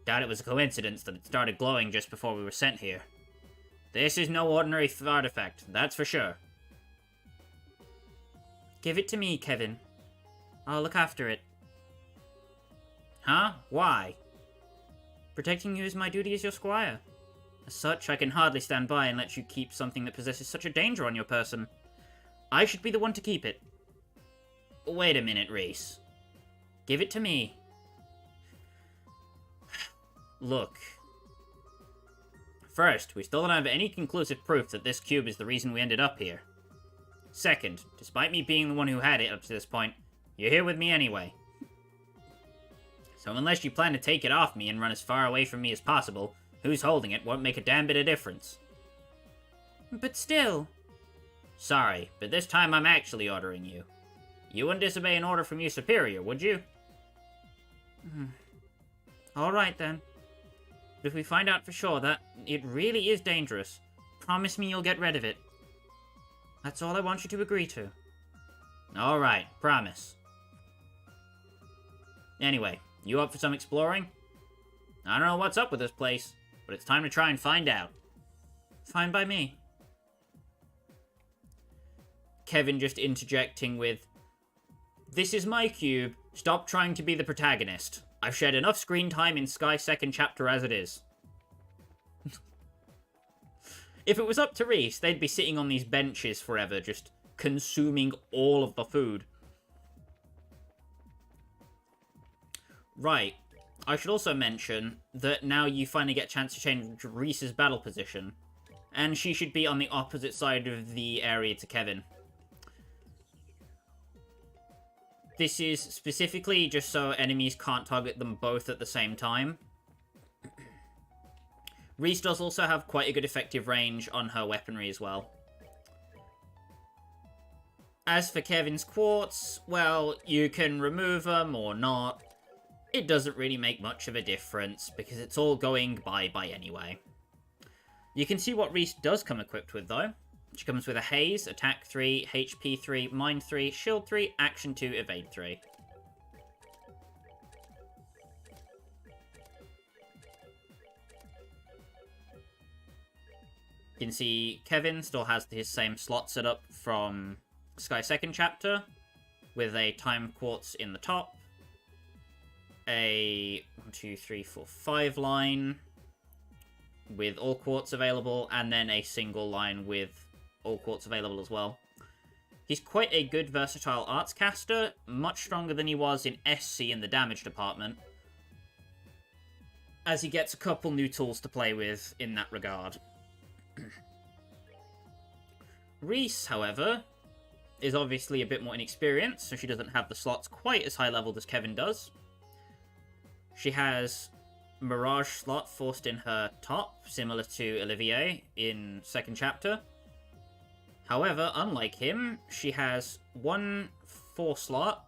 Doubt it was a coincidence that it started glowing just before we were sent here. This is no ordinary artifact, that's for sure. Give it to me, Kevin. I'll look after it. Huh? Why? Protecting you is my duty as your squire. As such, I can hardly stand by and let you keep something that possesses such a danger on your person. I should be the one to keep it. Wait a minute, Reis. Give it to me. Look. First, we still don't have any conclusive proof that this cube is the reason we ended up here. Second, despite me being the one who had it up to this point, you're here with me anyway. So unless you plan to take it off me and run as far away from me as possible, who's holding it won't make a damn bit of difference. But still... Sorry, but this time I'm actually ordering you. You wouldn't disobey an order from your superior, would you? Alright then. But if we find out for sure that it really is dangerous, promise me you'll get rid of it. That's all I want you to agree to. Alright, promise. Anyway, you up for some exploring? I don't know what's up with this place, but it's time to try and find out. Fine by me. Kevin just interjecting with, "This is my cube. Stop trying to be the protagonist. I've shared enough screen time in Sky's second chapter as it is." If it was up to Reis, they'd be sitting on these benches forever, just consuming all of the food. Right. I should also mention that now you finally get a chance to change Reis's battle position, and she should be on the opposite side of the area to Kevin. This is specifically just so enemies can't target them both at the same time. Reis does also have quite a good effective range on her weaponry as well. As for Kevin's quartz, well, you can remove them or not. It doesn't really make much of a difference, because it's all going bye-bye anyway. You can see what Reis does come equipped with, though. She comes with a Haze, Attack 3, HP 3, Mind 3, Shield 3, Action 2, Evade 3. You can see Kevin still has his same slot set up from Sky Second Chapter, with a Time Quartz in the top, a 1, 2, 3, 4, 5 line with all quartz available, and then a single line with all quartz available as well. He's quite a good versatile arts caster, much stronger than he was in SC in the damage department, as he gets a couple new tools to play with in that regard. Reis, however, is obviously a bit more inexperienced, so she doesn't have the slots quite as high leveled as Kevin does. She has Mirage slot forced in her top, similar to Olivier in second chapter. However, unlike him, she has 1 4 slot,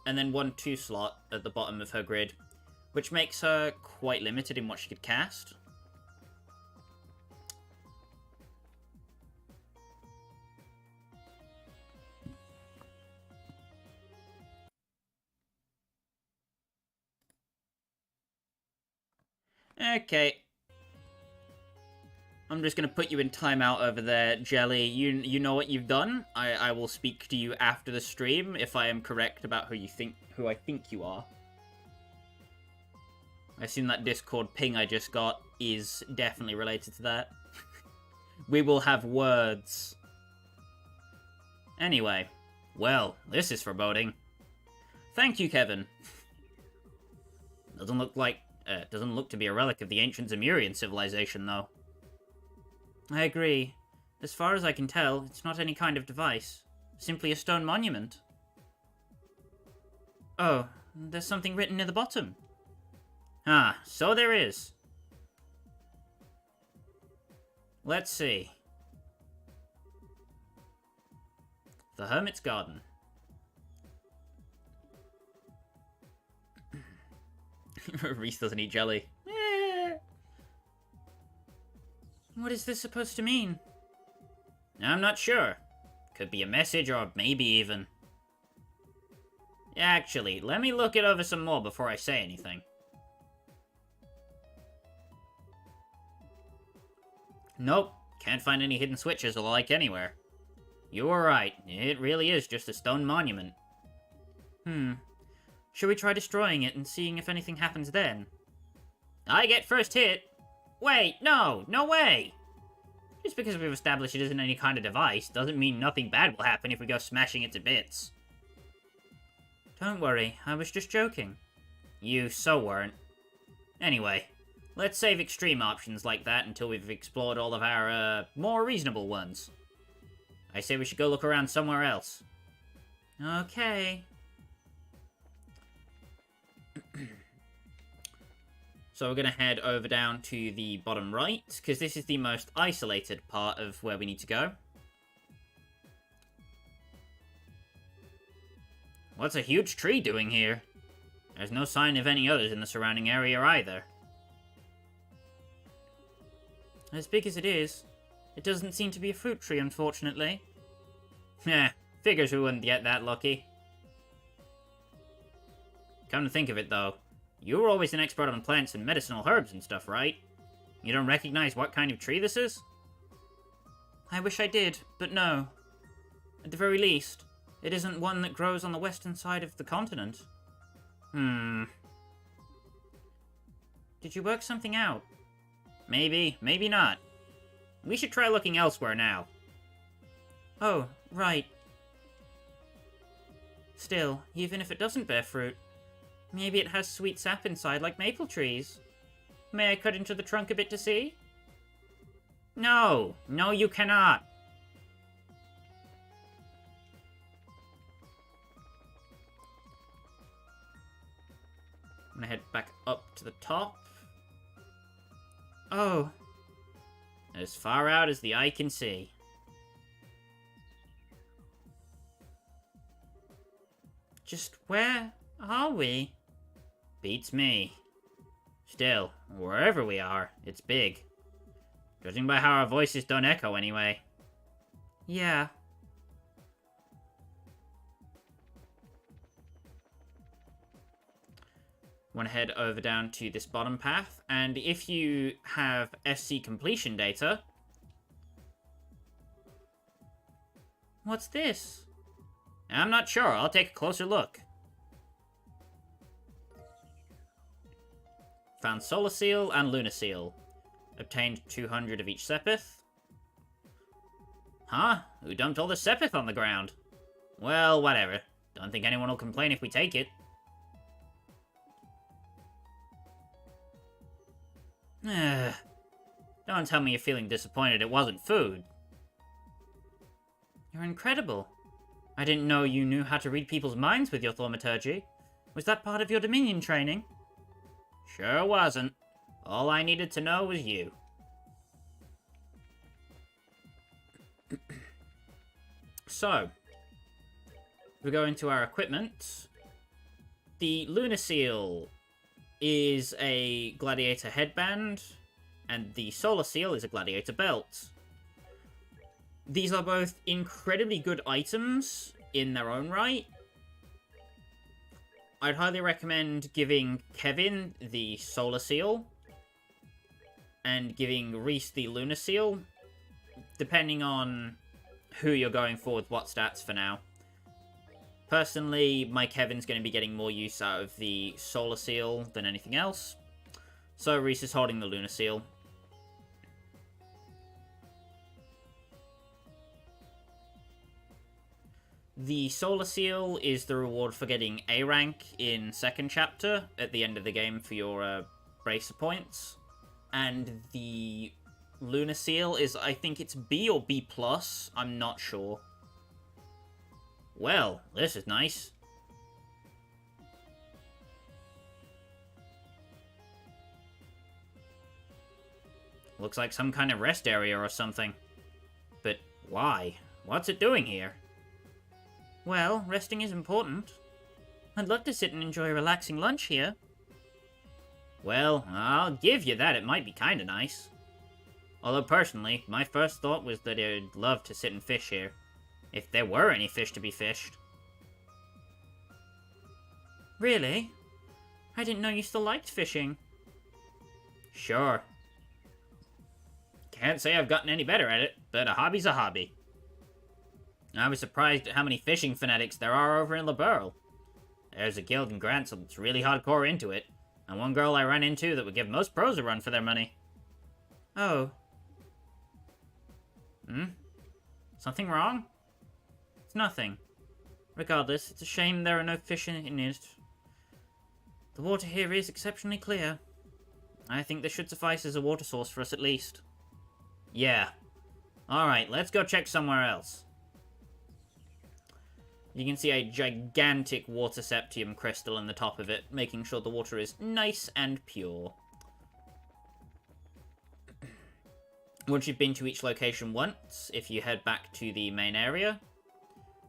and then 1 2 slot at the bottom of her grid, which makes her quite limited in what she could cast. Okay. I'm just going to put you in timeout over there, Jelly. You know what you've done. I will speak to you after the stream if I am correct about who I think you are. I assume that Discord ping I just got is definitely related to that. We will have words. Anyway, well, this is foreboding. Thank you, Kevin. Doesn't look to be a relic of the ancient Zemurian civilization, though. I agree. As far as I can tell, it's not any kind of device. Simply a stone monument. Oh, there's something written near the bottom. Ah, so there is. Let's see. The Hermit's Garden. Reis doesn't eat jelly. What is this supposed to mean? I'm not sure. Could be a message, or maybe even... Actually, let me look it over some more before I say anything. Nope, can't find any hidden switches or like anywhere. You were right, it really is just a stone monument. Shall we try destroying it and seeing if anything happens then? I get first hit. Wait, no way. Just because we've established it isn't any kind of device doesn't mean nothing bad will happen if we go smashing it to bits. Don't worry, I was just joking. You so weren't. Anyway, let's save extreme options like that until we've explored all of our, more reasonable ones. I say we should go look around somewhere else. Okay. So we're going to head over down to the bottom right, because this is the most isolated part of where we need to go. What's a huge tree doing here? There's no sign of any others in the surrounding area either. As big as it is, it doesn't seem to be a fruit tree, unfortunately. Heh, figures we wouldn't get that lucky. Come to think of it, though, you were always an expert on plants and medicinal herbs and stuff, right? You don't recognize what kind of tree this is? I wish I did, but no. At the very least, it isn't one that grows on the western side of the continent. Did you work something out? Maybe, maybe not. We should try looking elsewhere now. Oh, right. Still, even if it doesn't bear fruit, maybe it has sweet sap inside like maple trees. May I cut into the trunk a bit to see? No, you cannot. I'm gonna head back up to the top. Oh. As far out as the eye can see. Just where are we? Beats me. Still, wherever we are, it's big. Judging by how our voices don't echo anyway. Yeah. Want to head over down to this bottom path, and if you have SC completion data... What's this? I'm not sure, I'll take a closer look. Found Solar Seal and Lunar Seal. Obtained 200 of each sepith. Huh? Who dumped all the sepith on the ground? Well, whatever. Don't think anyone will complain if we take it. Don't tell me you're feeling disappointed it wasn't food. You're incredible. I didn't know you knew how to read people's minds with your thaumaturgy. Was that part of your Dominion training? Sure wasn't. All I needed to know was you. So, we go into our equipment. The Lunar Seal is a gladiator headband, and the Solar Seal is a gladiator belt. These are both incredibly good items in their own right. I'd highly recommend giving Kevin the Solar Seal and giving Reis the Lunar Seal, depending on who you're going for with what stats for now. Personally, my Kevin's going to be getting more use out of the Solar Seal than anything else, so Reis is holding the Lunar Seal. The Solar Seal is the reward for getting A rank in second chapter at the end of the game for your bracer points. And the Lunar Seal is, I think it's B or B+, I'm not sure. Well, this is nice. Looks like some kind of rest area or something. But why? What's it doing here? Well, resting is important. I'd love to sit and enjoy a relaxing lunch here. Well, I'll give you that, it might be kinda nice. Although personally, my first thought was that I'd love to sit and fish here. If there were any fish to be fished. Really? I didn't know you still liked fishing. Sure. Can't say I've gotten any better at it, but a hobby's a hobby. I was surprised at how many fishing fanatics there are over in Liberl. There's a guild in Grants that's really hardcore into it, and one girl I ran into that would give most pros a run for their money. Oh. Something wrong? It's nothing. Regardless, it's a shame there are no fish in it. The water here is exceptionally clear. I think this should suffice as a water source for us at least. Yeah. Alright, let's go check somewhere else. You can see a gigantic water septium crystal in the top of it, making sure the water is nice and pure. Once you've been to each location once, if you head back to the main area,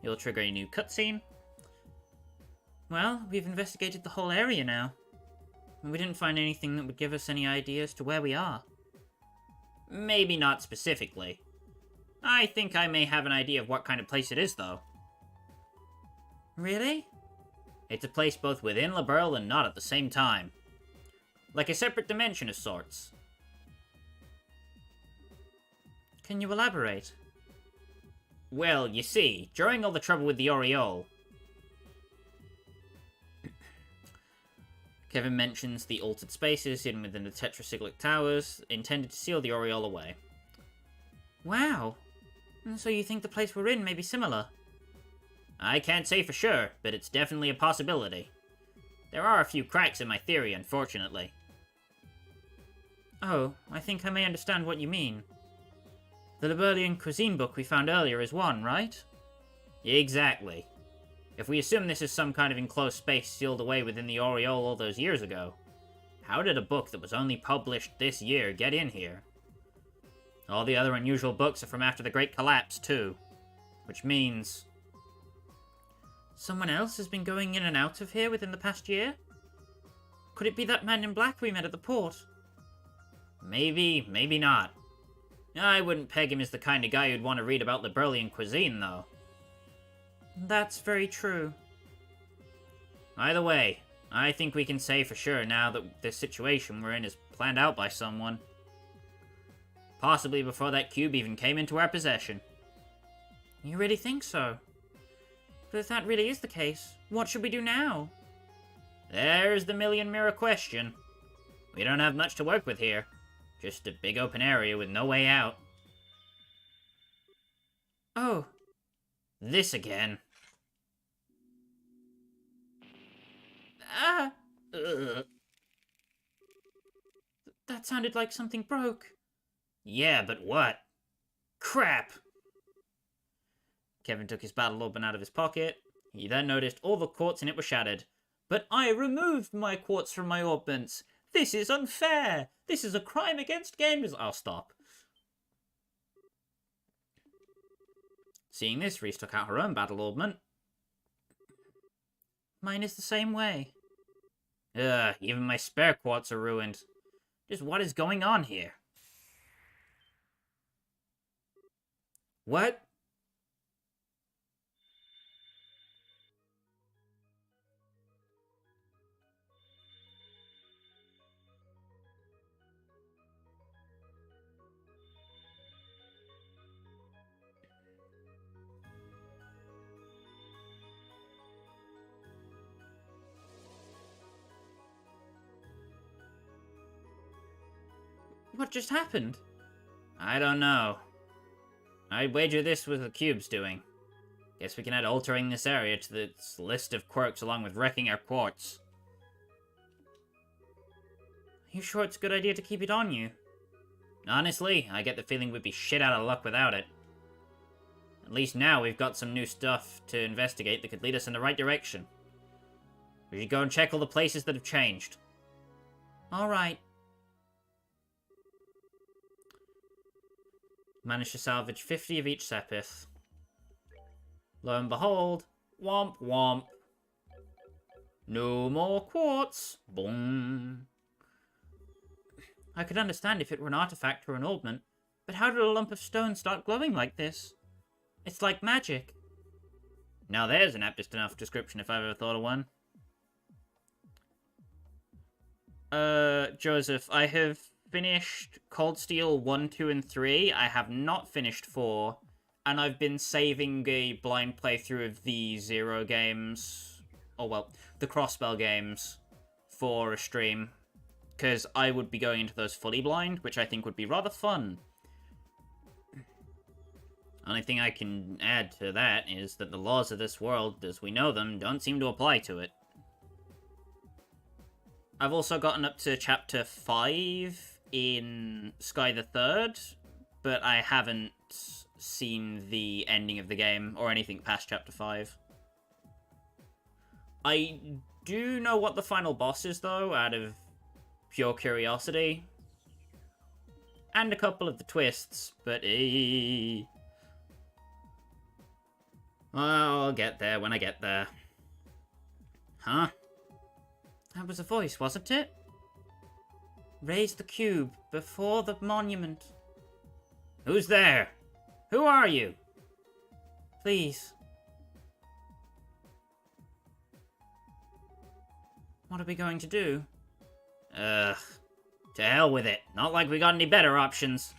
you'll trigger a new cutscene. Well, we've investigated the whole area now. We didn't find anything that would give us any idea as to where we are. Maybe not specifically. I think I may have an idea of what kind of place it is, though. Really? It's a place both within Liberl and not at the same time. Like a separate dimension of sorts. Can you elaborate? Well, you see, during all the trouble with the Aureole... Kevin mentions the altered spaces hidden within the tetracyclic towers, intended to seal the Aureole away. Wow! So you think the place we're in may be similar? I can't say for sure, but it's definitely a possibility. There are a few cracks in my theory, unfortunately. Oh, I think I may understand what you mean. The Liberlian cuisine book we found earlier is one, right? Exactly. If we assume this is some kind of enclosed space sealed away within the Aureole all those years ago, how did a book that was only published this year get in here? All the other unusual books are from after the Great Collapse, too. Which means... someone else has been going in and out of here within the past year? Could it be that man in black we met at the port? Maybe, maybe not. I wouldn't peg him as the kind of guy who'd want to read about Liberlian cuisine, though. That's very true. Either way, I think we can say for sure now that this situation we're in is planned out by someone. Possibly before that cube even came into our possession. You really think so? But if that really is the case, what should we do now? There's the million-mirror question. We don't have much to work with here. Just a big open area with no way out. Oh. This again. Ah! That sounded like something broke. Yeah, but what? Crap! Kevin took his battle orb out of his pocket. He then noticed all the quartz in it were shattered. But I removed my quartz from my orbments. This is unfair. This is a crime against gamers. I'll stop. Seeing this, Reis took out her own battle orbment. Mine is the same way. Ugh, even my spare quartz are ruined. Just what is going on here? What? What just happened? I don't know. I'd wager this was the cube's doing. Guess we can add altering this area to this list of quirks along with wrecking our quartz. Are you sure it's a good idea to keep it on you? Honestly, I get the feeling we'd be shit out of luck without it. At least now we've got some new stuff to investigate that could lead us in the right direction. We should go and check all the places that have changed. Alright. Managed to salvage 50 of each sepith. Lo and behold, womp womp. No more quartz. Boom. I could understand if it were an artifact or an orbment, but how did a lump of stone start glowing like this? It's like magic. Now there's an apt enough description if I've ever thought of one. Joseph, I have finished Cold Steel 1, 2, and 3. I have not finished 4. And I've been saving a blind playthrough of the Zero games or well, the crossbell games for a stream, because I would be going into those fully blind, which I think would be rather fun. Only thing I can add to that is that the laws of this world, as we know them, don't seem to apply to it. I've also gotten up to Chapter 5 in Sky the Third, but I haven't seen the ending of the game or anything past Chapter 5. I do know what the final boss is, though, out of pure curiosity. And a couple of the twists, but I'll get there when I get there. Huh? That was a voice, wasn't it? Raise the cube before the monument. Who's there? Who are you? Please. What are we going to do? To hell with it. Not like we got any better options.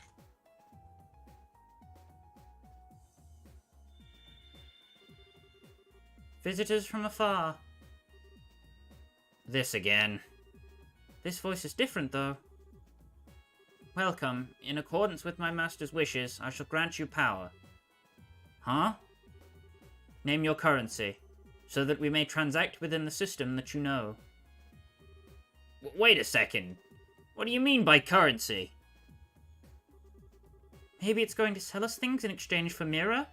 Visitors from afar. This again. This voice is different, though. Welcome. In accordance with my master's wishes, I shall grant you power. Huh? Name your currency, so that we may transact within the system that you know. Wait a second. What do you mean by currency? Maybe it's going to sell us things in exchange for mirror?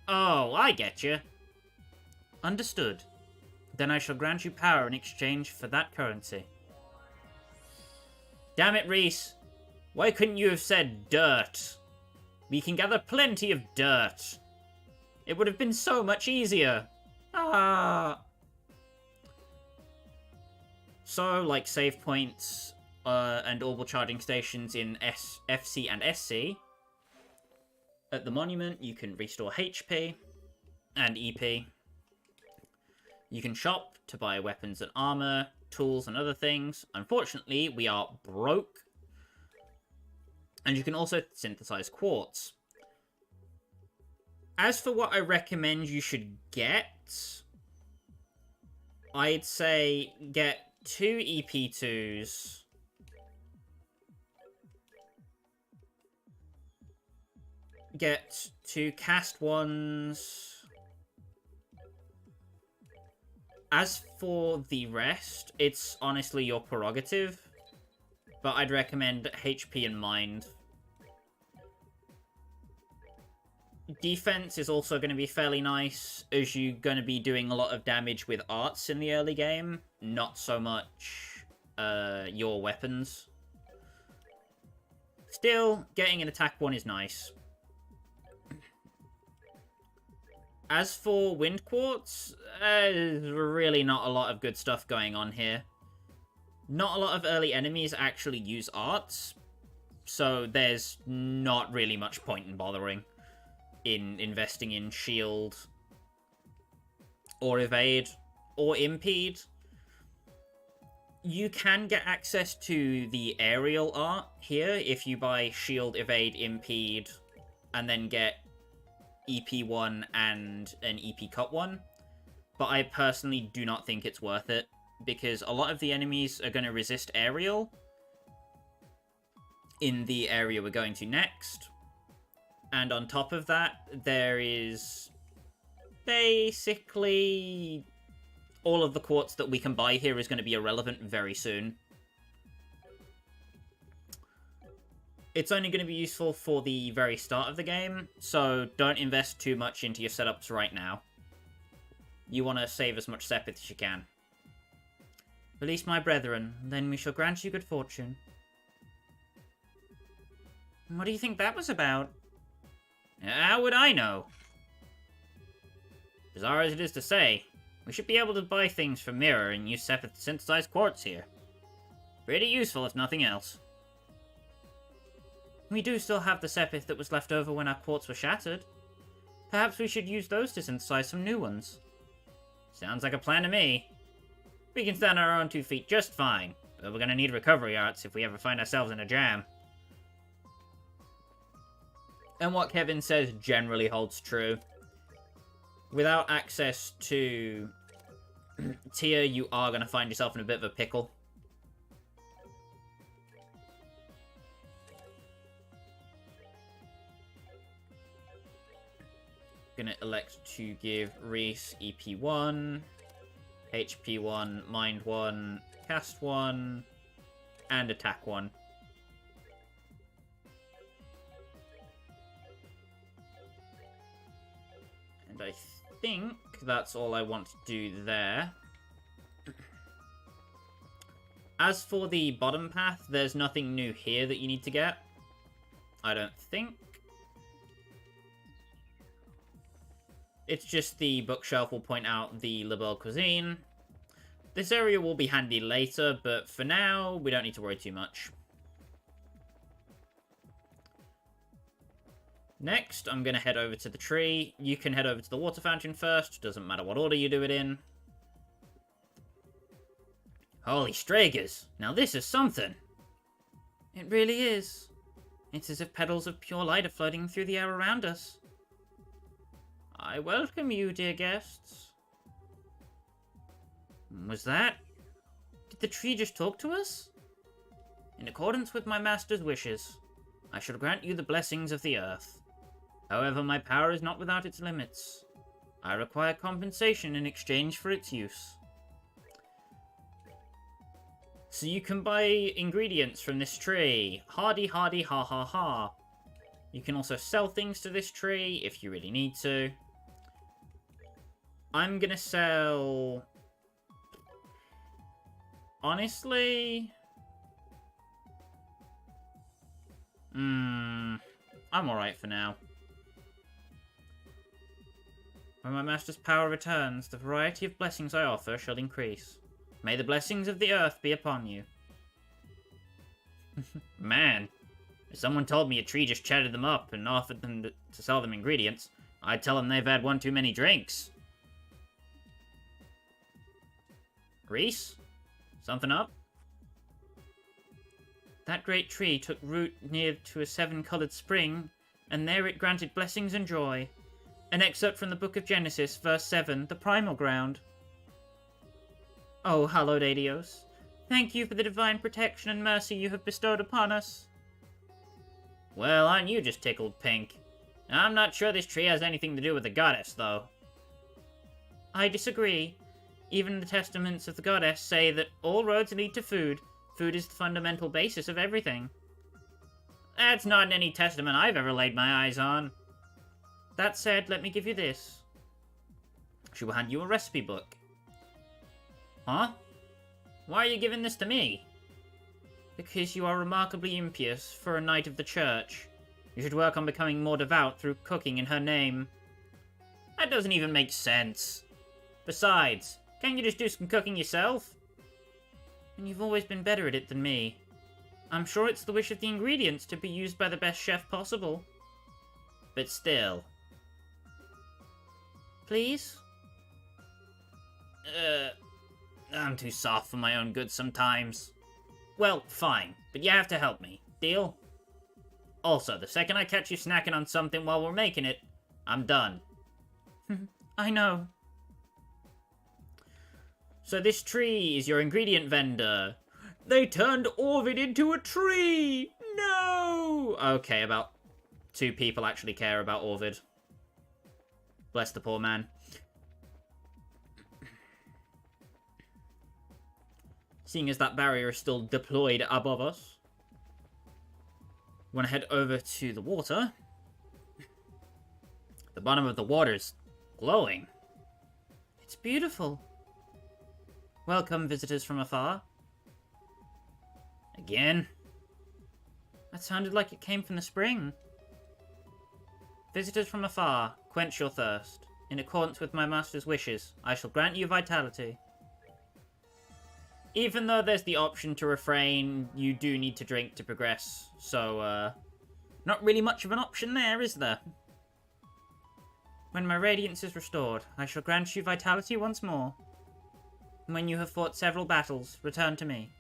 Oh, I get you. Understood. Then I shall grant you power in exchange for that currency. Damn it, Reis. Why couldn't you have said dirt? We can gather plenty of dirt. It would have been so much easier. Ah. So, like save points and orbital charging stations in FC and SC, at the monument you can restore HP and EP. You can shop to buy weapons and armor, tools and other things. Unfortunately, we are broke. And you can also synthesize quartz. As for what I recommend you should get, I'd say get 2 EP2s. Get 2 cast ones. As for the rest, it's honestly your prerogative, but I'd recommend HP and Mind. Defense is also going to be fairly nice, as you're going to be doing a lot of damage with arts in the early game, not so much your weapons. Still, getting an attack one is nice. As for Wind Quartz, there's really not a lot of good stuff going on here. Not a lot of early enemies actually use arts, so there's not really much point in bothering in investing in shield, or evade, or impede. You can get access to the aerial art here if you buy shield, evade, impede, and then get EP1 and an EP cut one, but I personally do not think it's worth it, because a lot of the enemies are going to resist aerial in the area we're going to next, and on top of that, there is basically all of the quartz that we can buy here is going to be irrelevant very soon. It's only going to be useful for the very start of the game, so don't invest too much into your setups right now. You want to save as much Sepith as you can. Release my brethren, then we shall grant you good fortune. What do you think that was about? How would I know? Bizarre as it is to say, we should be able to buy things from Mirror and use Sepith to synthesize quartz here. Pretty useful if nothing else. We do still have the Sepith that was left over when our quartz were shattered. Perhaps we should use those to synthesize some new ones. Sounds like a plan to me. We can stand on our own 2 feet just fine, but we're gonna need recovery arts if we ever find ourselves in a jam. And what Kevin says generally holds true. Without access to Tia, you are going to find yourself in a bit of a pickle. Gonna elect to give Reis EP1, HP1, Mind 1, Cast 1, and Attack 1. And I think that's all I want to do there. As for the bottom path, there's nothing new here that you need to get. I don't think. It's just the bookshelf will point out the La Belle Cuisine. This area will be handy later, but for now, we don't need to worry too much. Next, I'm going to head over to the tree. You can head over to the water fountain first. Doesn't matter what order you do it in. Holy Stragers! Now this is something! It really is. It's as if petals of pure light are floating through the air around us. I welcome you, dear guests. Was that? Did the tree just talk to us? In accordance with my master's wishes, I shall grant you the blessings of the earth. However, my power is not without its limits. I require compensation in exchange for its use. So you can buy ingredients from this tree. Hardy, hardy, ha ha ha. You can also sell things to this tree if you really need to. I'm gonna sell... Honestly... I'm alright for now. When my master's power returns, the variety of blessings I offer shall increase. May the blessings of the earth be upon you. Man, if someone told me a tree just chatted them up and offered them to sell them ingredients, I'd tell them they've had one too many drinks. Reis? Something up? That great tree took root near to a seven-coloured spring, and there it granted blessings and joy. An excerpt from the Book of Genesis, verse 7, the primal ground. Oh, hallowed Adios, thank you for the divine protection and mercy you have bestowed upon us. Well, aren't you just tickled pink? I'm not sure this tree has anything to do with the goddess, though. I disagree. Even the testaments of the goddess say that all roads lead to food. Food is the fundamental basis of everything. That's not in any testament I've ever laid my eyes on. That said, let me give you this. She will hand you a recipe book. Huh? Why are you giving this to me? Because you are remarkably impious for a knight of the church. You should work on becoming more devout through cooking in her name. That doesn't even make sense. Besides, can't you just do some cooking yourself? And you've always been better at it than me. I'm sure it's the wish of the ingredients to be used by the best chef possible. But still. Please? I'm too soft for my own good sometimes. Well, fine, but you have to help me. Deal? Also, the second I catch you snacking on something while we're making it, I'm done. I know. So this tree is your ingredient vendor. They turned Orvid into a tree! No! Okay, about 2 people actually care about Orvid. Bless the poor man. Seeing as that barrier is still deployed above us, we want to head over to the water. The bottom of the water is glowing. It's beautiful. Welcome, visitors from afar. Again? That sounded like it came from the spring. Visitors from afar, quench your thirst. In accordance with my master's wishes, I shall grant you vitality. Even though there's the option to refrain, you do need to drink to progress. So, not really much of an option there, is there? When my radiance is restored, I shall grant you vitality once more. When you have fought several battles, return to me.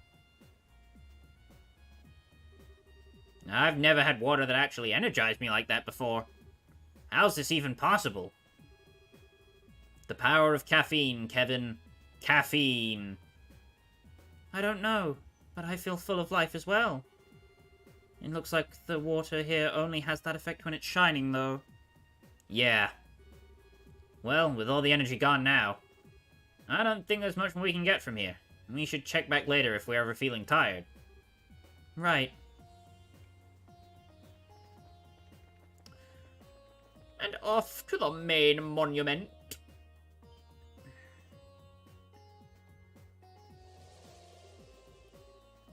I've never had water that actually energized me like that before. How's this even possible? The power of caffeine, Kevin. Caffeine. I don't know, but I feel full of life as well. It looks like the water here only has that effect when it's shining, though. Yeah. Well, with all the energy gone now, I don't think there's much more we can get from here. We should check back later if we're ever feeling tired. Right. And off to the main monument.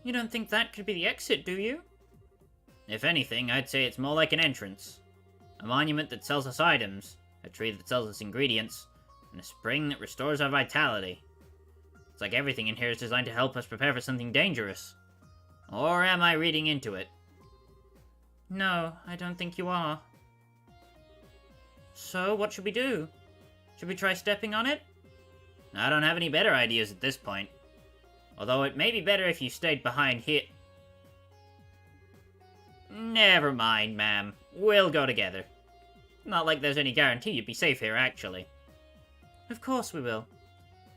You don't think that could be the exit, do you? If anything, I'd say it's more like an entrance. A monument that sells us items, a tree that sells us ingredients, and a spring that restores our vitality. It's like everything in here is designed to help us prepare for something dangerous. Or am I reading into it? No, I don't think you are. So, what should we do? Should we try stepping on it? I don't have any better ideas at this point. Although it may be better if you stayed behind here. Never mind, ma'am. We'll go together. Not like there's any guarantee you'd be safe here, actually. Of course we will.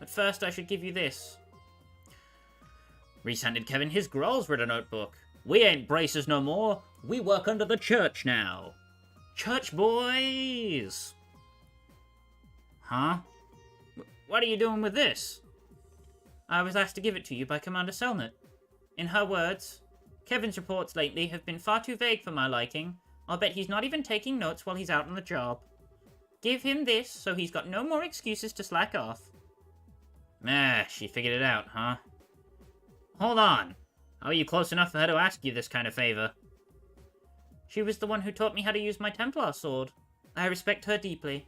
But first I should give you this. Reis handed Kevin his Grolls Ritter notebook. We ain't bracers no more. We work under the church now. Church boys! Huh? What are you doing with this? I was asked to give it to you by Commander Selnut. In her words, Kevin's reports lately have been far too vague for my liking. I'll bet he's not even taking notes while he's out on the job. Give him this so he's got no more excuses to slack off. Ah, she figured it out, huh? Hold on. How are you close enough for her to ask you this kind of favor? She was the one who taught me how to use my Templar sword. I respect her deeply.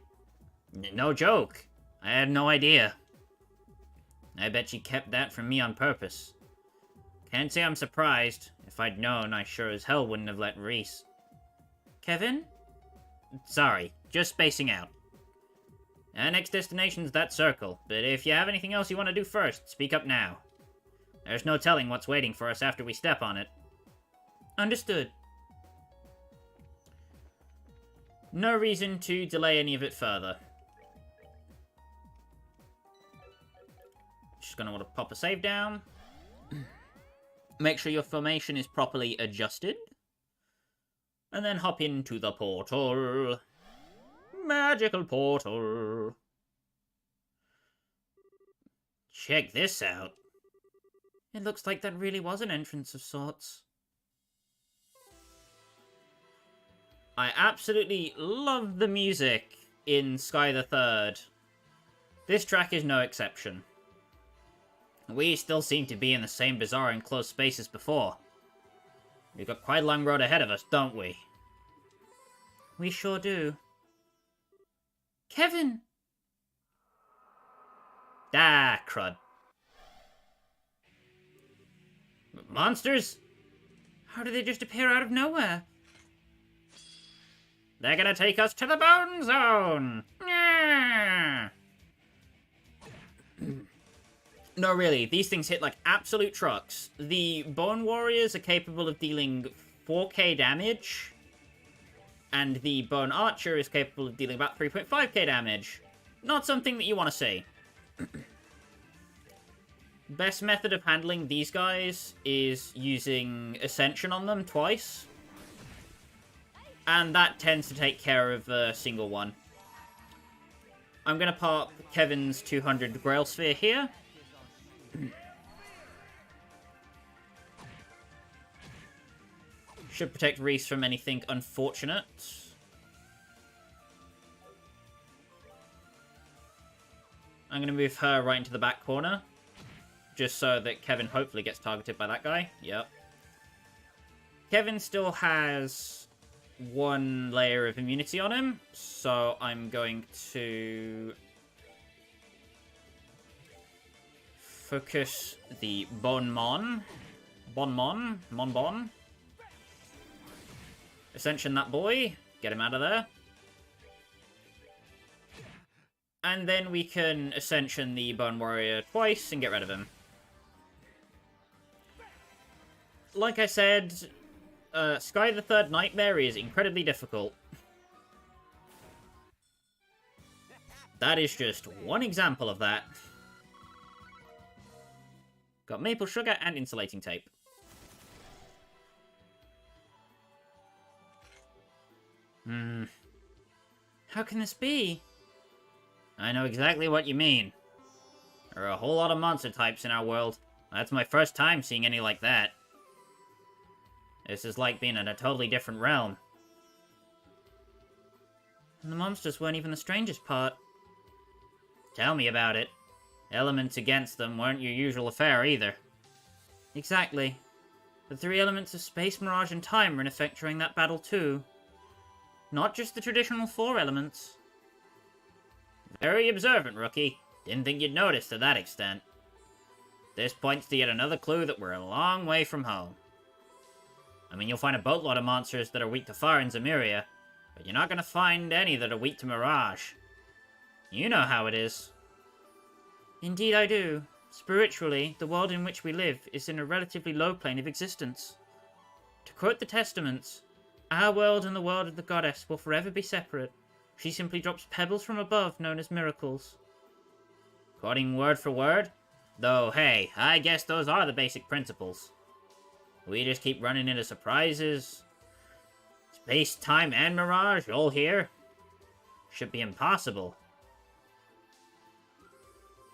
No joke. I had no idea. I bet she kept that from me on purpose. Can't say I'm surprised. If I'd known, I sure as hell wouldn't have let Reis. Kevin? Sorry, just spacing out. Our next destination's that circle, but if you have anything else you want to do first, speak up now. There's no telling what's waiting for us after we step on it. Understood. No reason to delay any of it further. Just gonna want to pop a save down. Make sure your formation is properly adjusted. And then hop into the portal. Magical portal. Check this out. It looks like that really was an entrance of sorts. I absolutely love the music in Sky the Third. This track is no exception. We still seem to be in the same bizarre enclosed space as before. We've got quite a long road ahead of us, don't we? We sure do. Kevin! Ah, crud. Monsters? How did they just appear out of nowhere? They're gonna take us to the Bone Zone! Yeah. No, really, these things hit like absolute trucks. The Bone Warriors are capable of dealing 4k damage, and the Bone Archer is capable of dealing about 3.5k damage. Not something that you want to see. Best method of handling these guys is using Ascension on them twice. And that tends to take care of a single one. I'm going to pop Kevin's 200 Grail Sphere here. Should protect Reis from anything unfortunate. I'm going to move her right into the back corner. Just so that Kevin hopefully gets targeted by that guy. Yep. Kevin still has one layer of immunity on him. So I'm going to focus the Bon. Ascension that boy. Get him out of there. And then we can Ascension the Bone Warrior twice and get rid of him. Like I said, Sky the Third Nightmare is incredibly difficult. That is just one example of that. Got maple sugar and insulating tape. How can this be? I know exactly what you mean. There are a whole lot of monster types in our world. That's my first time seeing any like that. This is like being in a totally different realm. And the monsters weren't even the strangest part. Tell me about it. Elements against them weren't your usual affair either. Exactly. The three elements of space, mirage, and time were in effect during that battle too. Not just the traditional four elements. Very observant, rookie. Didn't think you'd notice to that extent. This points to yet another clue that we're a long way from home. I mean, you'll find a boatload of monsters that are weak to fire in Zemuria, but you're not going to find any that are weak to Mirage. You know how it is. Indeed I do. Spiritually, the world in which we live is in a relatively low plane of existence. To quote the Testaments, our world and the world of the goddess will forever be separate. She simply drops pebbles from above known as miracles. Quoting word for word? Though, hey, I guess those are the basic principles. We just keep running into surprises. Space, time, and Mirage all here? Should be impossible.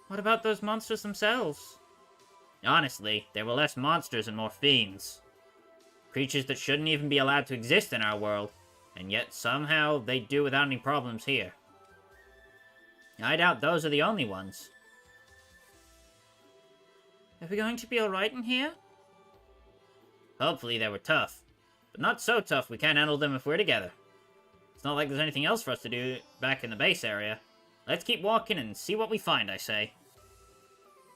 What about those monsters themselves? Honestly, there were less monsters and more fiends. Creatures that shouldn't even be allowed to exist in our world, and yet somehow they do without any problems here. I doubt those are the only ones. Are we going to be alright in here? Hopefully they were tough. But not so tough we can't handle them if we're together. It's not like there's anything else for us to do back in the base area. Let's keep walking and see what we find, I say.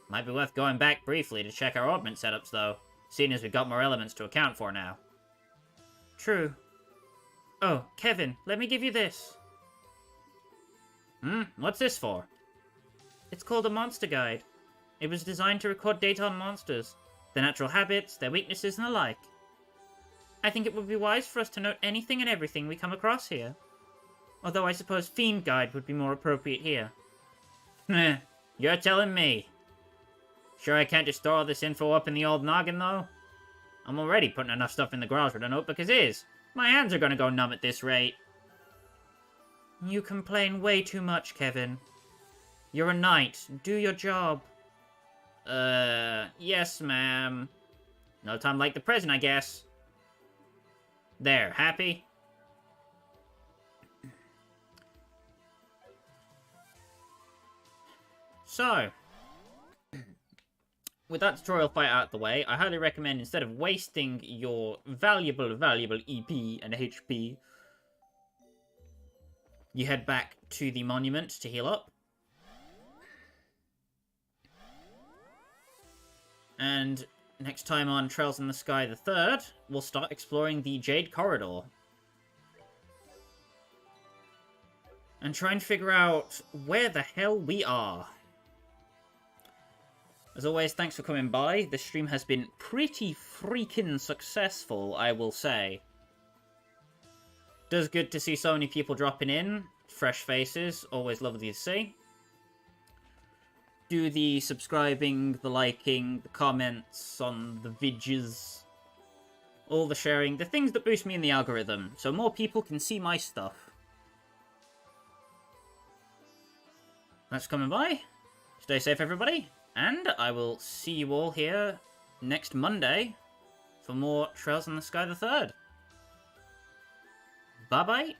Might be worth going back briefly to check our orbment setups, though, seeing as we've got more elements to account for now. True. Oh, Kevin, let me give you this. What's this for? It's called a monster guide. It was designed to record data on monsters, their natural habits, their weaknesses, and the like. I think it would be wise for us to note anything and everything we come across here. Although I suppose Fiend Guide would be more appropriate here. You're telling me. Sure I can't just store all this info up in the old noggin, though? I'm already putting enough stuff in the garage with a notebook as is. My hands are gonna go numb at this rate. You complain way too much, Kevin. You're a knight. Do your job. Yes, ma'am. No time like the present, I guess. There, happy? So, with that tutorial fight out of the way, I highly recommend, instead of wasting your valuable EP and HP, you head back to the monument to heal up. And next time on Trails in the Sky the 3rd, we'll start exploring the Jade Corridor. And try and figure out where the hell we are. As always, thanks for coming by. This stream has been pretty freaking successful, I will say. Does good to see so many people dropping in. Fresh faces, always lovely to see. Do the subscribing, the liking, the comments on the vidges, all the sharing, the things that boost me in the algorithm, so more people can see my stuff. Thanks for coming by. Stay safe, everybody. And I will see you all here next Monday for more Trails in the Sky the 3rd. Bye-bye.